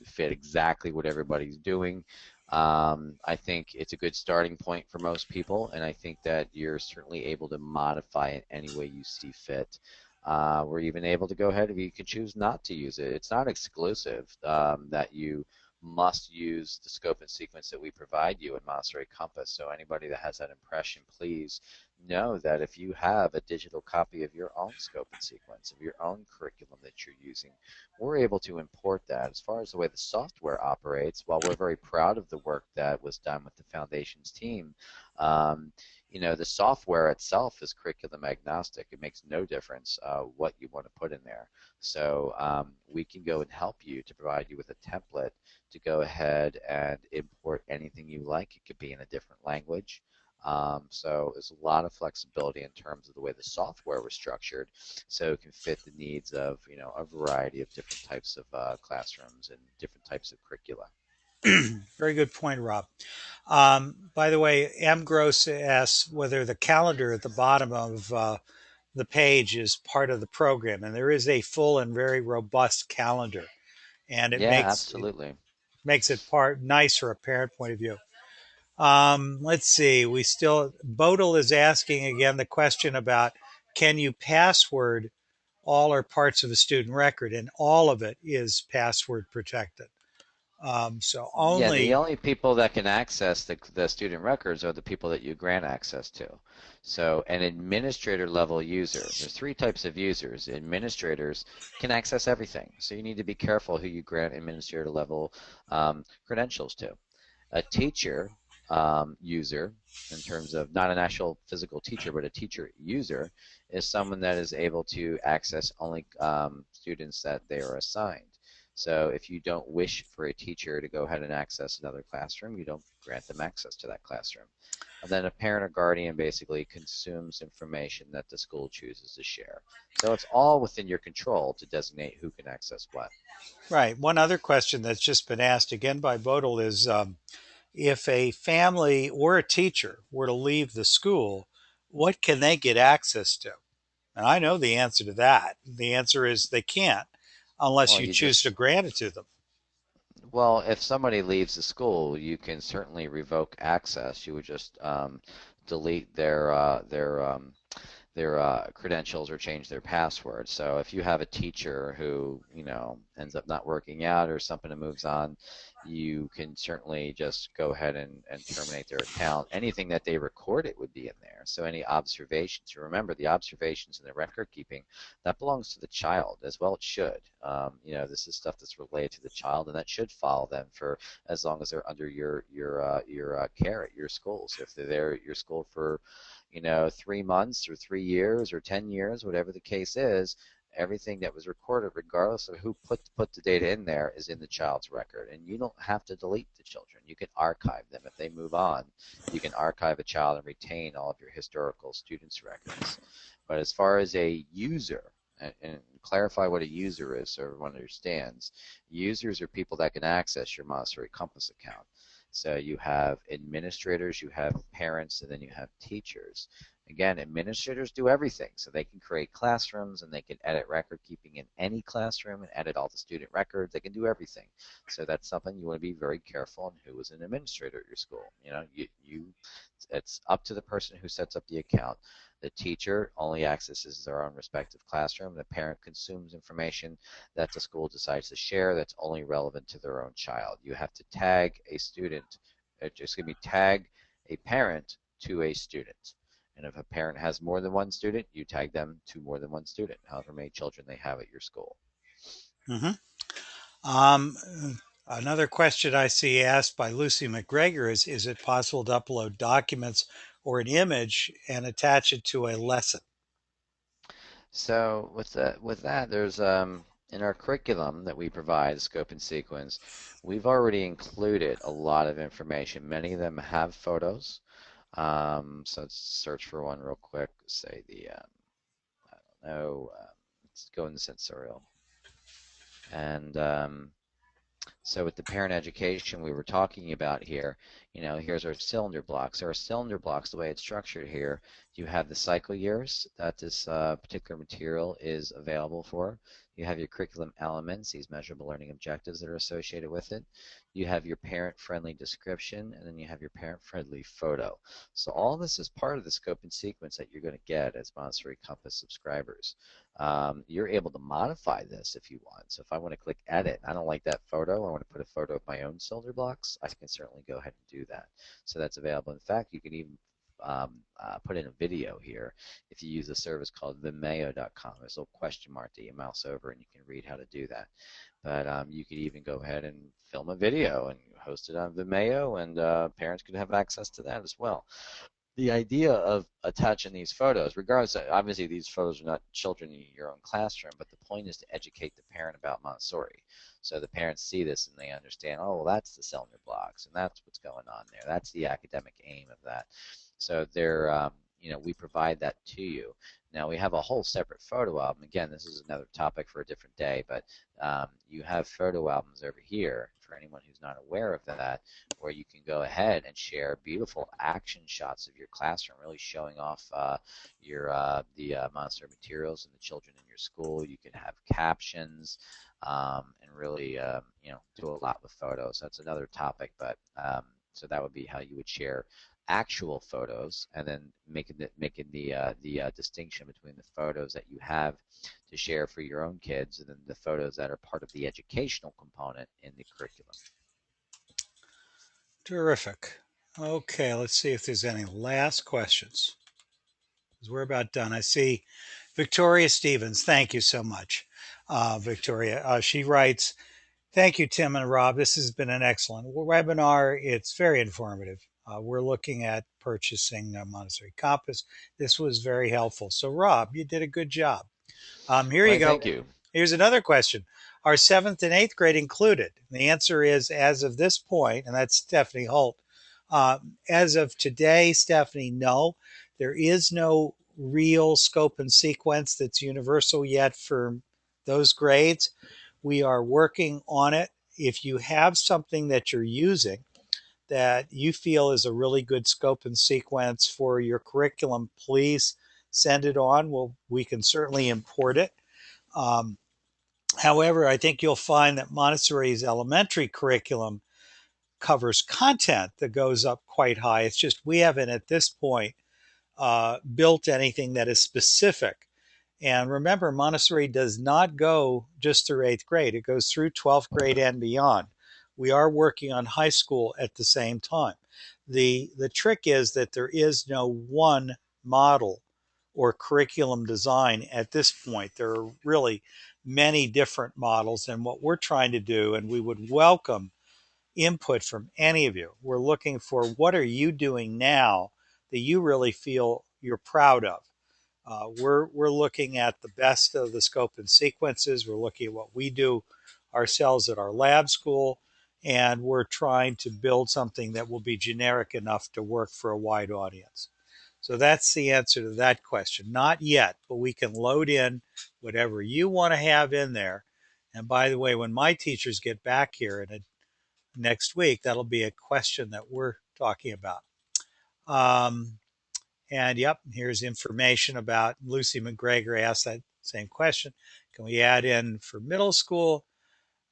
fit exactly what everybody's doing. I think it's a good starting point for most people, and I think that you're certainly able to modify it any way you see fit. We're even able to go ahead if you can choose not to use it. It's not exclusive that you must use the scope and sequence that we provide you in Montessori Compass. So anybody that has that impression, please know that if you have a digital copy of your own scope and sequence, of your own curriculum that you're using, we're able to import that. As far as the way the software operates, while we're very proud of the work that was done with the Foundations team, um, the software itself is curriculum agnostic. It makes no difference what you want to put in there. So we can go and help you to provide you with a template to go ahead and import anything you like. It could be in a different language. So there's a lot of flexibility in terms of the way the software was structured, so it can fit the needs of a variety of different types of classrooms and different types of curricula. Very good point, Rob. By the way, M. Gross asks whether the calendar at the bottom of the page is part of the program, and there is a full and very robust calendar, and it Yeah, makes absolutely. it part nice from a parent point of view. Let's see. We still Bodil is asking again the question about can you password all or parts of a student record, and all of it is password protected. So Yeah, the only only people that can access the student records are the people that you grant access to. So an administrator level user, there's three types of users. Administrators can access everything. So you need to be careful who you grant administrator level credentials to. A teacher user, in terms of not an actual physical teacher, but a teacher user, is someone that is able to access only students that they are assigned. So if you don't wish for a teacher to go ahead and access another classroom, you don't grant them access to that classroom. And then a parent or guardian basically consumes information that the school chooses to share. So it's all within your control to designate who can access what. right. One other question that's just been asked again by Bodil is if a family or a teacher were to leave the school, what can they get access to? And I know the answer to that. The answer is they can't unless Well, you you choose to just grant it to them. Well, if somebody leaves the school, you can certainly revoke access. You would just delete their credentials or change their password. So if you have a teacher who, ends up not working out or something and moves on, you can certainly just go ahead and terminate their account. Anything that they recorded would be in there. So any observations, you remember the observations and the record keeping, that belongs to the child as well. It should. This is stuff that's related to the child, and that should follow them for as long as they're under your care at your school. So if they're there at your school for 3 months or 3 years or 10 years, whatever the case is, everything that was recorded, regardless of who put the data in there, is in the child's record. And you don't have to delete the children. You can archive them. If they move on, you can archive a child and retain all of your historical students' records. But as far as a user, and clarify what a user is so everyone understands, users are people that can access your Montessori Compass account. So you have administrators, you have parents, and then you have teachers. Again, administrators do everything. So they can create classrooms and they can edit record keeping in any classroom and edit all the student records. They can do everything. So that's something you want to be very careful on who is an administrator at your school. It's up to the person who sets up the account. The teacher only accesses their own respective classroom. The parent consumes information that the school decides to share that's only relevant to their own child. You have to tag a student, tag a parent to a student. And if a parent has more than one student, you tag them to more than one student, however many children they have at your school. Mm-hmm. Um, Another question I see asked by Lucy McGregor is it possible to upload documents or an image and attach it to a lesson? So with that, there's in our curriculum that we provide, scope and sequence, we've already included a lot of information. Many of them have photos. So let's search for one real quick. Say the I don't know let's go into sensorial. And so with the parent education we were talking about here, here's our cylinder blocks. Our cylinder blocks, the way it's structured here, you have the cycle years that this particular material is available for. You have your curriculum elements, these measurable learning objectives that are associated with it. You have your parent-friendly description, and then you have your parent-friendly photo. So all this is part of the scope and sequence that you're going to get as Montessori Compass subscribers. You're able to modify this if you want. So if I want to click edit, I don't like that photo, I want to put a photo of my own cylinder blocks, I can certainly go ahead and do that. So that's available. In fact, you can even put in a video here if you use a service called Vimeo.com. There's a little question mark that you mouse over and you can read how to do that. But you could even go ahead and film a video and host it on Vimeo, and parents could have access to that as well. The idea of attaching these photos, regardless of, obviously these photos are not children in your own classroom, but the point is to educate the parent about Montessori. So the parents see this and they understand, oh, well, that's the cylinder blocks, and that's what's going on there. That's the academic aim of that. So we provide that to you. Now we have a whole separate photo album. Again, this is another topic for a different day, but you have photo albums over here for anyone who's not aware of that, where you can go ahead and share beautiful action shots of your classroom, really showing off the Montessori materials and the children in your school. You can have captions and really do a lot with photos. That's another topic, but so that would be how you would share actual photos, and then making the distinction between the photos that you have to share for your own kids and then the photos that are part of the educational component in the curriculum. Terrific. Okay, let's see if there's any last questions, because we're about done. I see Victoria Stevens. Thank you so much, Victoria. She writes, thank you, Tim and Rob. This has been an excellent webinar. It's very informative. We're looking at purchasing a Montessori Compass. This was very helpful. So, Rob, you did a good job. Here you Why, go. thank you. Here's another question. Are seventh and eighth grade included? And the answer is, as of this point, and that's Stephanie Holt. As of today, Stephanie, no. There is no real scope and sequence that's universal yet for those grades. We are working on it. If you have something that you're using that you feel is a really good scope and sequence for your curriculum, please send it on. We can certainly import it. Um, However, I think you'll find that Montessori's elementary curriculum covers content that goes up quite high. It's just we haven't at this point built anything that is specific. And remember, Montessori does not go just through eighth grade, it goes through 12th grade and beyond. We are working on high school at the same time. The trick is that there is no one model or curriculum design at this point. There are really many different models, and what we're trying to do, and we would welcome input from any of you. We're looking for what are you doing now that you really feel you're proud of. We're looking at the best of the scope and sequences. We're looking at what we do ourselves at our lab school, and we're trying to build something that will be generic enough to work for a wide audience. So that's the answer to that question. Not yet, but we can load in whatever you want to have in there. And by the way, when my teachers get back here next week, that'll be a question that we're talking about. Um, and yep, here's information about Lucy McGregor asked that same question. Can we add in for middle school?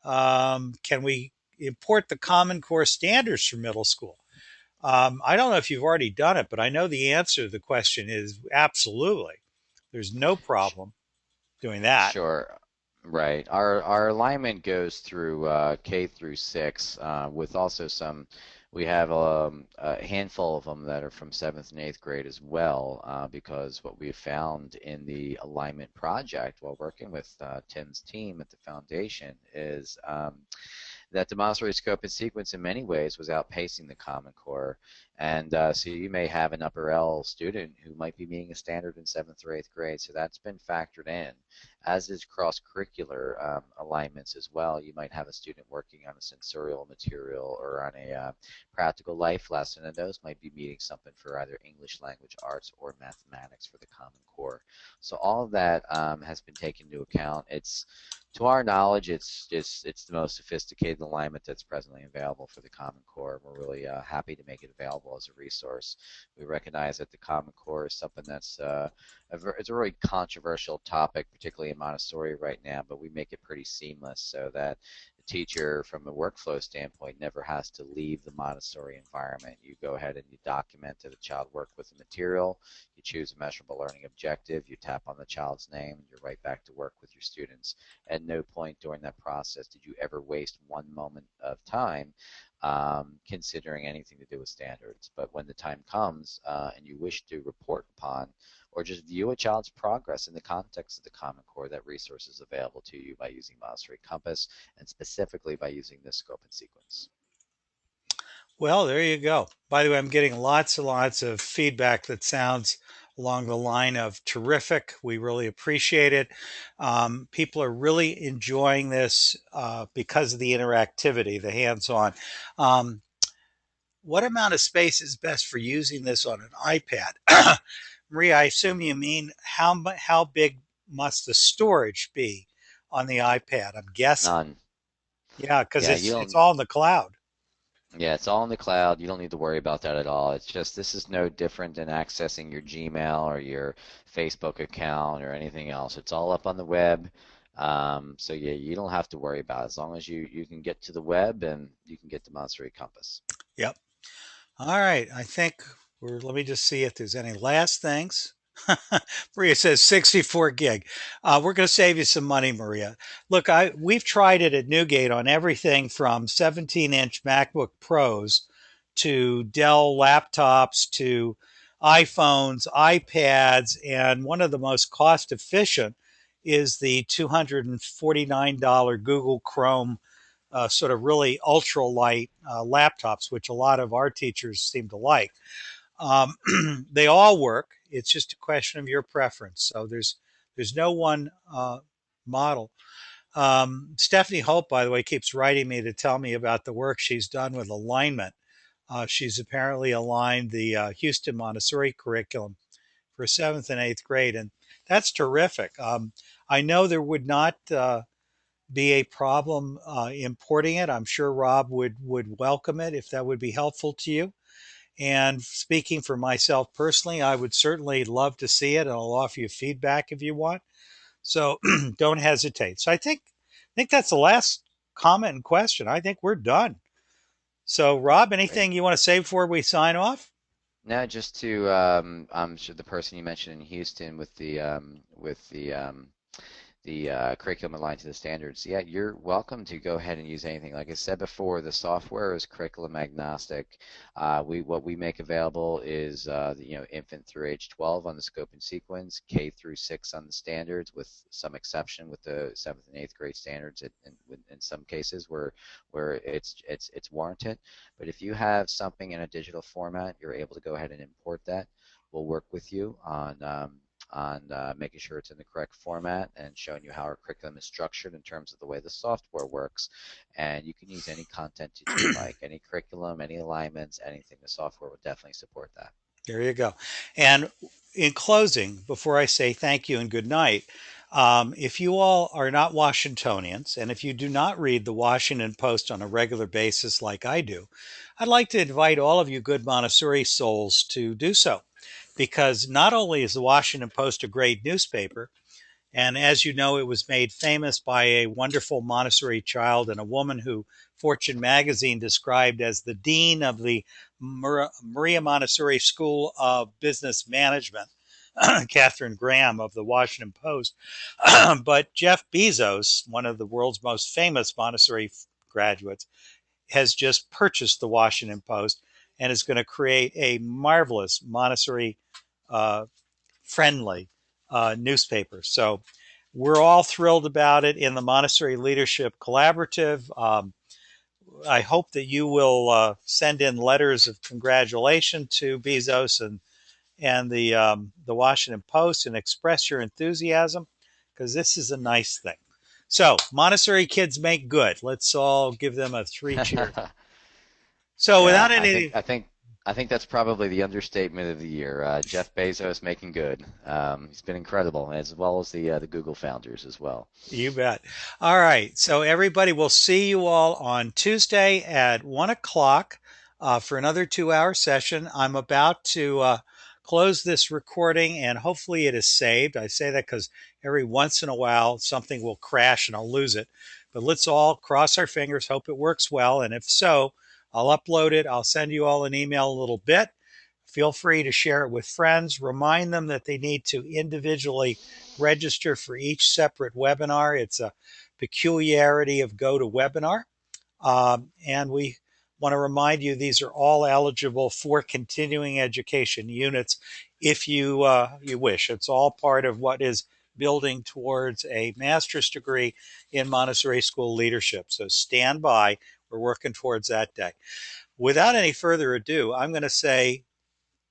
Can we import the Common Core standards for middle school? I don't know if you've already done it, but I know the answer to the question is absolutely. There's no problem doing that. Sure. Right. Our alignment goes through K through 6 with also we have a handful of them that are from 7th and 8th grade as well because what we found in the alignment project while working with Tim's team at the foundation is that the Montessori scope and sequence in many ways was outpacing the Common Core. And so you may have an upper L student who might be meeting a standard in 7th or 8th grade, so that's been factored in. as is cross-curricular alignments as well. You might have a student working on a sensorial material or on a practical life lesson, and those might be meeting something for either English language arts or mathematics for the Common Core. So all of that has been taken into account. It's to our knowledge, it's the most sophisticated alignment that's presently available for the Common Core. We're really happy to make it available as a resource. We recognize that the Common Core is something that's it's a really controversial topic, particularly in Montessori right now, but we make it pretty seamless so that the teacher, from a workflow standpoint, never has to leave the Montessori environment. You go ahead and you document that a child worked with the material, you choose a measurable learning objective, you tap on the child's name, and you're right back to work with your students. At no point during that process did you ever waste one moment of time considering anything to do with standards. But when the time comes and you wish to report upon or just view a child's progress in the context of the Common Core, that resource is available to you by using Montessori Compass and specifically by using this scope and sequence. Well, there you go. By the way, I'm getting lots and lots of feedback that sounds along the line of terrific. We really appreciate it. People are really enjoying this because of the interactivity, the hands on. Um, what amount of space is best for using this on an iPad? Maria, I assume you mean how big must the storage be on the iPad? I'm guessing. None. Yeah, because Yeah, you it's don't. all in the cloud. Yeah, it's all in the cloud. You don't need to worry about that at all. It's just this is no different than accessing your Gmail or your Facebook account or anything else. It's all up on the web. So yeah, you don't have to worry about it as long as you can get to the web and you can get the Montessori Compass. Yep. All right. I think let me just see if there's any last things. Maria says 64 gig. We're going to save you some money, Maria. Look, we've tried it at Newgate on everything from 17-inch MacBook Pros to Dell laptops to iPhones, iPads, and one of the most cost efficient is the $249 Google Chrome sort of really ultralight laptops, which a lot of our teachers seem to like. Um, they all work. It's just a question of your preference. So there's no one model. Stephanie Hope, by the way, keeps writing me to tell me about the work she's done with alignment. She's apparently aligned the Houston Montessori curriculum for seventh and eighth grade, and that's terrific. I know there would not be a problem importing it. I'm sure Rob would welcome it if that would be helpful to you. And speaking for myself personally, I would certainly love to see it, and I'll offer you feedback if you want. So don't hesitate. So I think that's the last comment and question. I think we're done. So Rob, Great. anything you want to say before we sign off? Now, just to I'm sure the person you mentioned in Houston with the curriculum aligned to the standards, yeah, you're welcome to go ahead and use anything. Like I said before, the software is curriculum agnostic. What we make available is infant through age 12 on the scope and sequence, K through 6 on the standards, with some exception with the 7th and 8th grade standards in some cases where it's warranted. But if you have something in a digital format, you're able to go ahead and import that. We'll work with you on making sure it's in the correct format and showing you how our curriculum is structured in terms of the way the software works. And you can use any content that you'd like, any curriculum, any alignments, anything. The software will definitely support that. There you go. And in closing, before I say thank you and good night, if you all are not Washingtonians and if you do not read the Washington Post on a regular basis like I do, I'd like to invite all of you good Montessori souls to do so. Because not only is the Washington Post a great newspaper, and as you know, it was made famous by a wonderful Montessori child and a woman who Fortune magazine described as the dean of the Maria Montessori School of Business Management, Catherine Graham of the Washington Post. But Jeff Bezos, one of the world's most famous Montessori graduates, has just purchased the Washington Post and is going to create a marvelous Montessori uh, friendly newspaper. So we're all thrilled about it in the Montessori Leadership Collaborative. I hope that you will send in letters of congratulation to Bezos and the Washington Post and express your enthusiasm. because this is a nice thing. So, Montessori kids make good. Let's all give them a three cheers. So, Yeah, without any, I think that's probably the understatement of the year. Jeff Bezos making good. He's been incredible, as well as the Google founders as well. you bet. All right. So, everybody, we'll see you all on Tuesday at 1 o'clock for another 2 hour session. I'm about to close this recording and hopefully it is saved. I say that because every once in a while something will crash and I'll lose it. But let's all cross our fingers, hope it works well. And if so, I'll upload it. I'll send you all an email a little bit. Feel free to share it with friends. Remind them that they need to individually register for each separate webinar. It's a peculiarity of GoToWebinar. And we want to remind you these are all eligible for continuing education units if you wish. It's all part of what is building towards a master's degree in Montessori school leadership. So stand by. We're working towards that day. Without any further ado, I'm going to say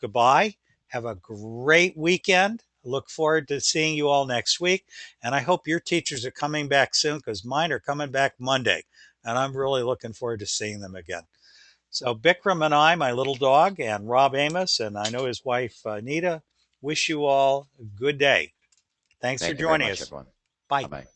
goodbye. Have a great weekend. Look forward to seeing you all next week. And I hope your teachers are coming back soon because mine are coming back Monday. And I'm really looking forward to seeing them again. So Bikram and I, my little dog, and Rob Amos, and I know his wife, Anita, wish you all a good day. Thanks for Thank you very joining much, us. everyone. Bye. Bye bye.